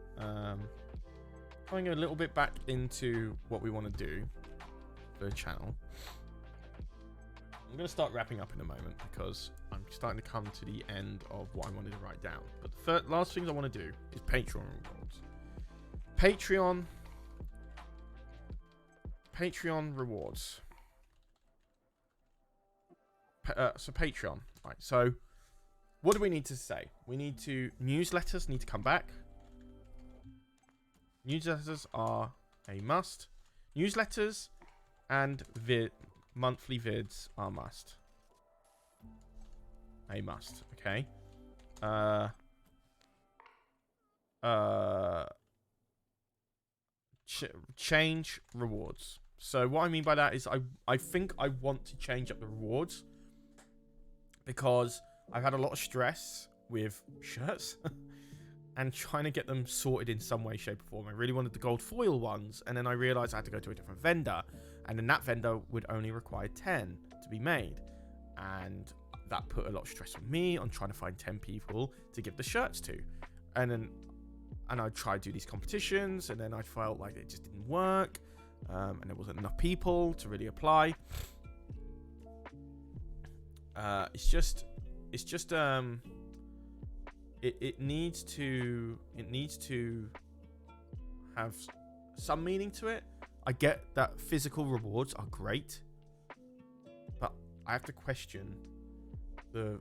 what we want to do for the channel. I'm going to start wrapping up in a moment because I'm starting to come to the end of what I wanted to write down. But the last things I want to do is Patreon rewards. Patreon rewards. So Patreon. Right. So what do we need to say? We need to... Newsletters need to come back. Newsletters are a must. Newsletters and monthly vids are must. A must. Okay. Change rewards. So what I mean by that is I think I want to change up the rewards because I've had a lot of stress with shirts and trying to get them sorted in some way, shape, or form. I really wanted the gold foil ones, and then I realized I had to go to a different vendor, and then that vendor would only require 10 to be made, and that put a lot of stress on me on trying to find 10 people to give the shirts to, and I'd try to do these competitions, and then I felt like it just didn't work, and there wasn't enough people to really apply. It needs to have some meaning to it. I get that physical rewards are great, but I have to question the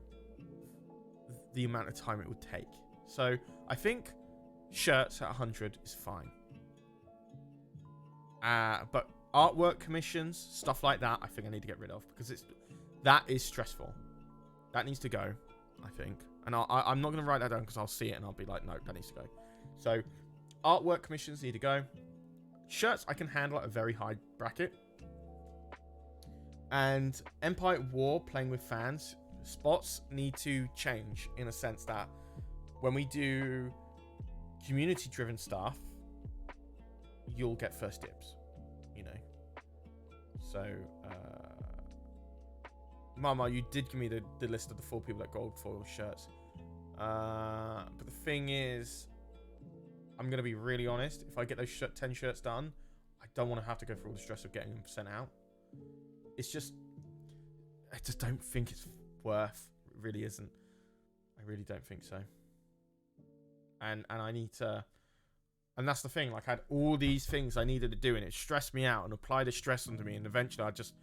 amount of time it would take. So I think shirts at 100 is fine. But artwork commissions, stuff like that, I think I need to get rid of because that is stressful. That needs to go, I think. And I'm not going to write that down because I'll see it and I'll be like, no, that needs to go. So artwork commissions need to go. Shirts I can handle at a very high bracket. And Empire at War, playing with fans, spots need to change in a sense that when we do community-driven stuff, you'll get first dibs, you know. So, Mama, you did give me the list of the 4 people that gold foil shirts. But the thing is, I'm going to be really honest. If I get those 10 shirts done, I don't want to have to go through all the stress of getting them sent out. It's just, I just don't think it's worth. It really isn't. I really don't think so. And I need to, and that's the thing. Like I had all these things I needed to do, and it stressed me out and applied the stress onto me, and eventually I just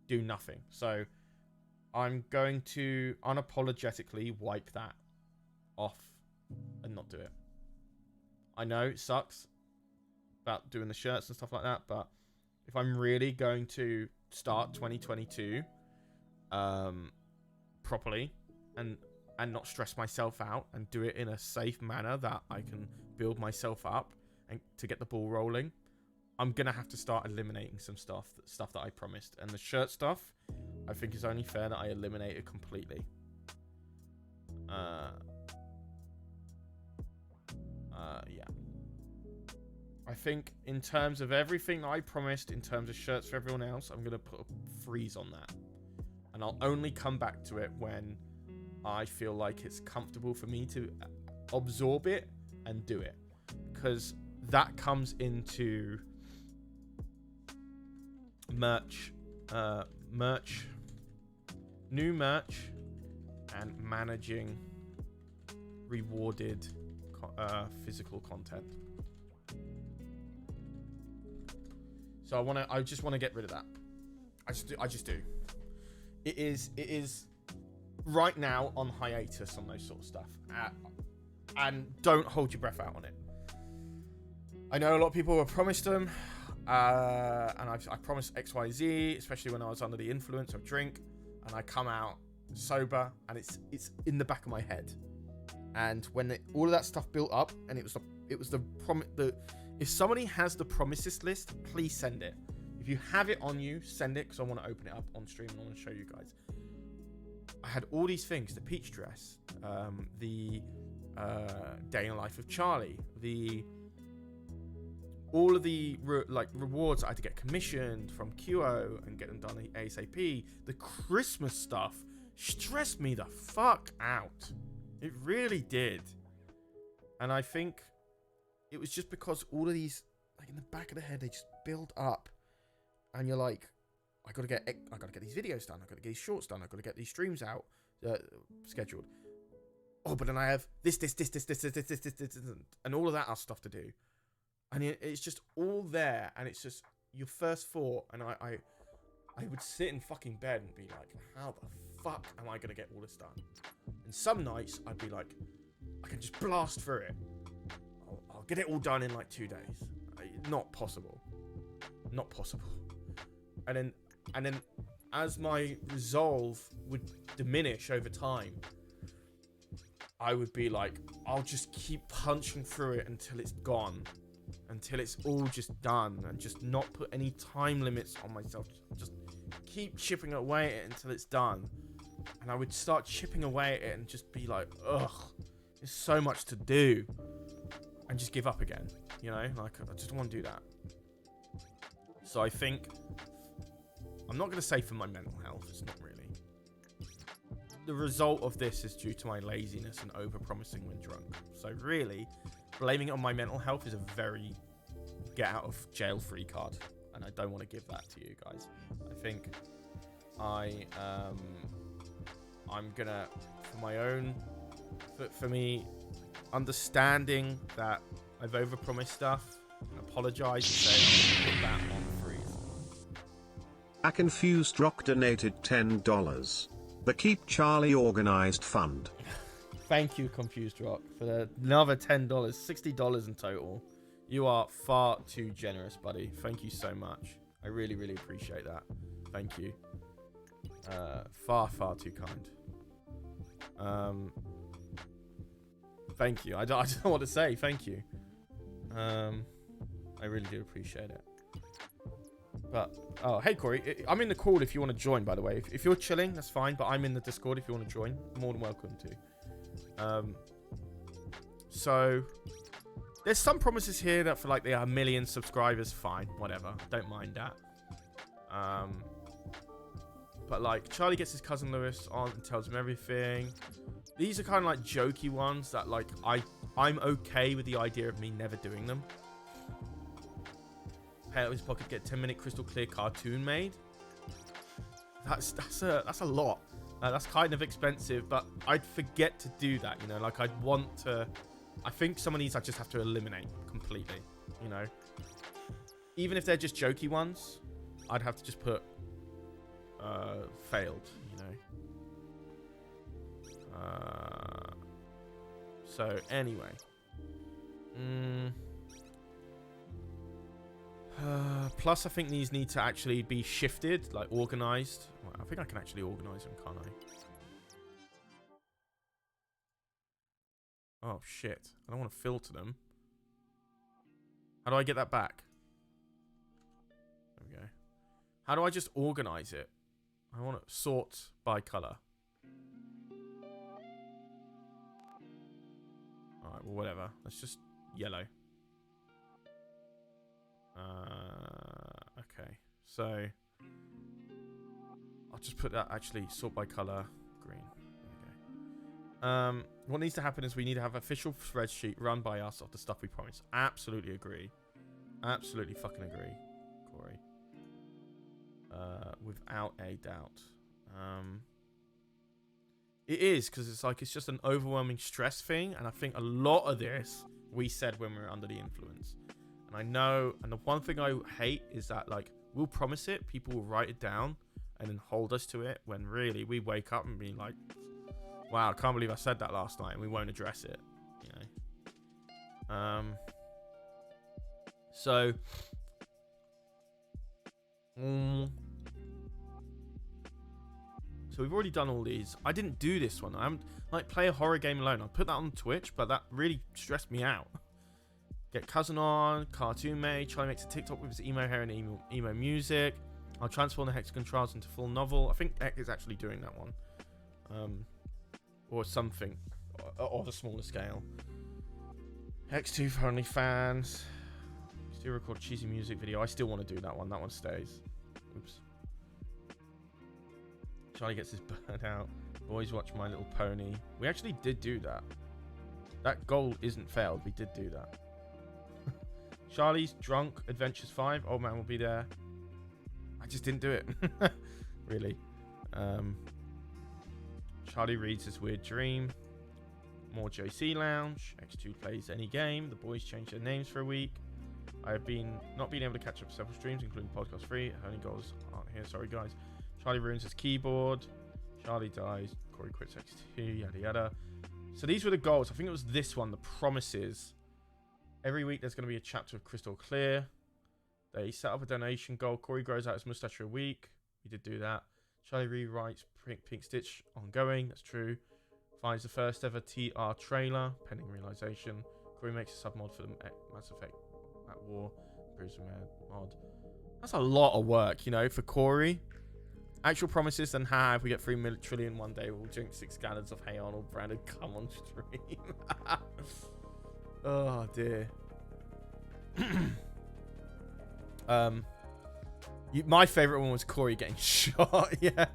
do nothing. So I'm going to unapologetically wipe that off and not do it. I know it sucks about doing the shirts and stuff like that, but if I'm really going to start 2022 properly and not stress myself out and do it in a safe manner that I can build myself up and to get the ball rolling, I'm gonna have to start eliminating some stuff that I promised. And the shirt stuff, I think is only fair that I eliminate it completely. Yeah. I think in terms of everything that I promised, in terms of shirts for everyone else, I'm gonna put a freeze on that, and I'll only come back to it when I feel like it's comfortable for me to absorb it and do it, because that comes into merch, new merch, and managing rewarded physical content. So I just want to get rid of that. I just do. It is right now on hiatus on those sort of stuff. And don't hold your breath out on it. I know a lot of people were promised them. And I promised XYZ, especially when I was under the influence of drink, and I come out sober, and it's in the back of my head. And when all of that stuff built up, and it was the if somebody has the promises list, please send it. If you have it on you, send it, because I want to open it up on stream and I want to show you guys. I had all these things: the peach dress, the day in the life of Charlie, all of the rewards I had to get commissioned from QO and get them done ASAP. The Christmas stuff stressed me the fuck out. It really did. And I think it was just because all of these, like in the back of the head, they just build up. And you're like, I gotta get these videos done. I gotta get these shorts done. I gotta get these streams out scheduled. Oh, but then I have this, and all of that other stuff to do. And it's just all there, and it's just your first thought. And I would sit in fucking bed and be like, how the fuck am I gonna get all this done? And some nights I'd be like, I can just blast through it. I'll get it all done in like 2 days. Not possible. Not possible. And then as my resolve would diminish over time, I would be like, I'll just keep punching through it until it's gone. Until it's all just done, and just not put any time limits on myself. Just keep chipping away at it until it's done. And I would start chipping away at it and just be like, ugh, there's so much to do. And just give up again. You know, like, I just don't want to do that. So I think, I'm not going to say for my mental health, it's not really. The result of this is due to my laziness and over-promising when drunk. So really, blaming it on my mental health is a very get-out-of-jail-free card. And I don't want to give that to you guys. I think I'm going to, for my own, for me, understanding that I've over-promised stuff, and apologise and say, put that on freeze. A Confused Rock donated $10. The Keep Charlie Organized Fund. Thank you, Confused Rock, for another $10, $60 in total. You are far too generous, buddy. Thank you so much. I really, really appreciate that. Thank you. Far, far too kind. Thank you. I don't know what to say. Thank you. I really do appreciate it. But, oh, hey, Corey. I'm in the call if you want to join, by the way. If you're chilling, that's fine. But I'm in the Discord if you want to join. More than welcome to. So, there's some promises here that for like they are 1 million subscribers. Fine. Whatever. Don't mind that. But like, Charlie gets his cousin Lewis on and tells him everything. These are kind of like jokey ones that like I'm okay with the idea of me never doing them. Pay out of his pocket, get 10-minute crystal clear cartoon made. That's a lot. That's kind of expensive, but I'd forget to do that. You know, like I'd want to. I think some of these I just have to eliminate completely. You know, even if they're just jokey ones, I'd have to just put failed. You know. So anyway. Plus, I think these need to actually be shifted, like organized. Well, I think I can actually organize them, can't I? Oh, shit. I don't want to filter them. How do I get that back? There we go. How do I just organize it? I want to sort by color. Alright, well, whatever. Let's just yellow. Okay. So, I'll just put that, actually, sort by color. Green. There we go. What needs to happen is we need to have an official spreadsheet run by us of the stuff we promised. Absolutely agree. Absolutely fucking agree, Corey. Without a doubt. It is, because it's like, it's just an overwhelming stress thing. And I think a lot of this we said when we were under the influence. And I know, and the one thing I hate is that, like, we'll promise it, people will write it down and then hold us to it, when really we wake up and be like, wow, I can't believe I said that last night, and we won't address it, you know. So, so we've already done all these. I didn't do this one. I'm like, play a horror game alone. I'll put that on Twitch, but that really stressed me out. Get cousin on, cartoon made. Charlie makes a TikTok with his emo hair and emo music. I'll transform the Hexagon Trials into full novel. I think Eck is actually doing that one, or something of a smaller scale. EcksToo for OnlyFans. Still record a cheesy music video. I still want to do that one. That one stays. Oops. Charlie gets his bird out. Boys watch My Little Pony. We actually did do that. That goal isn't failed. We did do that. Charlie's Drunk Adventures 5. Old man will be there. I just didn't do it. Really. Charlie reads his weird dream. More JC Lounge. EcksToo plays any game. The boys change their names for a week. I have not been able to catch up with several streams, including podcast 3. Only goals aren't here. Sorry, guys. Charlie ruins his keyboard. Charlie dies. Corey quits EcksToo. Yada yada. So these were the goals. I think it was this one. The promises. Every week there's going to be a chapter of Crystal Clear. They set up a donation goal. Corey grows out his mustache for a week. We did do that. Charlie rewrites Pink Stitch ongoing. That's true. Finds the first ever TR trailer. Pending realization. Corey makes a sub mod for the Mass Effect at War. Improves the mod. That's a lot of work, you know, for Corey. Actual promises, then if we get 3 trillion one day, we'll drink 6 gallons of Hey Arnold branded cum on stream. Oh dear. My favorite one was Corey getting shot. Yeah.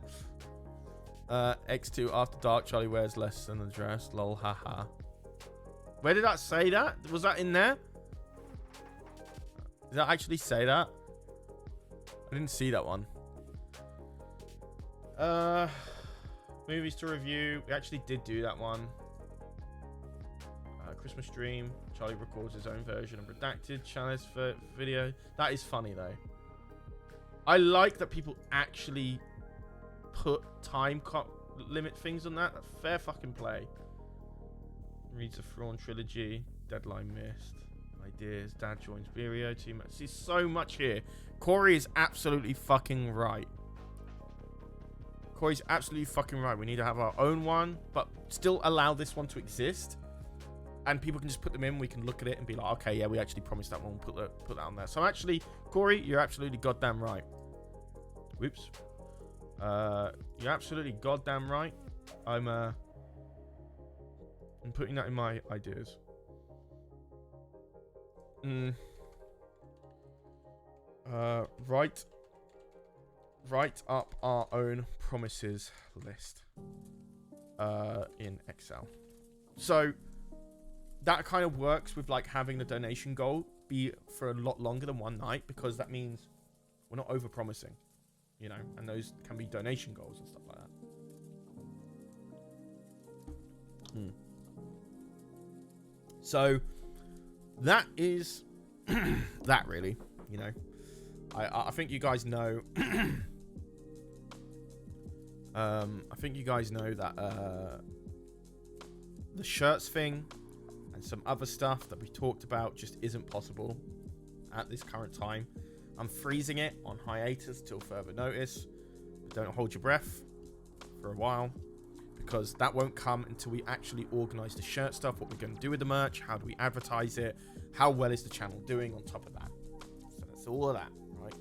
EcksToo after dark. Charlie wears less than a dress. Lol. Haha. Where did that say that? Was that in there? Did that actually say that? I didn't see that one. Movies to review. We actually did do that one. Christmas Dream. Charlie records his own version of Redacted Chalice for video. That is funny though. I like that people actually put time limit things on that. Fair fucking play. Reads the Thrawn trilogy. Deadline missed. Ideas. Dad joins Vireo. Team. See so much here. Corey is absolutely fucking right. Corey's absolutely fucking right. We need to have our own one, but still allow this one to exist. And people can just put them in. We can look at it and be like, okay, yeah, we actually promised that one. Put that on there. So actually, Corey, you're absolutely goddamn right. Whoops. You're absolutely goddamn right. I'm putting that in my ideas. Write up our own promises list in Excel. So that kind of works with like having the donation goal be for a lot longer than one night, because that means we're not over promising, you know, and those can be donation goals and stuff like that. So that is that, really, you know. I think you guys know. I think you guys know that the shirts thing and some other stuff that we talked about just isn't possible at this current time. I'm freezing it on hiatus till further notice. But don't hold your breath for a while, because that won't come until we actually organize the shirt stuff, what we're going to do with the merch, how do we advertise it, how well is the channel doing on top of that. So that's all of that, right?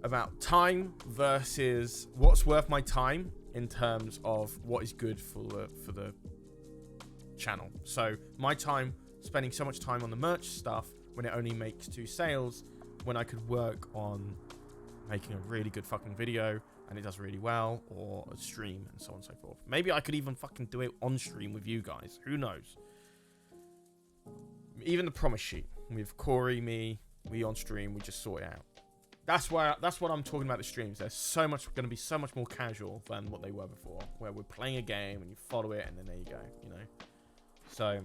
About time versus what's worth my time in terms of what is good for the channel. So my time, spending so much time on the merch stuff when it only makes 2 sales, when I could work on making a really good fucking video and it does really well, or a stream, and so on and so forth. Maybe I could even fucking do it on stream with you guys. Who knows? Even the promise sheet with Corey, me, we on stream, we just sort it out. That's what I'm talking about. The streams, they're going to be so much more casual than what they were before, where we're playing a game and you follow it and then there you go, you know. So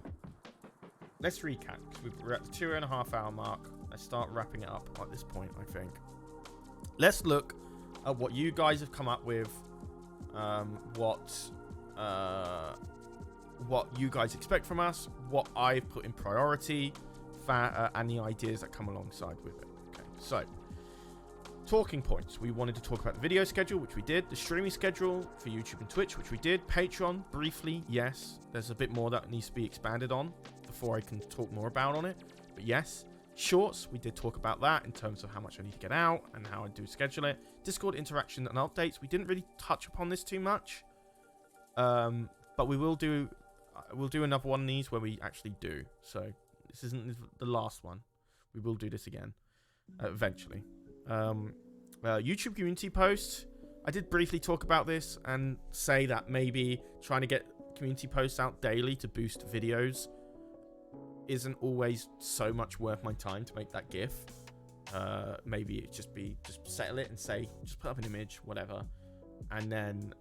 let's recap, because we're at the 2.5 hour mark. Let's start wrapping it up at this point, I think. Let's look at what you guys have come up with, what you guys expect from us, what I've put in priority, and the ideas that come alongside with it. Okay, so talking points. We wanted to talk about the video schedule, which we did. The streaming schedule for YouTube and Twitch, which we did. Patreon, briefly, yes. There's a bit more that needs to be expanded on before I can talk more about on it. But yes. Shorts, we did talk about that in terms of how much I need to get out and how I do schedule it. Discord interaction and updates. We didn't really touch upon this too much. But we'll do another one of these where we actually do. So this isn't the last one. We will do this again eventually. YouTube community posts. I did briefly talk about this and say that maybe trying to get community posts out daily to boost videos isn't always so much worth my time to make that GIF. Maybe it just settle it and say, just put up an image, whatever, and then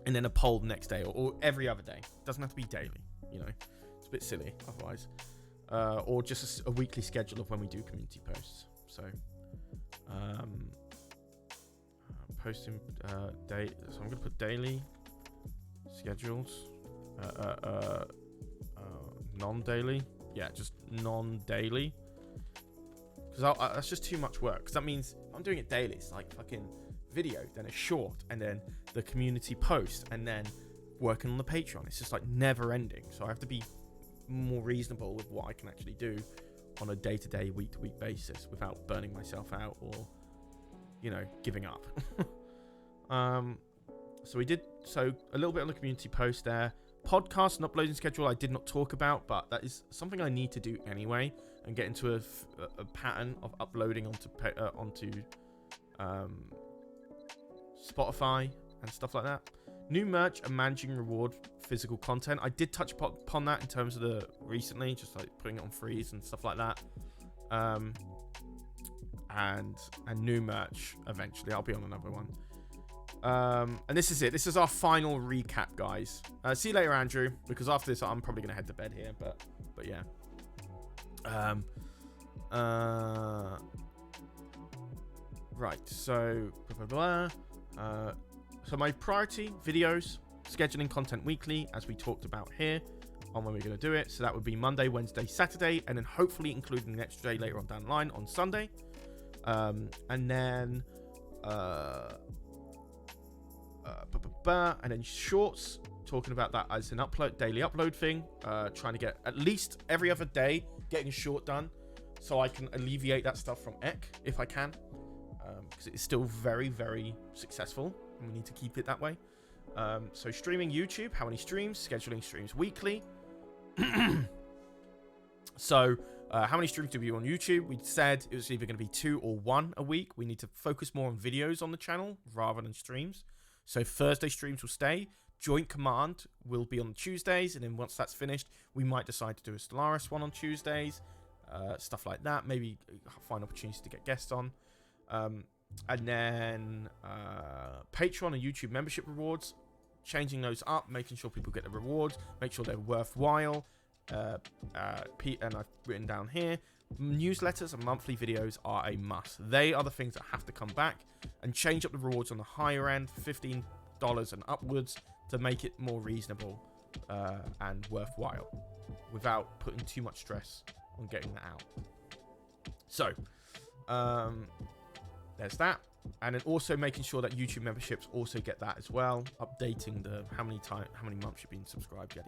a poll the next day or every other day. It doesn't have to be daily, you know. It's a bit silly otherwise. Or just a weekly schedule of when we do community posts. So posting date. So I'm gonna put daily schedules. Non-daily, yeah, just non-daily, because that's just too much work. Because that means if I'm doing it daily, it's like fucking video, then a short, and then the community post, and then working on the Patreon. It's just like never ending. So I have to be more reasonable with what I can actually do on a day-to-day, week-to-week basis without burning myself out or, you know, giving up. So we did a little bit on the community post there. Podcast and uploading schedule I did not talk about, but that is something I need to do anyway and get into a pattern of uploading onto Spotify and stuff like that. New merch and managing reward physical content. I did touch upon that in terms of the recently, just like putting it on freeze and stuff like that. And new merch eventually. I'll be on another one. And this is it. This is our final recap, guys. See you later, Andrew, because after this I'm probably gonna head to bed here, but yeah. Right, so so my priority videos, scheduling content weekly, as we talked about here on when we're going to do it. So that would be Monday, Wednesday, Saturday, and then hopefully including the extra day later on down the line on Sunday. And then shorts, talking about that as an daily upload thing, trying to get at least every other day getting a short done, so I can alleviate that stuff from Eck if I can, because it's still very, very successful and we need to keep it that way. So streaming YouTube, how many streams, scheduling streams weekly. So how many streams do we do on YouTube? We said it was either going to be 2 or 1 a week. We need to focus more on videos on the channel rather than streams. So Thursday streams will stay. Joint Command will be on Tuesdays, and then once that's finished, we might decide to do a Stellaris one on Tuesdays, stuff like that. Maybe find opportunities to get guests on. And then Patreon and YouTube membership rewards, changing those up, making sure people get the rewards, make sure they're worthwhile. And I've written down here, newsletters and monthly videos are a must. They are the things that have to come back, and change up the rewards on the higher end, $15 and upwards, to make it more reasonable and worthwhile without putting too much stress on getting that out. So there's that. And then also making sure that YouTube memberships also get that as well, updating the how many months you've been subscribed, yada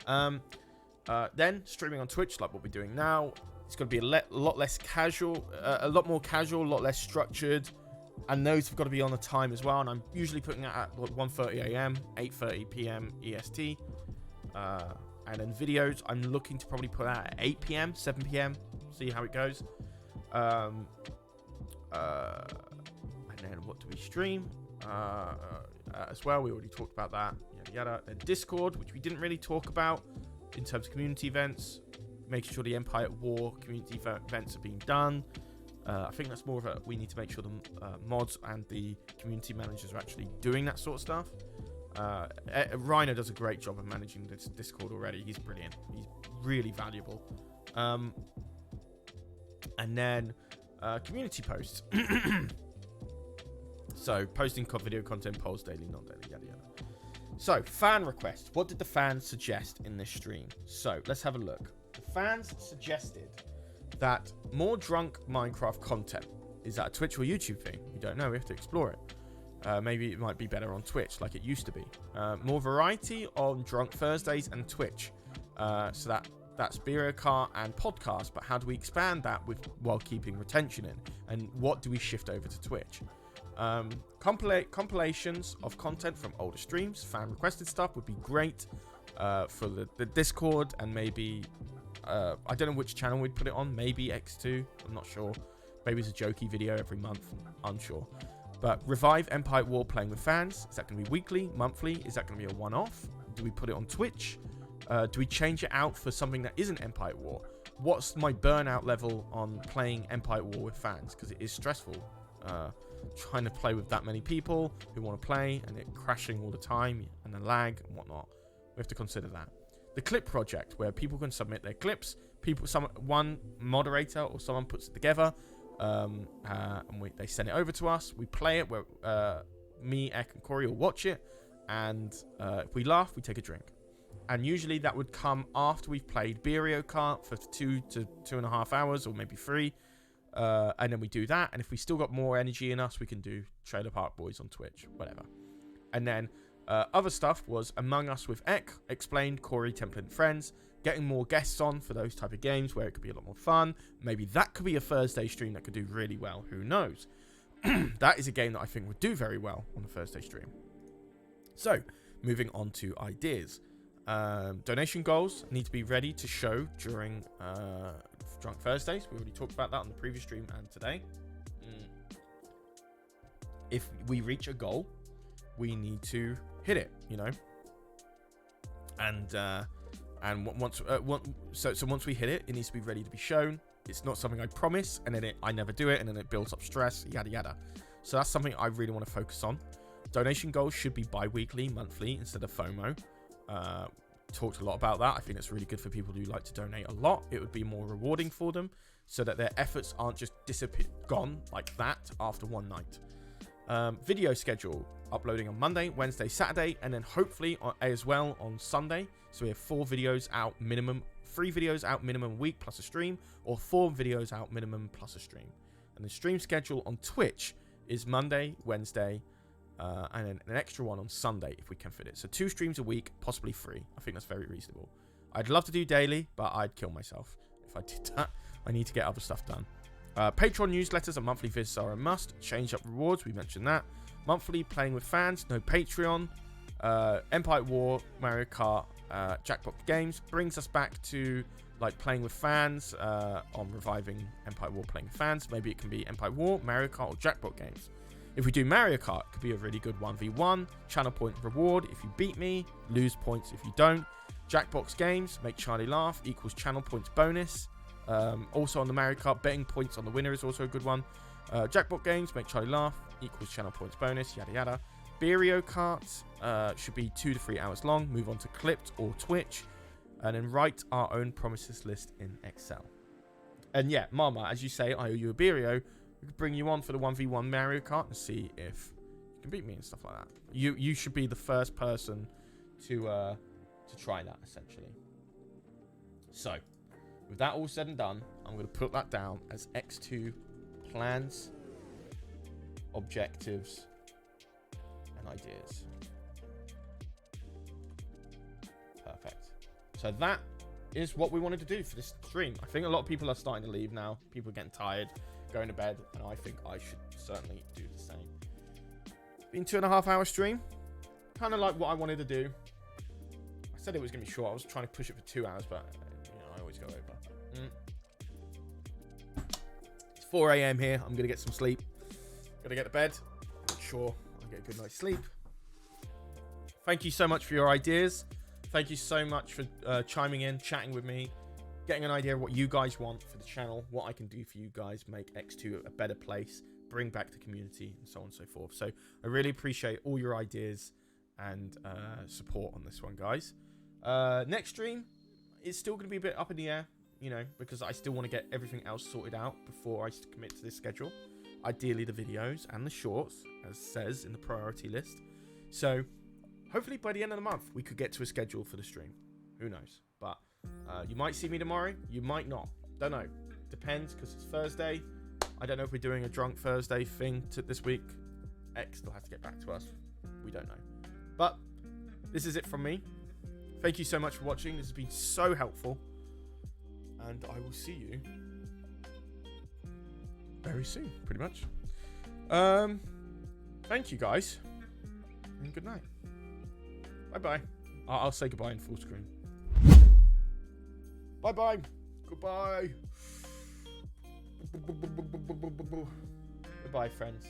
yada. Then streaming on Twitch, like what we're doing now. It's going to be a lot less casual, a lot more casual, a lot less structured, and those have got to be on the time as well. And I'm usually putting it at 1:30 a.m, 8:30 p.m. EST. And then videos, I'm looking to probably put out at 8 p.m, 7 p.m, see how it goes. And then what do we stream as well? We already talked about that, yada yada. Then Discord, which we didn't really talk about in terms of community events, making sure the Empire at War community events are being done. I think that's more of a, we need to make sure the mods and the community managers are actually doing that sort of stuff. Rhino does a great job of managing this Discord already. He's brilliant. He's really valuable. And then community posts. So posting video content, polls daily, not daily, yada yada. So fan requests. What did the fans suggest in this stream? So let's have a look. The fans suggested that more drunk Minecraft content. Is that a Twitch or YouTube thing? We don't know. We have to explore it. Maybe it might be better on Twitch like it used to be. More variety on Drunk Thursdays and Twitch. So that's Beer Car and podcast. But how do we expand that while keeping retention in? And what do we shift over to Twitch? Compilations of content from older streams, fan requested stuff would be great for the Discord, and maybe I don't know which channel we'd put it on. Maybe EcksToo, I'm not sure. Maybe it's a jokey video every month, unsure. But revive Empire War playing with fans. Is that going to be weekly, monthly? Is that going to be a one-off? Do we put it on Twitch? Do we change it out for something that isn't Empire War? What's my burnout level on playing Empire War with fans? Because it is stressful. Trying to play with that many people who want to play, and it crashing all the time, and the lag and whatnot. We have to consider that. The clip project, where people can submit their clips. One moderator or someone puts it together, and they send it over to us. We play it. Where me, Ek, and Corey will watch it, and if we laugh, we take a drink. And usually that would come after we've played Beerio Kart for 2 to 2.5 hours, or maybe 3. And then we do that, and if we still got more energy in us, we can do Trailer Park Boys on Twitch, whatever. And then other stuff was Among Us with Ek, explained, Corey, Template and Friends, getting more guests on for those type of games where it could be a lot more fun. Maybe that could be a Thursday stream that could do really well, who knows. That is a game that I think would do very well on a Thursday stream. So moving on to ideas. Donation goals need to be ready to show during Drunk Thursdays. We already talked about that on the previous stream and today. If we reach a goal, we need to hit it, you know. And once we hit it, it needs to be ready to be shown. It's not something I promise and then I never do it, and then it builds up stress, yada yada. So that's something I really want to focus on. Donation goals should be bi-weekly, monthly instead of FOMO. Talked a lot about that. I think it's really good for people who like to donate a lot. It would be more rewarding for them, so that their efforts aren't just gone like that after one night. Video schedule, uploading on Monday, Wednesday, Saturday, and then hopefully as well on Sunday. So we have 4 videos out minimum, 3 videos out minimum a week plus a stream, or 4 videos out minimum plus a stream. And the stream schedule on Twitch is Monday, Wednesday, and then an extra one on Sunday if we can fit it. So 2 streams a week, possibly 3. I think that's very reasonable. I'd love to do daily, but I'd kill myself if I did that. I need to get other stuff done. Patreon newsletters and monthly visits are a must. Change up rewards, we mentioned that. Monthly playing with fans, no Patreon. Empire War, Mario Kart, Jackbox games brings us back to like playing with fans on reviving Empire War playing with fans. Maybe it can be Empire War, Mario Kart, or Jackbox games. If we do Mario Kart, it could be a really good 1v1. Channel point reward if you beat me, lose points if you don't. Jackbox games, make Charlie laugh, equals channel points bonus. Also on the Mario Kart, betting points on the winner is also a good one. Jackbox games, make Charlie laugh, equals channel points bonus, yada yada. Beerio carts should be 2 to 3 hours long. Move on to Clipped or Twitch. And then write our own promises list in Excel. And yeah, Mama, as you say, I owe you a Beerio. We could bring you on for the 1v1 Mario Kart and see if you can beat me and stuff like that. You should be the first person to try that, essentially. So, with that all said and done, I'm going to put that down as EcksToo plans, objectives, and ideas. Perfect. So that is what we wanted to do for this stream. I think a lot of people are starting to leave now. People are getting tired, going to bed, and I think I should certainly do the same. Been 2.5 hour stream. Kind of like what I wanted to do. I said it was going to be short. I was trying to push it for 2 hours, but you know, I always go over. It's 4 a.m. here. I'm going to get some sleep. Got to get to bed. Make sure I get a good night's sleep. Thank you so much for your ideas. Thank you so much for chiming in, chatting with me, getting an idea of what you guys want for the channel, what I can do for you guys, make EcksToo a better place, bring back the community, and so on and so forth. So I really appreciate all your ideas and support on this one, guys. Next stream is still going to be a bit up in the air, you know, because I still want to get everything else sorted out before I commit to this schedule. Ideally, the videos and the shorts, as says in the priority list. So hopefully by the end of the month, we could get to a schedule for the stream. Who knows? But you might see me tomorrow. You might not. Don't know. Depends, because it's Thursday. I don't know if we're doing a Drunk Thursday thing this week. X still has to get back to us. We don't know. But this is it from me. Thank you so much for watching. This has been so helpful. And I will see you very soon, pretty much. Thank you, guys. And good night. Bye-bye. I'll say goodbye in full screen. Bye-bye. Goodbye. Goodbye, friends.